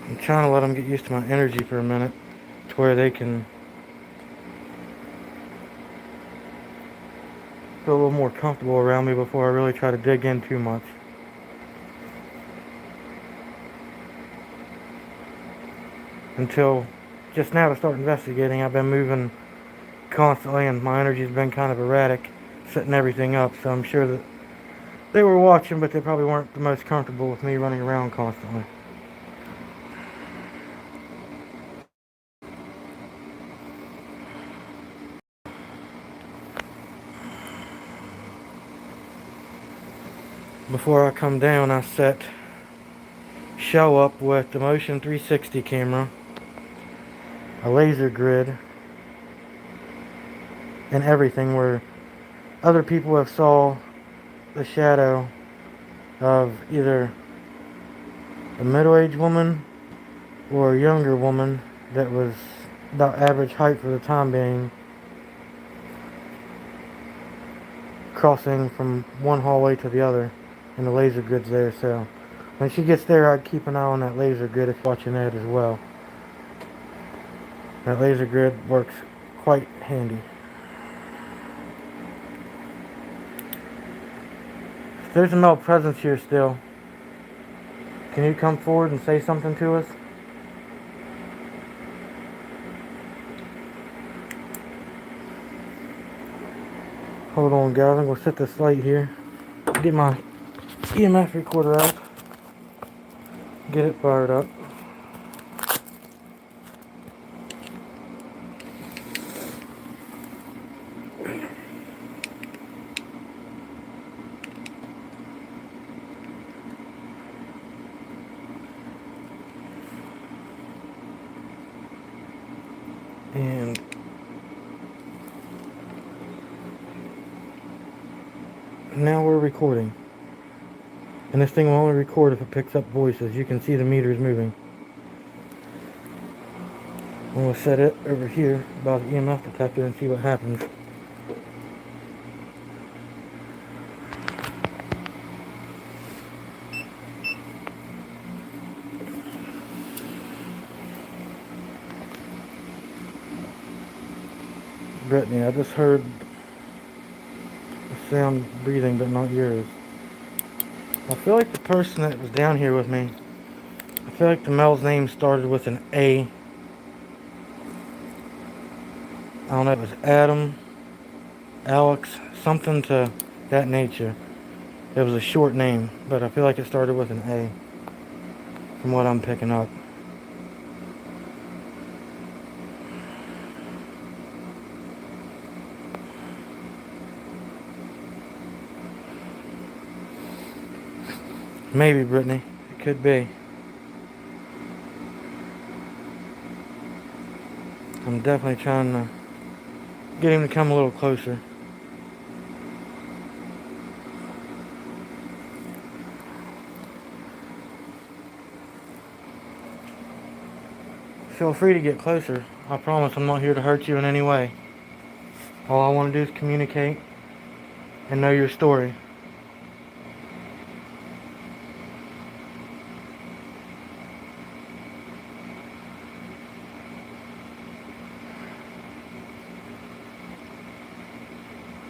Speaker 7: I'm trying to let them get used to my energy for a minute to where they can feel a little more comfortable around me before I really try to dig in too much. Until just now to start investigating, I've been moving constantly and my energy's been kind of erratic, setting everything up, so I'm sure that they were watching, but they probably weren't the most comfortable with me running around constantly. Before I come down, I set CHELLE up with the Motion 360 camera, a laser grid, and everything where other people have saw the shadow of either a middle-aged woman or a younger woman that was about average height for the time being, crossing from one hallway to the other, and the laser grid's there. So when she gets there, I'd keep an eye on that laser grid if you're watching that as well. That laser grid works quite handy. If there's a male presence here still, can you come forward and say something to us? Hold on, guys. I'm going to set this light here. Get my EMF recorder out. Get it fired up. And now we're recording. And this thing will only record if it picks up voices. You can see the meters moving. I'm going to set it over here by the EMF detector and see what happens. Brittany, I just heard a sound breathing, but not yours. I feel like the person that was down here with me, I feel like the male's name started with an A. I don't know, it was Adam, Alex, something to that nature. It was a short name, but I feel like it started with an A, from what I'm picking up. Maybe, Brittany. It could be. I'm definitely trying to get him to come a little closer. Feel free to get closer. I promise I'm not here to hurt you in any way. All I want to do is communicate and know your story.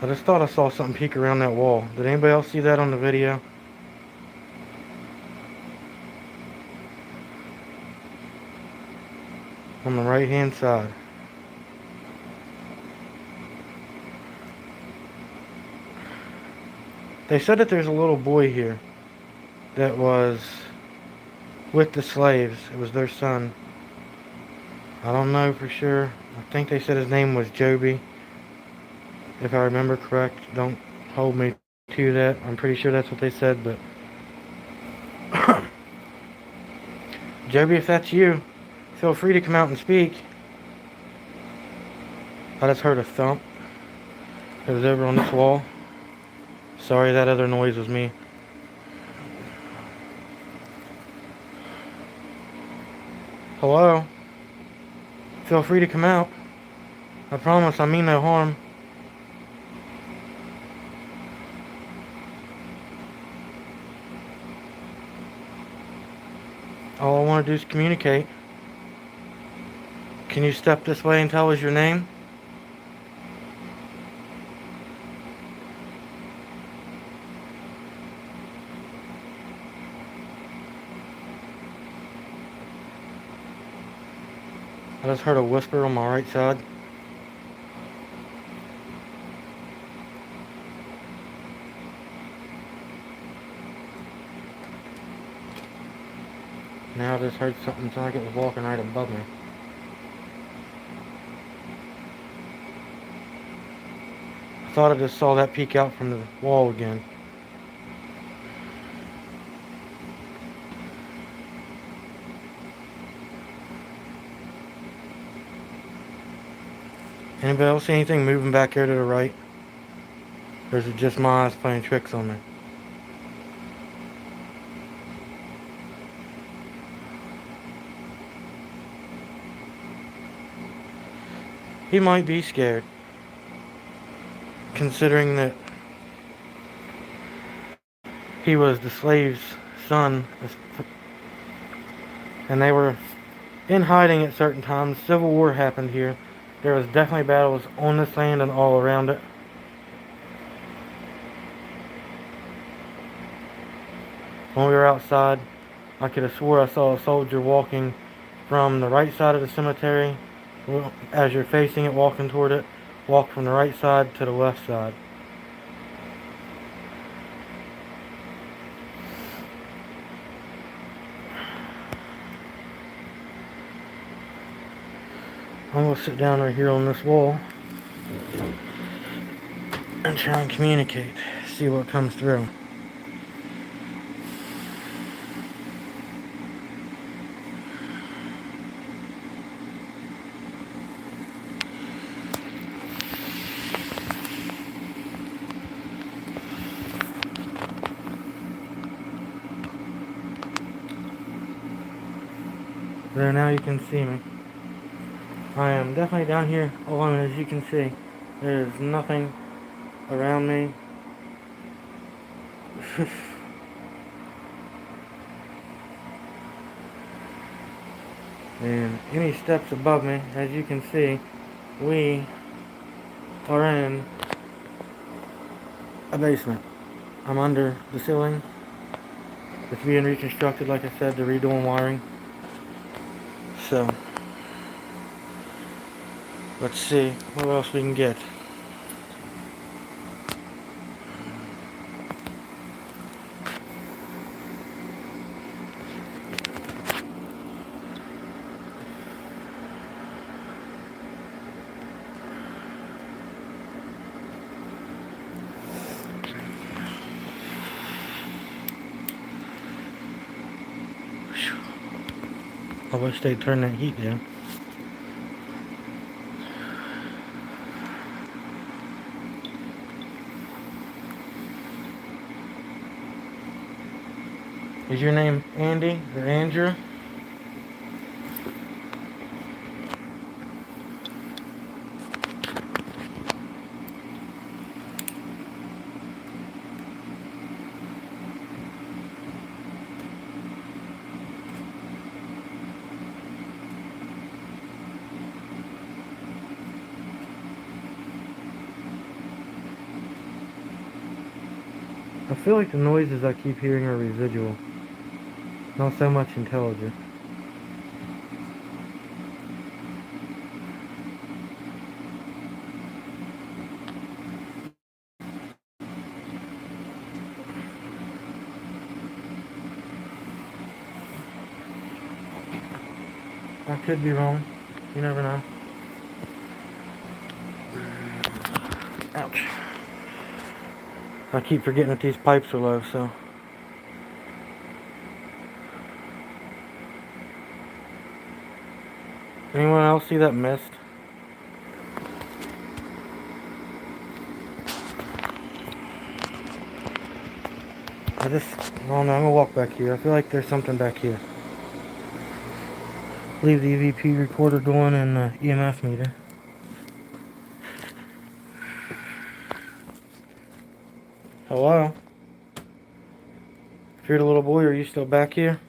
Speaker 7: I just thought I saw something peek around that wall. Did anybody else see that on the video? On the right hand side. They said that there's a little boy here that was with the slaves. It was their son. I don't know for sure. I think they said his name was Joby. If I remember correct, don't hold me to that. I'm pretty sure that's what they said, but Joby, if that's you, feel free to come out and speak. I just heard a thump. It was over on this wall. Sorry, that other noise was me. Hello? Feel free to come out. I promise I mean no harm. All I want to do is communicate. Can you step this way and tell us your name? I just heard a whisper on my right side. Now I just heard something sound like it was walking right above me. I thought I just saw that peek out from the wall again. Anybody else see anything moving back here to the right? Or is it just my eyes playing tricks on me? He might be scared, considering that he was the slave's son, and they were in hiding at certain times. Civil War happened here. There was definitely battles on this land and all around it. When we were outside, I could have swore I saw a soldier walking from the right side of the cemetery. As you're facing it, walking toward it, walk from the right side to the left side. I'm going to sit down right here on this wall and try and communicate, see what comes through. There, now you can see me. I am definitely down here alone, as you can see. There's nothing around me. And any steps above me, as you can see, we are in a basement. I'm under the ceiling. It's being reconstructed, like I said, they're redoing wiring. So, let's see what else we can get. I wish they'd turn that heat down. Is your name Andy or Andrew? I feel like the noises I keep hearing are residual, not so much intelligent. I could be wrong. You never know. Ouch. I keep forgetting that these pipes are low, so. Anyone else see that mist? Oh no, I'm gonna walk back here. I feel like there's something back here. Leave the EVP recorder going and the EMF meter. Hello? If you're the little boy, are you still back here?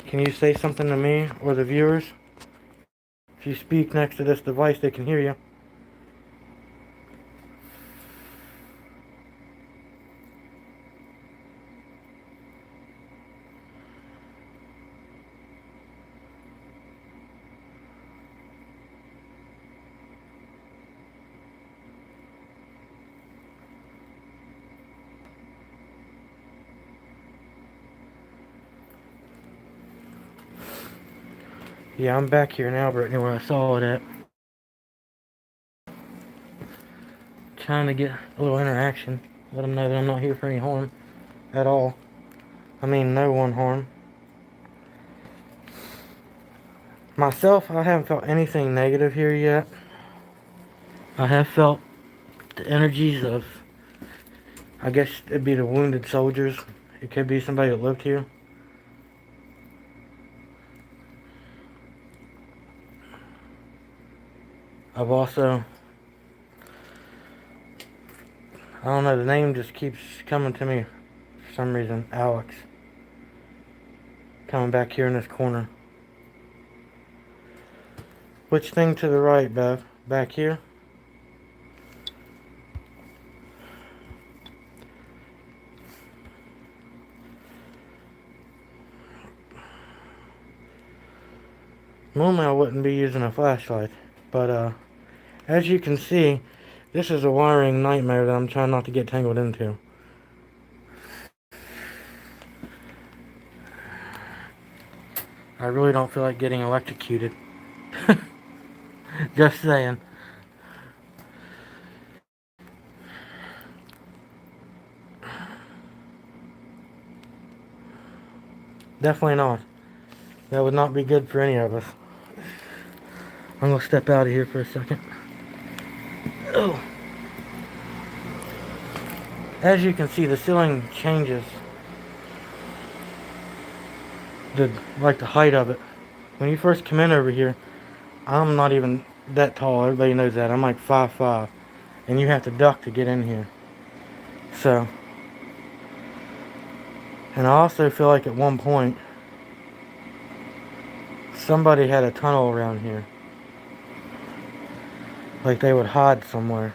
Speaker 7: Can you say something to me or the viewers? If you speak next to this device, they can hear you. Yeah, I'm back here now, Brittany, where I saw it at. Trying to get a little interaction. Let them know that I'm not here for any harm at all. I mean, no one harm. Myself, I haven't felt anything negative here yet. I have felt the energies of, I guess it'd be the wounded soldiers. It could be somebody that lived here. I've also, I don't know, the name just keeps coming to me for some reason. Alex. Coming back here in this corner. Which thing to the right, Bev? Back here? Normally I wouldn't be using a flashlight, but as you can see, this is a wiring nightmare that I'm trying not to get tangled into. I really don't feel like getting electrocuted. Just saying. Definitely not. That would not be good for any of us. I'm gonna step out of here for a second. Oh. As you can see, the ceiling changes. The height of it. When you first come in over here, I'm not even that tall. Everybody knows that. I'm like 5'5", and you have to duck to get in here. So, and I also feel like at one point somebody had a tunnel around here. Like they would hide somewhere.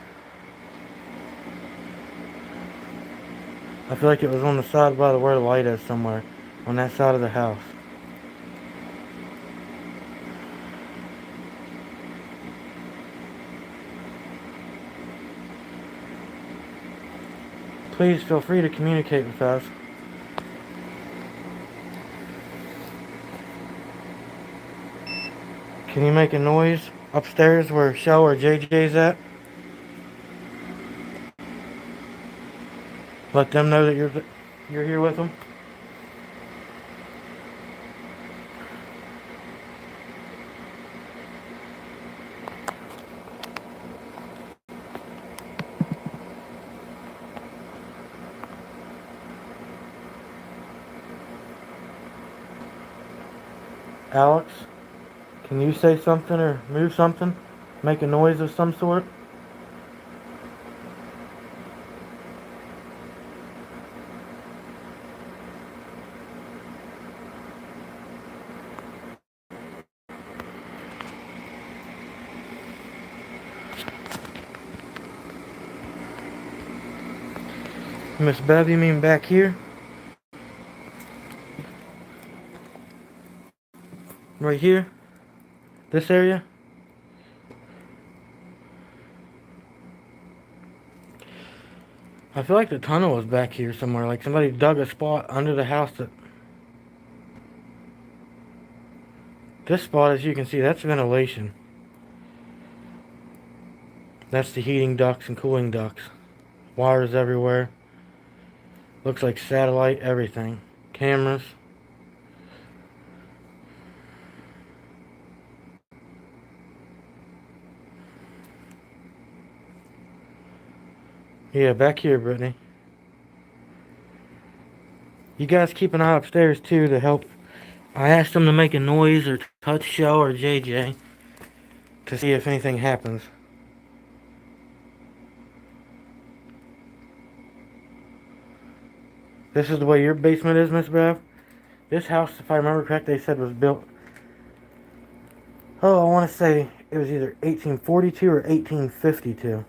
Speaker 7: I feel like it was on the side by where the light is somewhere. On that side of the house. Please feel free to communicate with us. Can you make a noise upstairs where Shell or JJ's at? Let them know that you're here with them. Alex, can you say something or move something? Make a noise of some sort? Miss Bev, you mean back here? Right here? This area? I feel like the tunnel was back here somewhere. Like somebody dug a spot under the house that... This spot, as you can see, that's ventilation. That's the heating ducts and cooling ducts. Wires everywhere. Looks like satellite, everything. Cameras. Yeah, back here, Brittany. You guys keep an eye upstairs, too, to help. I asked them to make a noise or touch Shell or JJ to see if anything happens. This is the way your basement is, Miss Bev? This house, if I remember correct, they said was built... Oh, I want to say it was either 1842 or 1852.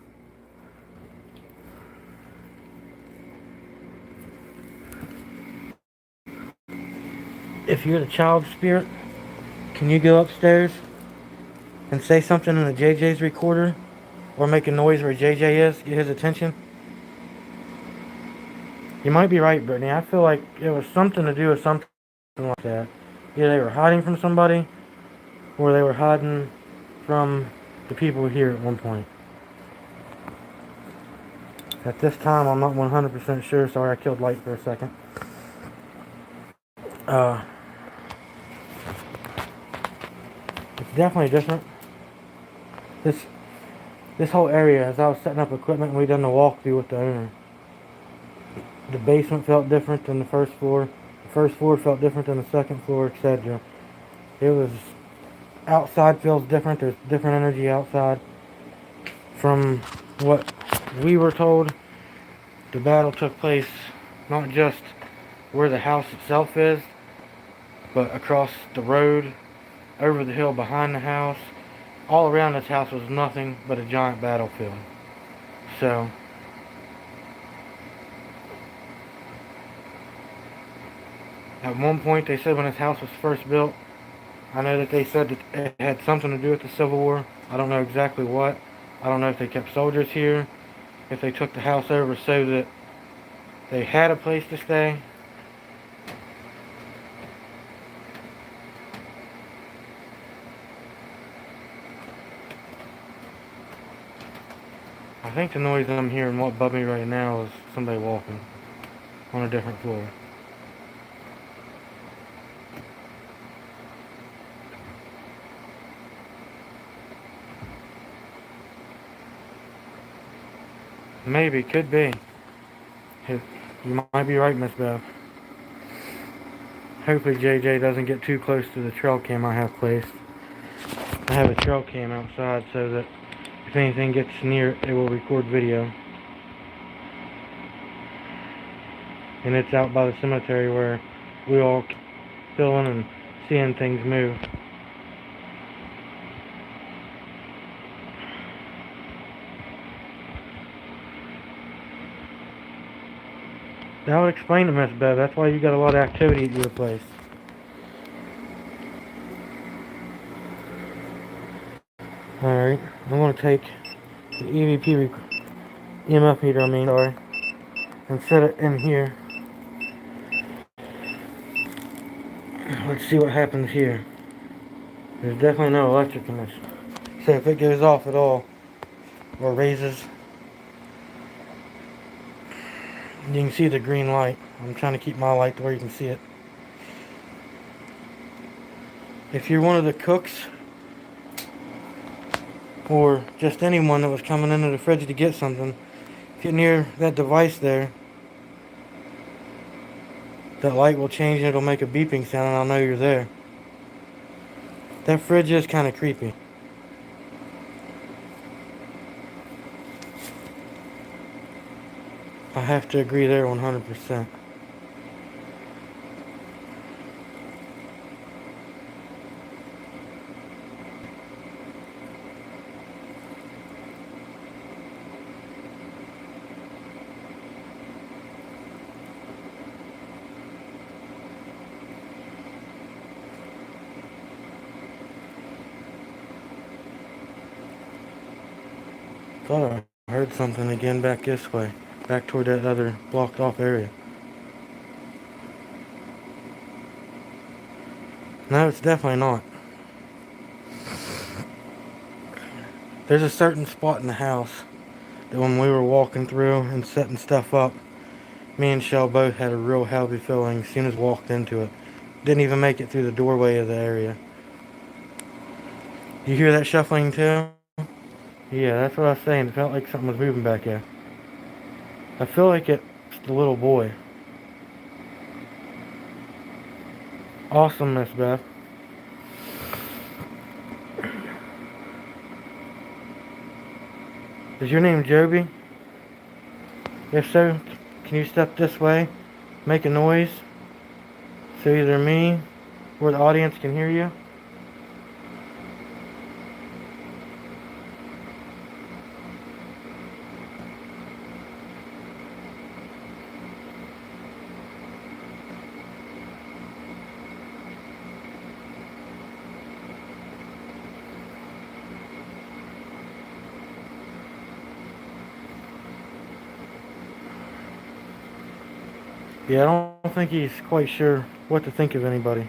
Speaker 7: If you're the child spirit, can you go upstairs and say something in the JJ's recorder? Or make a noise where JJ is, get his attention? You might be right, Brittany. I feel like it was something to do with something like that. Either they were hiding from somebody, or they were hiding from the people here at one point. At this time, I'm not 100% sure. Sorry, I killed light for a second. It's definitely different. This whole area, as I was setting up equipment and we done the walkthrough with the owner, the basement felt different than the first floor. The first floor felt different than the second floor, etc. It was... Outside feels different. There's different energy outside. From what we were told, the battle took place not just where the house itself is, but across the road, over the hill behind the house. All around this house was nothing but a giant battlefield. So, at one point they said when this house was first built, I know that they said that it had something to do with the Civil War. I don't know exactly what. I don't know if they kept soldiers here, if they took the house over so that they had a place to stay. I think the noise I'm hearing above me right now is somebody walking on a different floor. Maybe, could be. You might be right, Miss Beth. Hopefully JJ doesn't get too close to the trail cam I have placed. I have a trail cam outside so that if anything gets near it, it will record video. And it's out by the cemetery where we all feeling and seeing things move. That would explain it, Miss Bev. That's why you got a lot of activity at your place. Alright, I'm going to take the EMF meter, sorry, and set it in here. Let's see what happens here. There's definitely no electric in this. So if it goes off at all, or raises, you can see the green light. I'm trying to keep my light to where you can see it. If you're one of the cooks, or just anyone that was coming into the fridge to get something, get near that device there, that light will change and it'll make a beeping sound and I'll know you're there. That fridge is kind of creepy. I have to agree there 100%. Thought I heard something again back this way, back toward that other blocked off area. No, it's definitely not. There's a certain spot in the house that when we were walking through and setting stuff up, me and Shell both had a real heavy feeling as soon as we walked into it. Didn't even make it through the doorway of the area. You hear that shuffling too? Yeah, that's what I was saying. It felt like something was moving back there. I feel like it's the little boy. Awesome, Miss Beth. Is your name Joby? If so, can you step this way, make a noise, so either me or the audience can hear you? Yeah, I don't think he's quite sure what to think of anybody.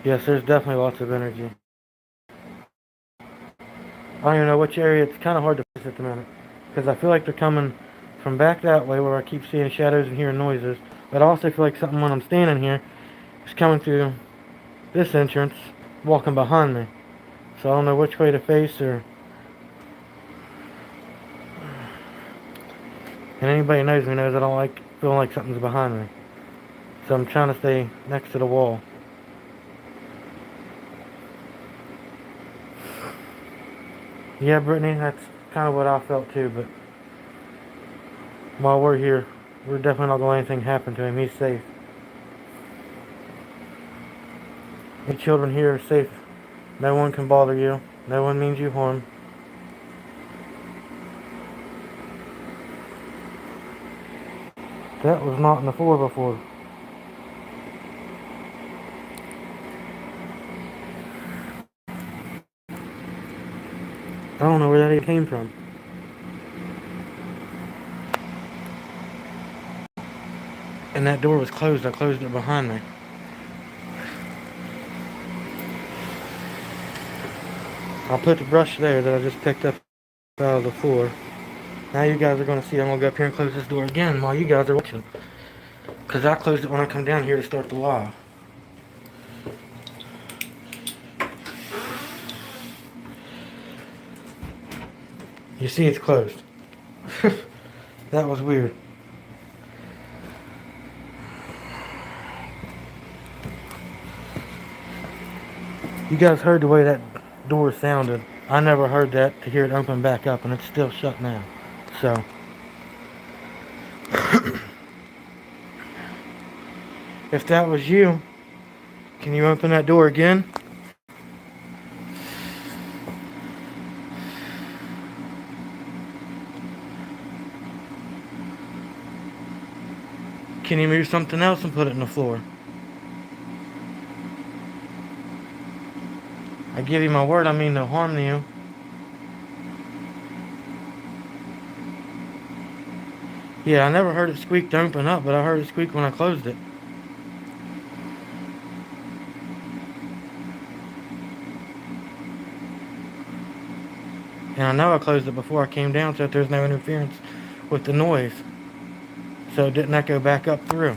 Speaker 7: Yes, there's definitely lots of energy. I don't even know which area. It's kind of hard to place at the minute, because I feel like they're coming from back that way where I keep seeing shadows and hearing noises. But I also feel like something when I'm standing here is coming through this entrance, walking behind me. So I don't know which way to face or... And anybody who knows me knows I don't like feeling like something's behind me. So I'm trying to stay next to the wall. Yeah, Brittany, that's kind of what I felt too, but while we're here, we're definitely not going to let anything happen to him. He's safe. The children here are safe. No one can bother you. No one means you harm. That was not on the floor before. I don't know where that even came from. And that door was closed. I closed it behind me. I'll put the brush there that I just picked up out of the floor. Now you guys are going to see I'm going to go up here and close this door again while you guys are watching. Because I closed it when I come down here to start the live. You see it's closed. That was weird. You guys heard the way that door sounded. I never heard that to hear it open back up, and it's still shut now. So, if that was you, can you open that door again? Can you move something else and put it in the floor? I give you my word, I mean no harm to you. Yeah, I never heard it squeak to open up, but I heard it squeak when I closed it. And I know I closed it before I came down so that there's no interference with the noise. So it didn't echo back up through.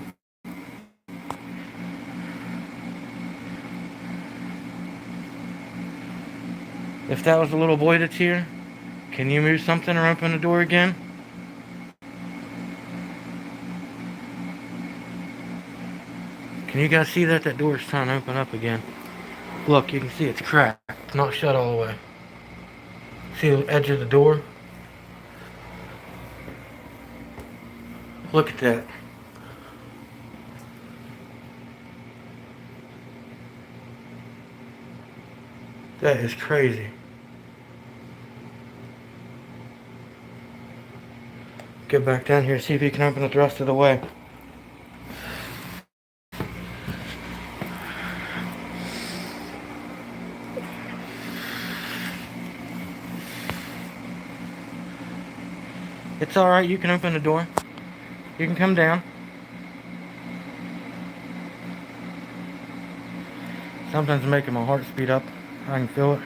Speaker 7: If that was the little boy that's here, can you move something or open the door again? Can you guys see that? That door is trying to open up again. Look, you can see it's cracked. It's not shut all the way. See the edge of the door? Look at that. That is crazy. Get back down here, see if you can open it the rest of the way. It's alright, you can open the door. You can come down. Sometimes it's making my heart speed up. I can feel it.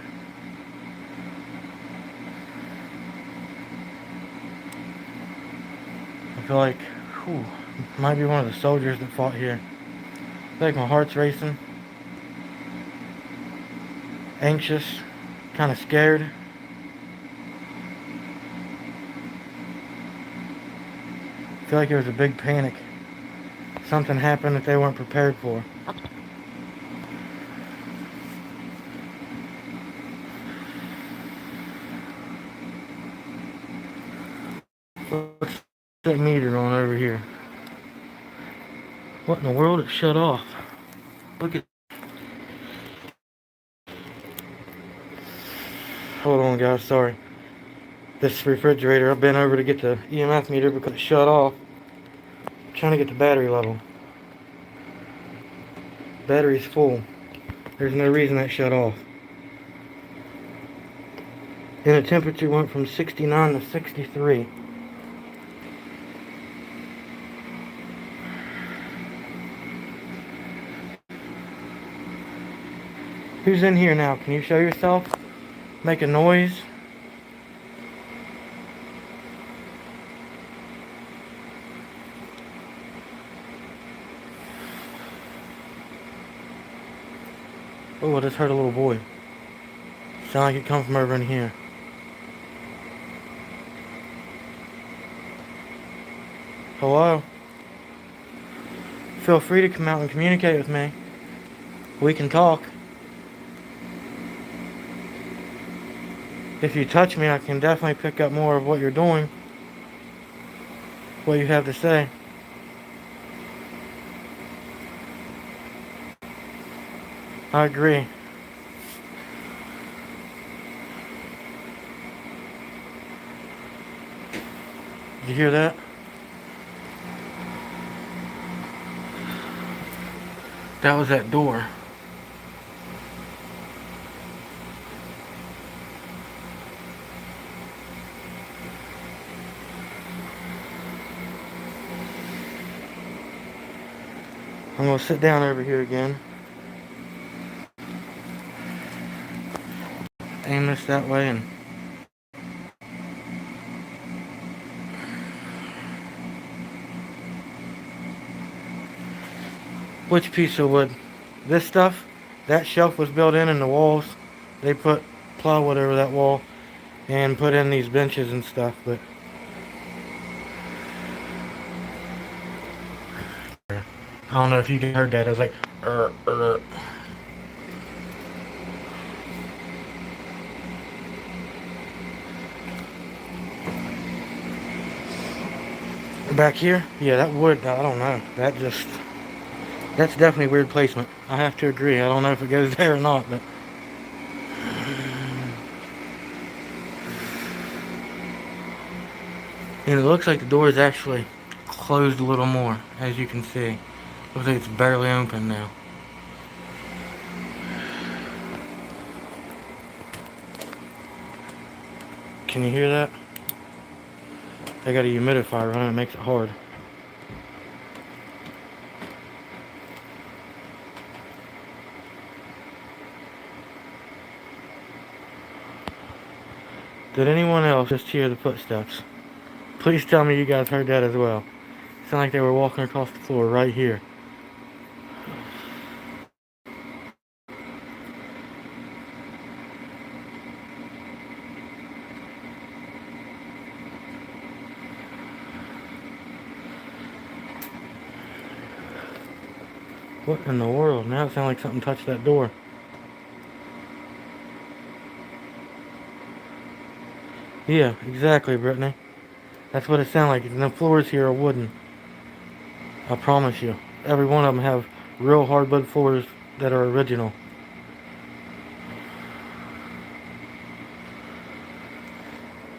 Speaker 7: I feel like, whew, might be one of the soldiers that fought here. I feel like my heart's racing. Anxious. Kind of scared. I feel like it was a big panic. Something happened that they weren't prepared for. What's that meter on over here? What in the world? It shut off. Look at... Hold on, guys, sorry. This refrigerator, I've been over to get the EMF meter because it shut off. I'm trying to get the battery level. Battery's full. There's no reason that shut off. And the temperature went from 69 to 63. Who's in here now? Can you show yourself? Make a noise. Oh, I just heard a little boy. Sound like it come from over in here. Hello? Feel free to come out and communicate with me. We can talk. If you touch me, I can definitely pick up more of what you're doing. What you have to say. I agree. Did you hear that? That was that door. I'm gonna sit down over here again. Aim this that way and which piece of wood? This stuff? That shelf was built in the walls. They put plywood over that wall and put in these benches and stuff, but I don't know if you heard that. I was like, Back here? Yeah, that wood, I don't know. That's definitely weird placement. I have to agree. I don't know if it goes there or not, but... And it looks like the door is actually closed a little more, as you can see. Looks like it's barely open now. Can you hear that? I got a humidifier running, it makes it hard. Did anyone else just hear the footsteps? Please tell me you guys heard that as well. It sounded like they were walking across the floor right here. What in the world? Now it sounded like something touched that door. Yeah, exactly, Brittany. That's what it sounded like. And the floors here are wooden. I promise you. Every one of them have real hardwood floors that are original.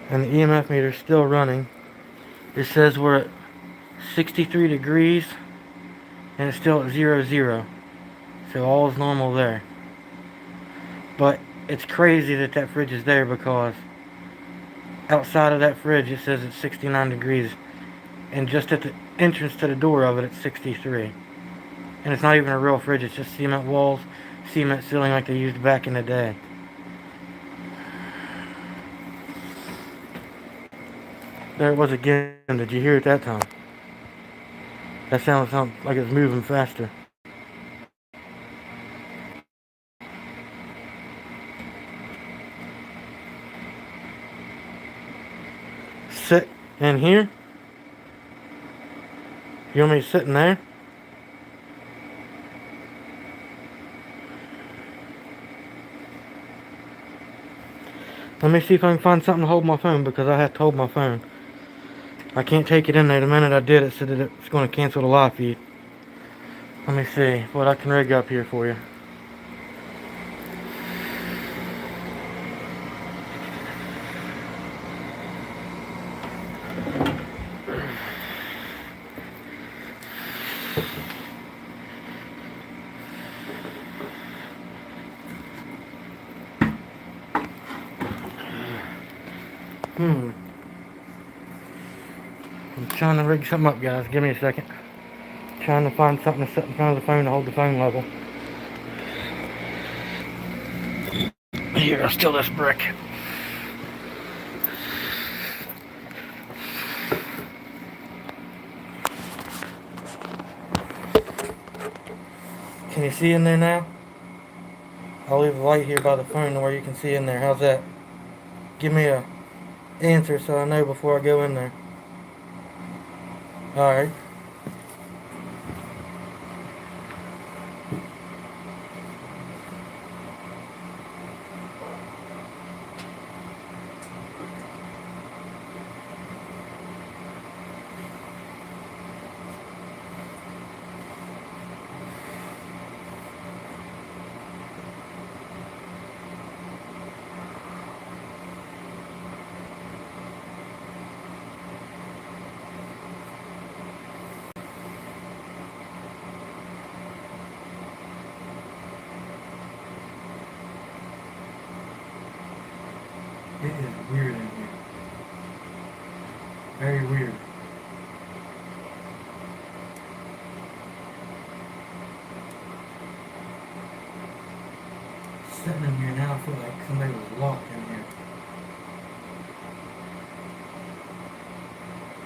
Speaker 7: And the EMF meter's still running. It says we're at 63 degrees and it's still at 00. So all is normal there. But it's crazy that that fridge is there because outside of that fridge it says it's 69 degrees. And just at the entrance to the door of it, it's 63. And it's not even a real fridge, it's just cement walls, cement ceiling like they used back in the day. There it was again. Did you hear it that time? That sounded like it was moving faster. Sit in here? You want me to sit in there? Let me see if I can find something to hold my phone because I have to hold my phone. I can't take it in there. The minute I did, it said that it's going to cancel the live feed. Let me see what I can rig up here for you. I'm trying to rig something up, guys. Give me a second. Trying to find something to sit in front of the phone to hold the phone level. Here, I'll steal this brick. Can you see in there now? I'll leave the light here by the phone where you can see in there. How's that? Give me a answer so I know before I go in there. Alright. It is weird in here. Very weird. Sitting in here now, I feel like somebody was locked in here.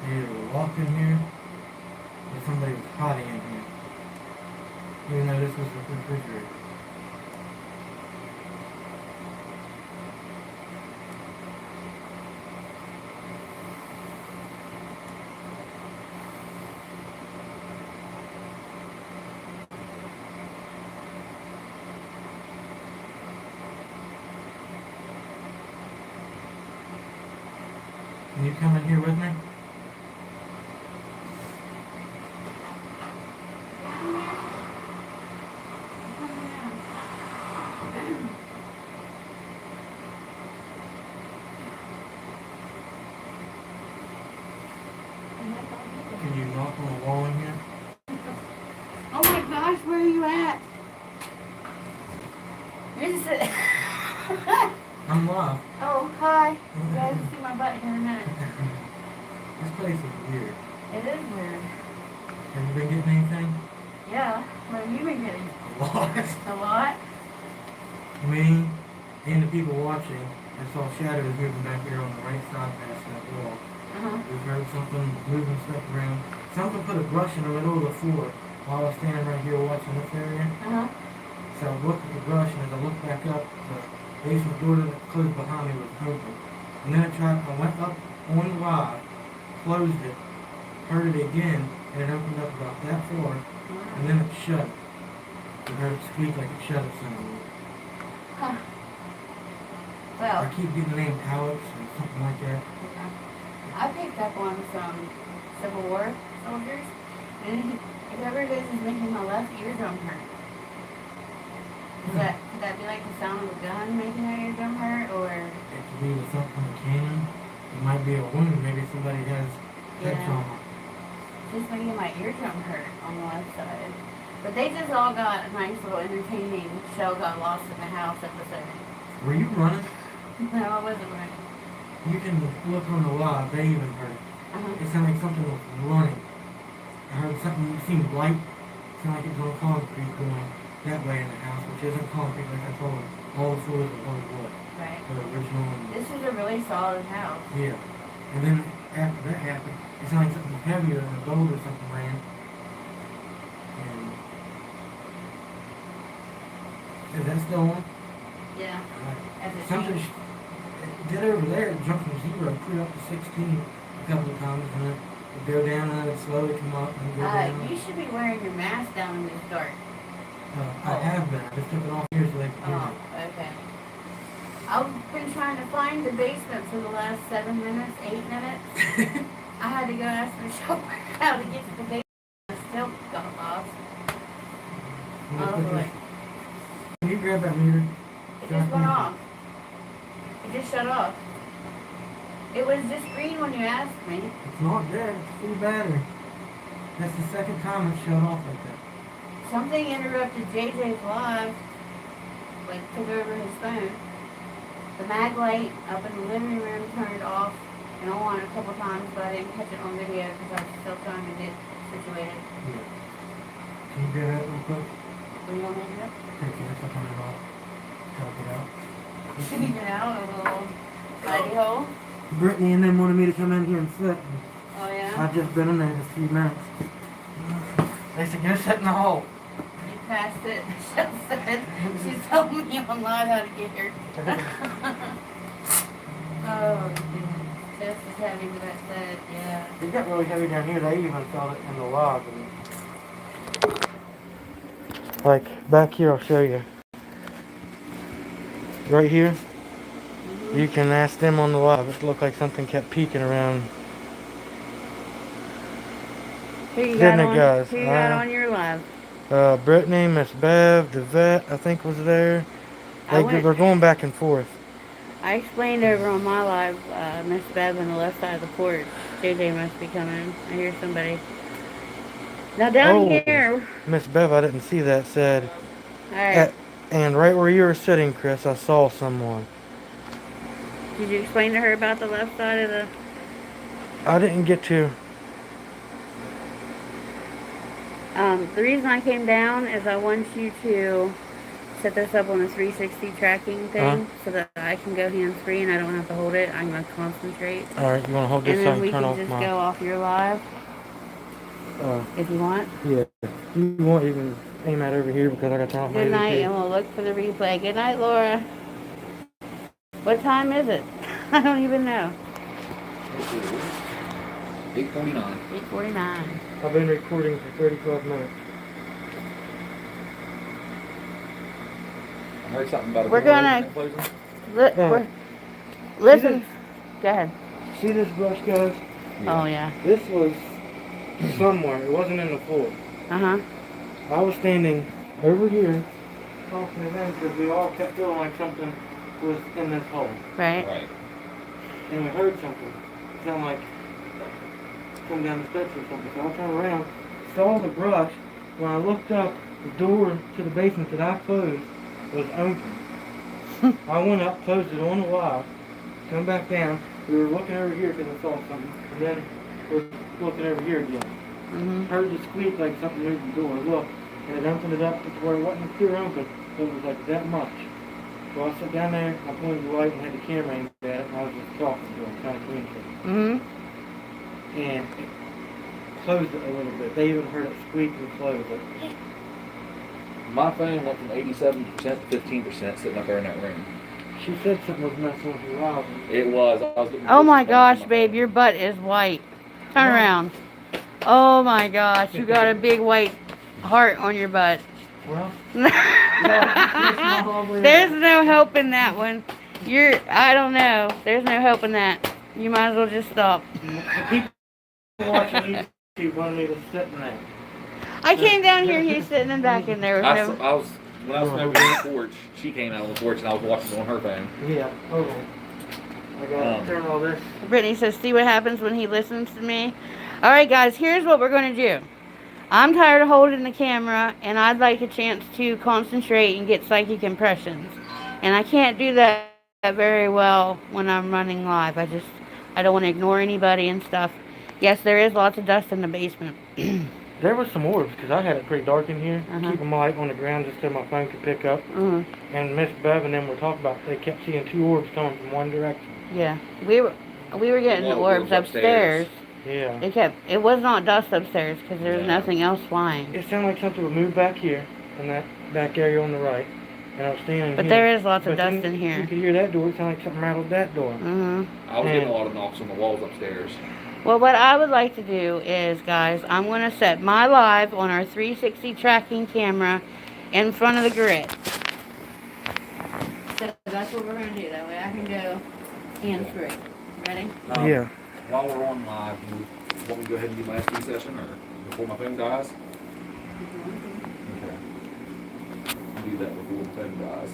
Speaker 7: They either were locked in here, or somebody was hiding in here. Even though this was the refrigerator. Can you come in here with me? Can you knock up on the wall in here.
Speaker 3: Oh my gosh, where are you at? You're just
Speaker 7: I'm live.
Speaker 3: Oh, hi. You guys will see my butt here in a minute.
Speaker 7: This place is weird.
Speaker 3: It is weird.
Speaker 7: Have you been getting anything?
Speaker 3: Yeah. What have you been getting?
Speaker 7: A lot.
Speaker 3: A lot?
Speaker 7: Me and the people watching, I saw shadows moving back here on the right side past that wall.
Speaker 3: Uh-huh.
Speaker 7: We heard something moving stuff around. Something put a brush in the middle of the floor while I was standing right here watching this area.
Speaker 3: Uh-huh.
Speaker 7: So I looked at the brush, and as I looked back up, the basement door that closed behind me was open. And then I went up on the live, closed it, heard it again, and it opened up about that far, and then it shut. I heard it squeak like it shut itself.
Speaker 3: Huh.
Speaker 7: I
Speaker 3: Well,
Speaker 7: keep getting the name Alex or something like that.
Speaker 3: I picked up on some Civil War soldiers, and whoever it is making my left eardrum hurt. Could that be like the sound of a gun making my eardrum hurt, or?
Speaker 7: It could be with something in the cannon. It might be a wound. Maybe somebody has head trauma.
Speaker 3: Just making my eardrum hurt on the left side. But they just all got a nice little entertaining Shell Got Lost in the House episode.
Speaker 7: Were you running?
Speaker 3: No, I wasn't running.
Speaker 7: You can look on the live. They even heard it.
Speaker 3: Uh-huh.
Speaker 7: It sounded like something was running. I heard something that seemed light. It sounded like it was on concrete going that way in the house, which isn't concrete like I told you. All the floors are hard wood.
Speaker 3: Right.
Speaker 7: The original.
Speaker 3: This is a really solid house.
Speaker 7: Yeah. And then after that happened, it sounded like something heavier than a bolt or something ran. And is that still on?
Speaker 3: Yeah. As it
Speaker 7: Something
Speaker 3: changed.
Speaker 7: did over there, it jumped from 0 pretty up to 16 a couple of times, and then it'd go down and then it'd slowly come up and go down.
Speaker 3: You should be wearing your mask down in this dark.
Speaker 7: I have been. I just took it off here so they could hear
Speaker 3: Oh,
Speaker 7: me.
Speaker 3: okay. I've been trying to find the basement for the last 7 minutes, 8 minutes. I had to go ask the chauffeur how to get to the basement. I still got lost. Oh boy.
Speaker 7: Can you grab that meter?
Speaker 3: It just went off. It just shut off. It was just green when you asked me.
Speaker 7: It's not dead. It's full battery. That's the second time it shut off like that.
Speaker 3: Something interrupted JJ's live. Like, took over his phone. The mag light up in the living room turned off and on a couple times, but I didn't catch it on video because I was still trying to get situated.
Speaker 7: Yeah. Can you grab that real quick?
Speaker 3: What do you want me to do?
Speaker 7: Take it up on it off. Help it out.
Speaker 3: Get out of a little hidey hole.
Speaker 7: Brittany and them wanted me to come in here and sit.
Speaker 3: Oh yeah?
Speaker 7: I've just been in there just a few minutes. They said, go sit in the hall.
Speaker 3: You passed it. Michelle said she's telling me online how to get here. Oh, goodness. Just as heavy as that said, yeah.
Speaker 7: It got really heavy down here. They even felt it in the log. Like, back here, I'll show you. Right here, you can ask them on the live. It looked like something kept peeking around.
Speaker 3: Who you
Speaker 7: Didn't
Speaker 3: got
Speaker 7: it,
Speaker 3: on?
Speaker 7: guys?
Speaker 3: Who you got on your live?
Speaker 7: Brittany, Miss Bev, the vet, I think was there. They're going back and forth.
Speaker 3: I explained over on my live, Miss Bev on the left side of the porch. JJ must be coming. I hear somebody. Now down here.
Speaker 7: Miss Bev, I didn't see that, said.
Speaker 3: Alright.
Speaker 7: And right where you were sitting, Chris, I saw someone.
Speaker 3: Did you explain to her about the left side of the...
Speaker 7: I didn't get to.
Speaker 3: The reason I came down is I want you to set this up on a 360 tracking thing so that I can go hands-free and I don't have to hold it. I'm going to concentrate.
Speaker 7: Alright, you want to hold this so I can turn off
Speaker 3: And then we can
Speaker 7: my...
Speaker 3: just go off your live. If you want.
Speaker 7: Yeah. You want, you can aim at over here because I got to turn off my
Speaker 3: Good night,
Speaker 7: ADP.
Speaker 3: and we'll look for the replay. Good night, Laura. What time is it? I don't even know.
Speaker 6: 8:49.
Speaker 3: 8:49.
Speaker 7: I've been recording for 35 minutes.
Speaker 6: I heard something about a
Speaker 3: We're
Speaker 6: door
Speaker 3: gonna-
Speaker 6: closing.
Speaker 3: Listen. Go ahead.
Speaker 7: See this brush, guys?
Speaker 3: Oh, yeah.
Speaker 7: This was somewhere. It wasn't in the floor.
Speaker 3: Uh-huh.
Speaker 7: I was standing over here talking to them because we all kept feeling like something was in this hole.
Speaker 3: Right.
Speaker 6: Right.
Speaker 7: And we heard something sound like come down the steps or something. So I turned around, saw the brush. When I looked up, the door to the basement that I closed was open. I went up, closed it on the wall, come back down. We were looking over here because I saw something, and then we're looking over here again. Heard the squeak like something moved the door. Look, and it opened it up to where it wasn't clear open. It was like that much. So I sat down there, I pointed the light and had the camera aimed at it, and I was just talking to him, trying to communicate. And it closed it a little bit. They even heard it squeak and close it.
Speaker 6: My phone went from 87% to 15% sitting up there in that room.
Speaker 7: She said something was messing with your router.
Speaker 6: It was. I was getting
Speaker 3: Oh my
Speaker 6: voices
Speaker 3: gosh,
Speaker 6: from my
Speaker 3: babe,
Speaker 6: phone.
Speaker 3: your butt is white. Turn around. Oh my gosh, you got a big white heart on your butt.
Speaker 7: Well,
Speaker 3: There's no helping that one. I don't know. There's no helping that. You might as well just stop.
Speaker 7: people watching YouTube wanted me to sit in there.
Speaker 3: I came down here and you're sitting in back in there.
Speaker 6: When I was smoking on the porch, she came out on the porch and I was watching it on her phone.
Speaker 7: Yeah, hold on. I gotta turn all this.
Speaker 3: Brittany says, see what happens when he listens to me. All right, guys, here's what we're going to do. I'm tired of holding the camera, and I'd like a chance to concentrate and get psychic impressions. And I can't do that very well when I'm running live. I don't want to ignore anybody and stuff. Yes, there is lots of dust in the basement.
Speaker 7: There was some orbs, because I had it pretty dark in here. Keep them light on the ground just so my phone could pick up. And Miss Bev and them were talking about, they kept seeing 2 orbs coming from one direction.
Speaker 3: Yeah, we were getting orbs upstairs.
Speaker 7: Yeah.
Speaker 3: It was not dust upstairs because there was nothing else flying.
Speaker 7: It sounded like something would move back here, in that back area on the right. And I was standing
Speaker 3: But
Speaker 7: here.
Speaker 3: there is lots of dust in here.
Speaker 7: You could hear that door, it sounded like something rattled that door.
Speaker 6: I was getting a lot of knocks on the walls upstairs.
Speaker 3: Well, what I would like to do is, guys, I'm going to set my live on our 360 tracking camera in front of the grid. So that's what we're going to do. That way I can go hands-free. Ready?
Speaker 7: Yeah.
Speaker 6: While we're on live, do you want me to go ahead and do my SD session or before my phone dies? Okay. I'll do that before the phone dies.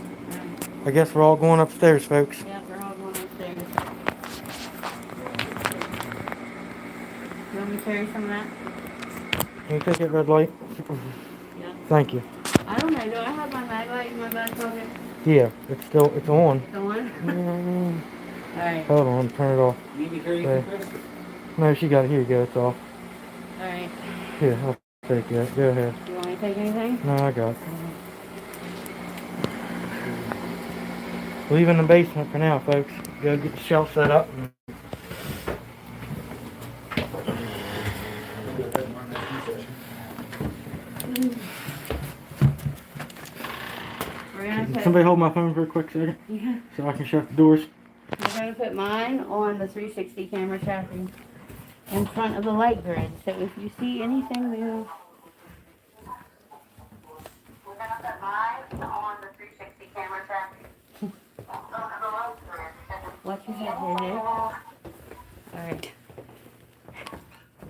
Speaker 7: I guess we're all going upstairs, folks.
Speaker 3: Yeah, we're all going upstairs. You want me to carry some of that?
Speaker 7: Can you take that red light?
Speaker 3: Yeah.
Speaker 7: Thank you.
Speaker 3: I don't know. Do I have my mag light in my back pocket?
Speaker 7: Yeah, it's on.
Speaker 3: It's on? Alright.
Speaker 7: Hold on, turn it off.
Speaker 6: You need me to carry anything, Chris?
Speaker 7: No, she got it. Here you go, it's off.
Speaker 3: Alright.
Speaker 7: Here, I'll take that. Go ahead.
Speaker 3: You want me to take anything?
Speaker 7: No, I got it. Leaving the basement for now, folks. Go get the shelf set up. Somebody hold my phone for a quick second?
Speaker 3: Yeah.
Speaker 7: So I can shut the doors.
Speaker 3: I'm going to put mine on the 360 camera tracking in front of the light grid. So if you see anything move.
Speaker 5: We're going to put mine on the 360 camera tracking.
Speaker 3: Watch your head, JJ. Alright.
Speaker 8: I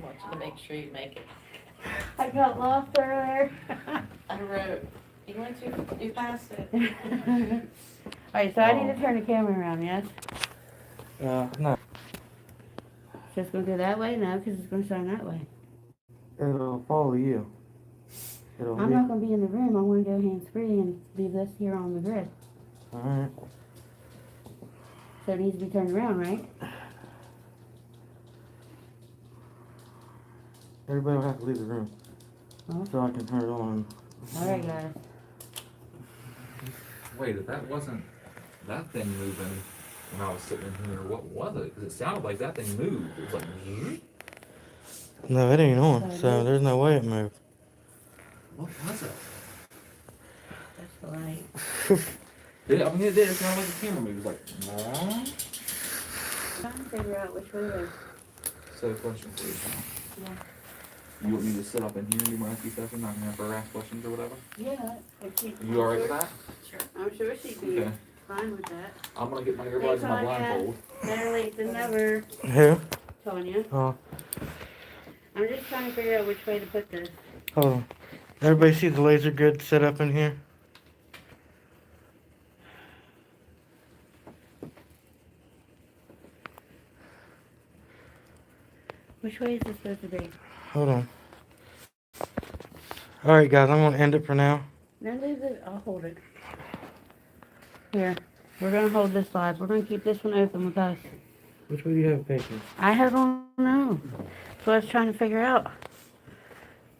Speaker 8: want you to make sure you make it.
Speaker 3: I got lost earlier.
Speaker 8: I wrote, you went too fast.
Speaker 3: Alright, so I need to turn the camera around, yes?
Speaker 7: No.
Speaker 3: So it's going to go that way? No, because it's going to shine that way.
Speaker 7: It'll follow you.
Speaker 3: I'm not going to be in the room. I'm going to go hands-free and leave this here on the grid.
Speaker 7: Alright.
Speaker 3: So it needs to be turned around, right?
Speaker 7: Everybody will have to leave the room.
Speaker 3: Huh?
Speaker 7: So I can turn it on.
Speaker 3: Alright, guys.
Speaker 6: Wait, if that wasn't that thing moving when I was sitting in here, what was it? Because it sounded like that thing moved. It was like,
Speaker 7: No, it ain't on, so there's no way it moved.
Speaker 6: what was it?
Speaker 3: That's the light.
Speaker 6: It did. It sounded like the camera moved. It was like,
Speaker 3: I'm trying to figure out which way to...
Speaker 6: So, question for you, Tom.
Speaker 3: Yeah.
Speaker 6: You want me to sit up in here and do my SD session? Not gonna have her ask questions or whatever?
Speaker 3: Yeah. If she,
Speaker 6: You alright with that?
Speaker 3: Sure. I'm sure she'd be
Speaker 6: Okay.
Speaker 3: fine with that.
Speaker 6: I'm gonna get my earbuds and my
Speaker 3: Tanya.
Speaker 6: blindfold.
Speaker 3: Better late than never,
Speaker 7: Who?
Speaker 3: Tanya.
Speaker 7: Oh,
Speaker 3: I'm just trying to figure out which way to put this.
Speaker 7: hold on. Everybody see the laser grid set up in here?
Speaker 3: Which way is this supposed to be?
Speaker 7: Hold on. Alright, guys, I'm going to end it for now.
Speaker 3: No, leave it. I'll hold it. Here. We're going to hold this live. We're going to keep this one open with us.
Speaker 7: Which way do you have paper?
Speaker 3: I don't know. That's what I was trying to figure out.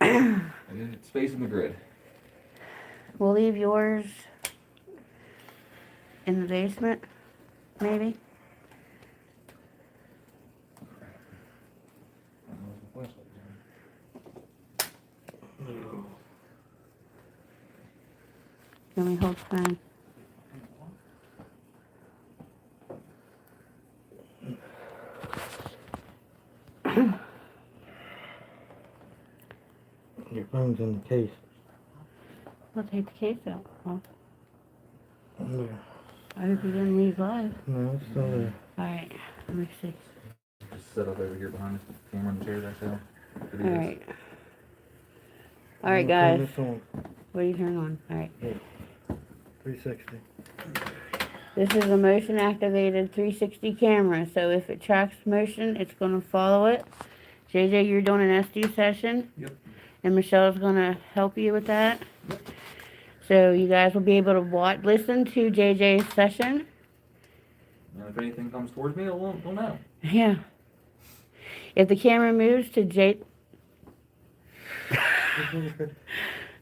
Speaker 6: And then it's facing the grid.
Speaker 3: We'll leave yours in the basement, maybe. Can we hold the phone?
Speaker 7: Your phone's in the case.
Speaker 3: We'll take the case out. Huh?
Speaker 7: Yeah.
Speaker 3: I hope you didn't leave live.
Speaker 7: No, it's still there.
Speaker 3: Alright, let me see.
Speaker 6: Just set up over here behind the camera and the chair back there.
Speaker 3: Alright.
Speaker 7: I'm
Speaker 3: Alright,
Speaker 7: gonna turn
Speaker 3: guys.
Speaker 7: this on.
Speaker 3: What are you turning on? Alright.
Speaker 7: 360.
Speaker 3: This is a motion activated 360 camera, so if it tracks motion, it's going to follow it. JJ, you're doing an SD session.
Speaker 6: Yep.
Speaker 3: And Michelle's going to help you with that. Yep. So you guys will be able to listen to JJ's session.
Speaker 6: And if anything comes towards me, we'll know.
Speaker 3: Yeah. If the camera moves to J... I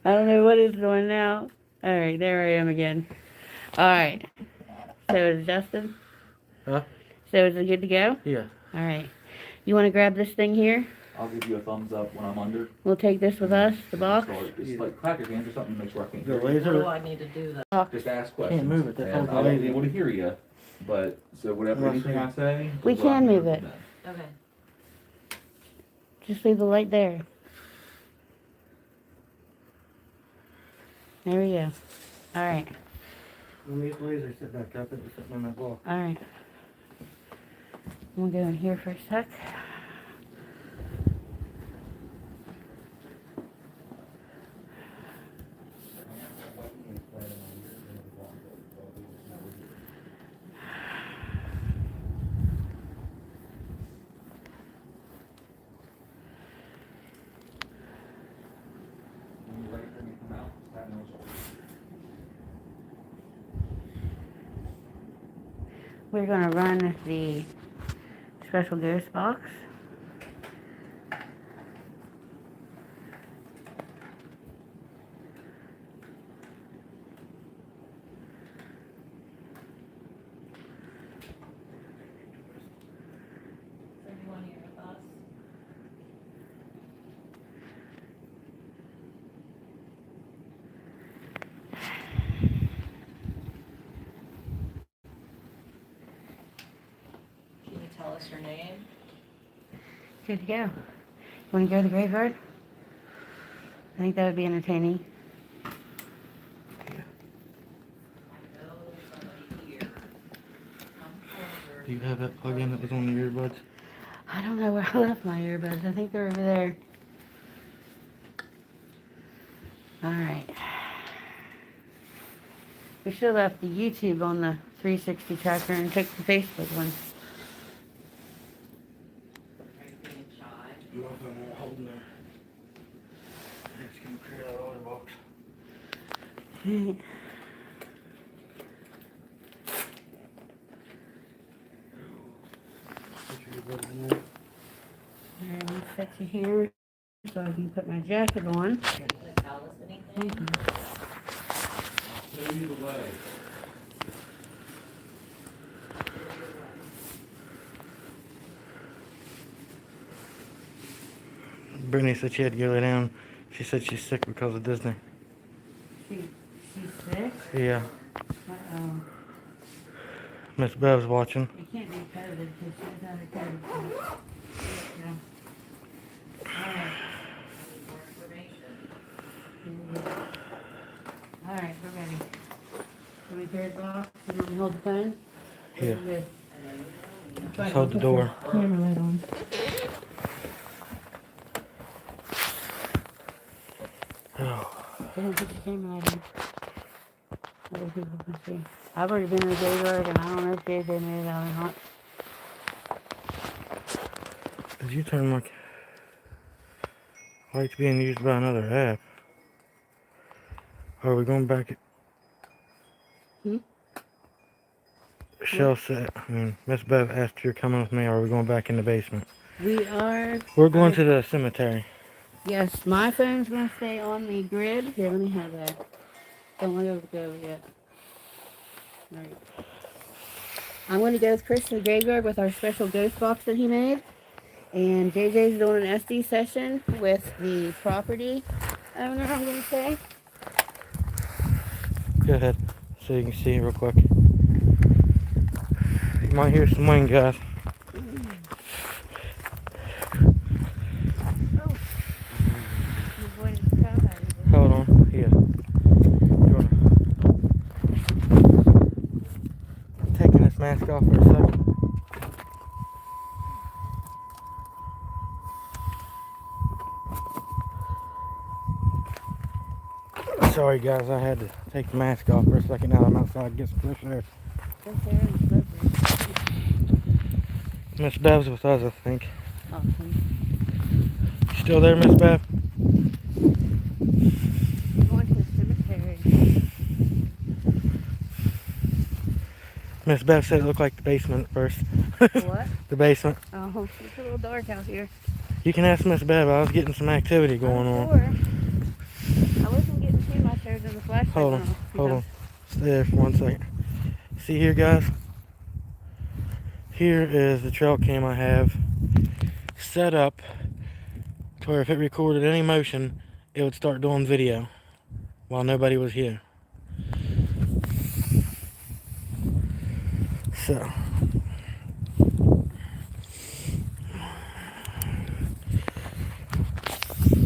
Speaker 3: don't know what it's doing now. Alright, there I am again. Alright. So it's adjusted?
Speaker 7: Huh?
Speaker 3: So is it good to go?
Speaker 7: Yeah.
Speaker 3: Alright. You want to grab this thing here?
Speaker 6: I'll give you a thumbs up when I'm under.
Speaker 3: We'll take this with us, the box.
Speaker 6: Just like clap your hands or something to make sure I can't
Speaker 7: The
Speaker 6: hear you.
Speaker 8: What do
Speaker 7: laser.
Speaker 8: I need to do then?
Speaker 6: Just ask questions.
Speaker 7: Can't move it, that's
Speaker 6: And
Speaker 7: all
Speaker 6: I won't
Speaker 7: laser.
Speaker 6: be able to hear you. But, so whatever,
Speaker 7: Unless
Speaker 6: anything
Speaker 7: you-
Speaker 6: I say.
Speaker 3: We
Speaker 6: is what
Speaker 3: can
Speaker 6: I'm
Speaker 3: move
Speaker 6: hearing
Speaker 3: it.
Speaker 6: from them.
Speaker 8: Okay.
Speaker 3: Just leave the light there. There we go. Alright.
Speaker 7: When these lasers sit back up, it's sitting on that wall.
Speaker 3: Alright. I'm gonna go in here for a sec.
Speaker 6: When you're ready for me to come out, just tap me on the shoulder.
Speaker 3: We're gonna run the special ghost box.
Speaker 8: So you want to hear with us? Can you tell us your name?
Speaker 3: Good to go. You wanna go to the graveyard? I think that would be entertaining.
Speaker 8: I know there's somebody here. Come forward.
Speaker 7: Do you have that plug in that was on the earbuds?
Speaker 3: I don't know where I left my earbuds. I think they're over there. Alright. We should have left the YouTube on the 360 tracker and took the Facebook one.
Speaker 8: Are you being shy?
Speaker 7: You want them all holding there? It's gonna clear that other box. Put your earbuds in there.
Speaker 3: Alright, let me set you here so I can put my jacket on.
Speaker 8: Are you gonna tell us anything?
Speaker 6: Show you the way.
Speaker 7: Brittany said she had to go lay down. She said she's sick because of Disney.
Speaker 3: She's sick?
Speaker 7: Yeah.
Speaker 3: Uh-oh.
Speaker 7: Miss Bev's watching.
Speaker 3: It can't be COVID because she's out of COVID. Yeah. Alright.
Speaker 8: More information.
Speaker 3: Alright, we're ready. Can we clear the box? You want me to hold the phone?
Speaker 7: Yeah.
Speaker 3: Good.
Speaker 7: Just hold the door.
Speaker 3: Camera light on. They don't put the camera light on. Other people can see. I've already been in the graveyard and I don't know if JJ made it out or not.
Speaker 7: Did you turn my light's being used by another app? Are we going back? Shell said, Miss Bev asked if you're coming with me, or are we going back in the basement?
Speaker 3: We are.
Speaker 7: We're going to the cemetery.
Speaker 3: Yes, my phone's gonna stay on the grid. Here, let me have that. Don't let it go yet. All right. I'm going to go with Chris to the graveyard with our special ghost box that he made. And JJ's doing an SD session with the property owner, I'm going to say.
Speaker 7: Go ahead, so you can see it real quick. You might hear some wind, guys. Hold on, here. I'm taking this mask off for a second. Sorry guys, I had to take the mask off for a second. Now I'm outside to get some fresh air. Miss Bev's with us, I think.
Speaker 3: Awesome.
Speaker 7: You still there, Miss Bev?
Speaker 3: We're going to the cemetery.
Speaker 7: Miss Bev said it looked like the basement at first.
Speaker 3: What?
Speaker 7: The basement.
Speaker 3: Oh, it's a little dark out here.
Speaker 7: You can ask Miss Bev. I was getting some activity going on.
Speaker 3: Sure. I wasn't getting too much there than the flashlight.
Speaker 7: Hold on. Stay there for 1 second. See here, guys? Here is the trail cam I have set up to where if it recorded any motion, it would start doing video while nobody was here. So,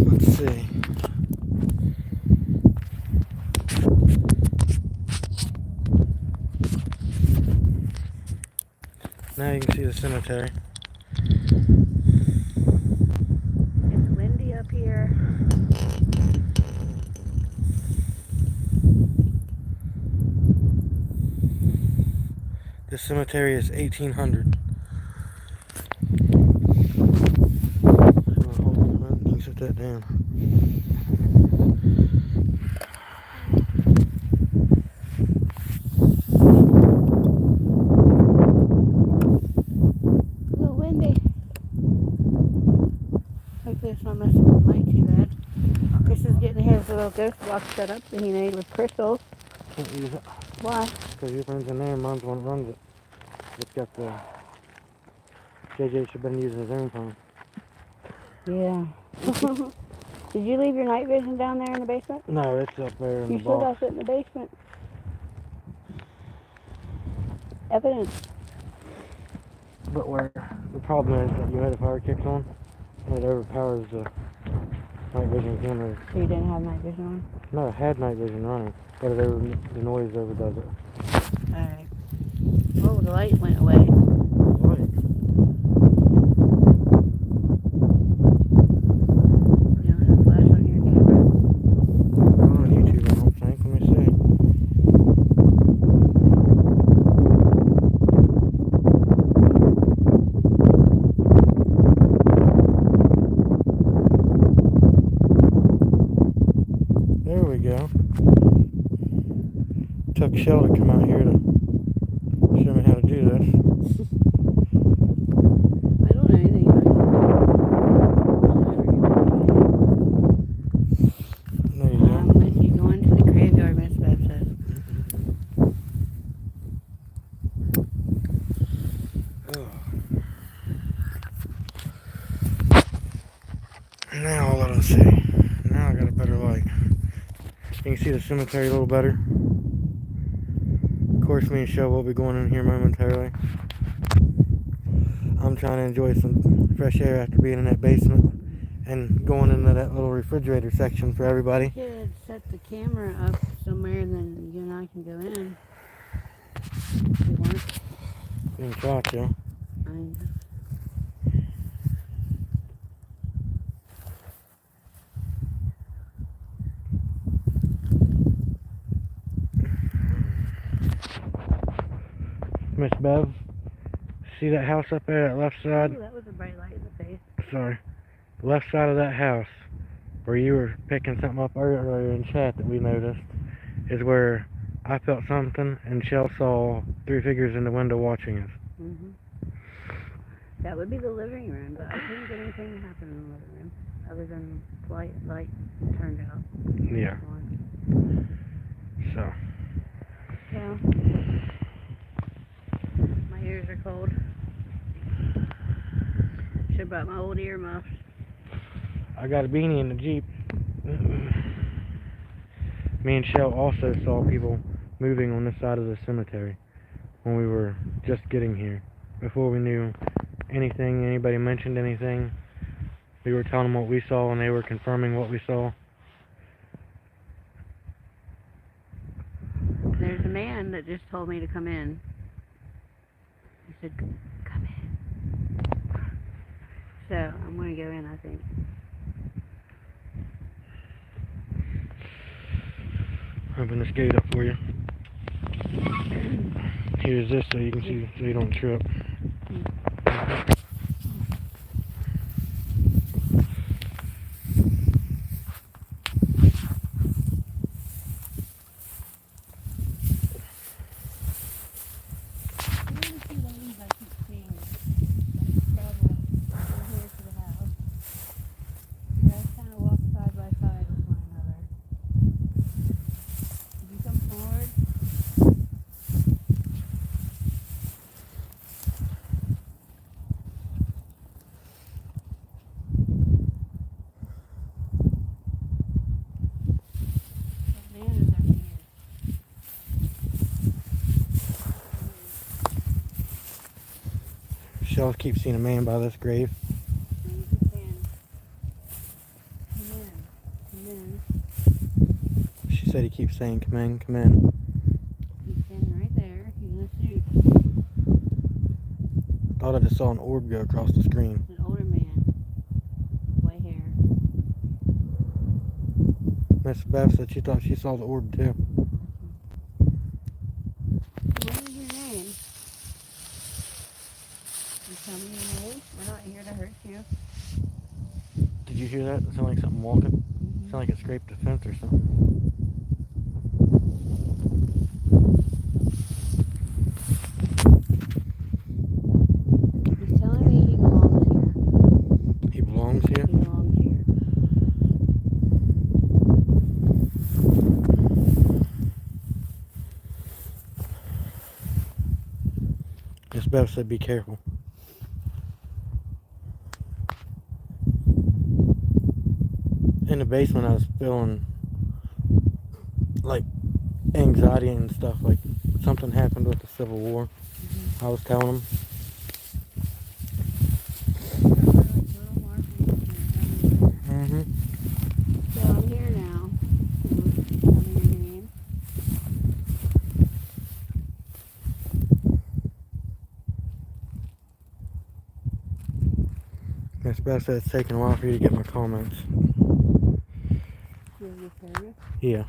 Speaker 7: let's see. Now you can see the cemetery.
Speaker 3: It's windy up here.
Speaker 7: This cemetery is 1800. Hold on a minute, you can set that down.
Speaker 3: A little windy. Hopefully it's not messing with the mic too bad. Chris is getting his little ghost box set up that he made with crystals.
Speaker 7: Can't use it.
Speaker 3: Why?
Speaker 7: Because your phone's in there and mine's the one that runs it. It's got the... JJ should have been using his own phone.
Speaker 3: Yeah. Did you leave your night vision down there in the basement?
Speaker 7: No, it's up there in
Speaker 3: You
Speaker 7: the
Speaker 3: still
Speaker 7: box.
Speaker 3: got it in the basement. Evidence.
Speaker 7: But where the problem is that you had a fire kicks on, and it overpowers the night vision camera.
Speaker 3: So you didn't have night vision on?
Speaker 7: No, it had night vision running, but the noise overdoes it.
Speaker 3: Alright. Oh, the light went away.
Speaker 7: Right.
Speaker 3: You don't have a flash on your camera?
Speaker 7: Not on YouTube, I don't think. Let me see. There we go. Took CHELLE to come out here to show me how to do this.
Speaker 3: I don't know anything about it.
Speaker 7: There you
Speaker 3: I'm
Speaker 7: go.
Speaker 3: with you going to the graveyard, Miss Bev says.
Speaker 7: Now let us see. Now I got a better light. You can see the cemetery a little better. Of course, me and Shell will be going in here momentarily. I'm trying to enjoy some fresh air after being in that basement and going into that little refrigerator section for everybody.
Speaker 3: You could set the camera up somewhere, then you and I can go in. If you want.
Speaker 7: You can try to. Miss Bev, See that house up there, that left side?
Speaker 3: Ooh, that was a bright light in the face.
Speaker 7: Sorry. The left side of that house, where you were picking something up earlier in chat that we noticed, is where I felt something and Shell saw 3 figures in the window watching us.
Speaker 3: Mm-hmm. That would be the living room, but I couldn't get anything to happen in the living room other than light turned out.
Speaker 7: Yeah. So.
Speaker 3: Yeah. My ears are cold. Should have brought my old earmuffs.
Speaker 7: I got a beanie in the Jeep. Me and Shell also saw people moving on this side of the cemetery when we were just getting here. Before we knew anything, anybody mentioned anything, we were telling them what we saw and they were confirming what we saw.
Speaker 3: There's a man that just told me to come in. He said, come in. So, I'm going to go in, I think.
Speaker 7: Open this gate up for you. Here's this so you can see, so you don't trip. Shell keeps seeing a man by this grave. She said he keeps saying, come in, come in.
Speaker 3: He's standing right there. He's in a suit.
Speaker 7: Thought I just saw an orb go across the screen.
Speaker 3: An older man. White hair.
Speaker 7: Miss Beth said she thought she saw the orb too.
Speaker 3: What is your name? You tell me your name. We're not here to hurt you.
Speaker 7: Did you hear that? It sounded like something walking. It sounded like it scraped the fence or something.
Speaker 3: He's telling me he belongs here.
Speaker 7: He belongs here?
Speaker 3: He belongs here.
Speaker 7: Miss Beth said be careful. In the basement I was feeling like anxiety and stuff, like something happened with the Civil War. I was telling them.
Speaker 3: So I'm here now. Tell me your name.
Speaker 7: Miss Beth said it's taking a while for you to get my comments.
Speaker 3: Do you have service?
Speaker 7: Yeah.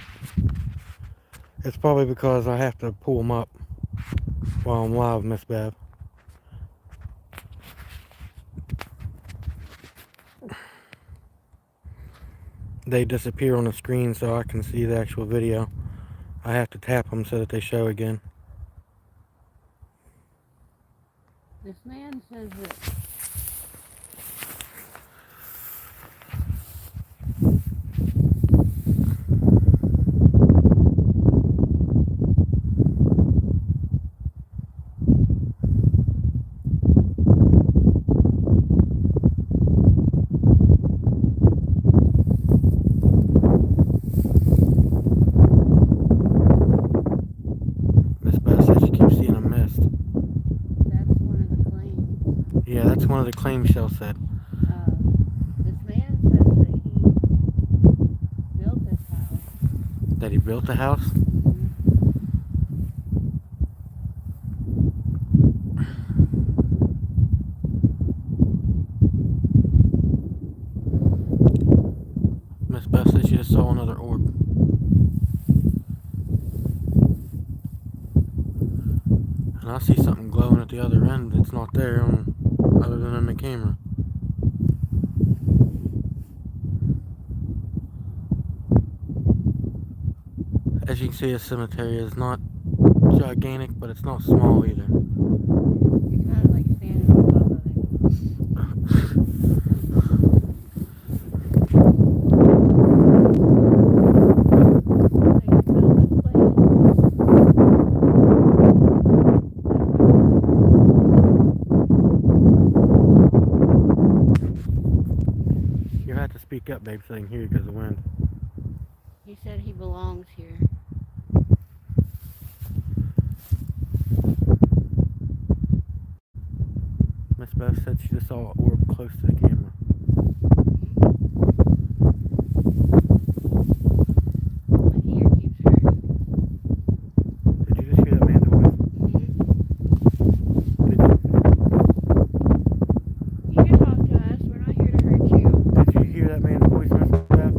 Speaker 7: It's probably because I have to pull them up while I'm live, Miss Bev. They disappear on the screen so I can see the actual video. I have to tap them so that they show again.
Speaker 3: This man says that
Speaker 7: Miss Bev said she keeps seeing a mist.
Speaker 3: that's one of the claims.
Speaker 7: Yeah, that's one of the claims Shell said.
Speaker 3: This man says that he built this house.
Speaker 7: That he built the house? Miss Beth said she just saw another orb. And I see something glowing at the other end that's not there other than in the camera. As you can see, a cemetery is not gigantic, but it's not small either.
Speaker 3: You're kind of like standing on top of it.
Speaker 7: You have to speak up, babe, so I can hear you because of the wind.
Speaker 3: He said he belongs here.
Speaker 7: Miss Beth said she just saw an orb close to the camera.
Speaker 3: My ear keeps hurting.
Speaker 7: Did you just hear that man's voice?
Speaker 3: You can talk to us. We're not here to hurt you.
Speaker 7: Did you hear that man's voice, Miss Beth?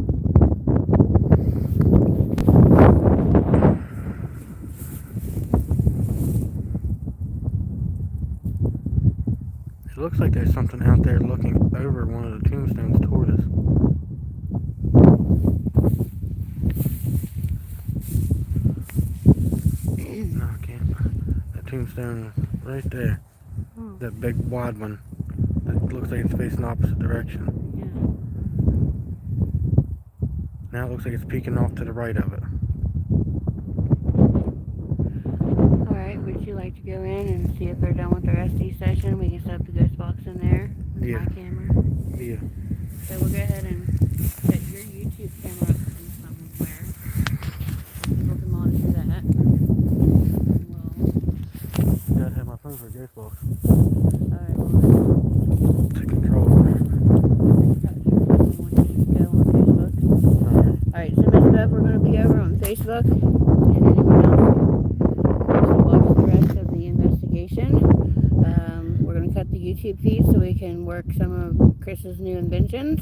Speaker 7: It looks like there's something out there looking over one of the tombstones toward us. No, I can't. That tombstone is right there.
Speaker 3: Oh.
Speaker 7: That big wide one that looks like it's facing the opposite direction.
Speaker 3: Yeah.
Speaker 7: Now it looks like it's peeking off to the right of it.
Speaker 3: Alright, would you like to go in and see if they're done with their SD session? We can set up the ghost box in there with
Speaker 7: Yeah.
Speaker 3: my camera.
Speaker 7: Yeah.
Speaker 3: So we'll go ahead and set your YouTube camera up in somewhere. People can monitor that. And
Speaker 7: You gotta have my phone for a ghost box.
Speaker 3: alright, well,
Speaker 7: To control it.
Speaker 3: Alright, so Miss Beth, we're going to be over on Facebook, and anyone else wants to watch the rest of the investigation. We're going to cut the YouTube feed so we can work some of Chris's new inventions,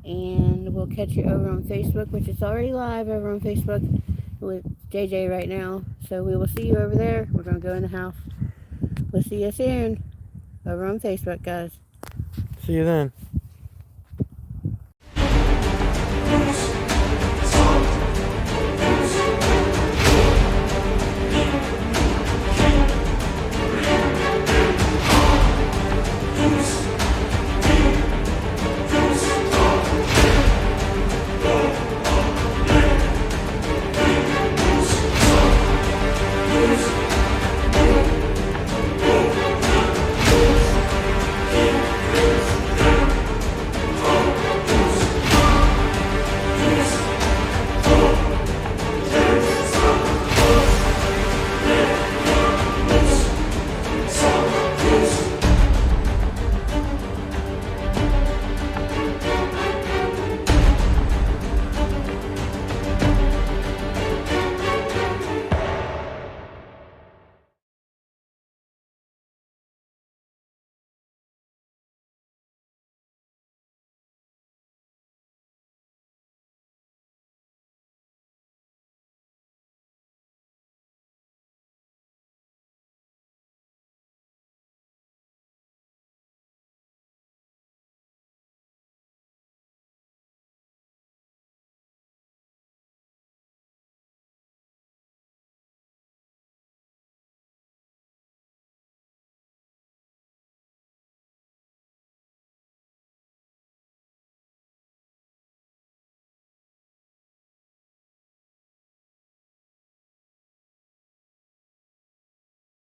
Speaker 3: and we'll catch you over on Facebook, which is already live over on Facebook with JJ right now. So we will see you over there. We're going to go in the house. We'll see you soon over on Facebook, guys.
Speaker 7: See you then.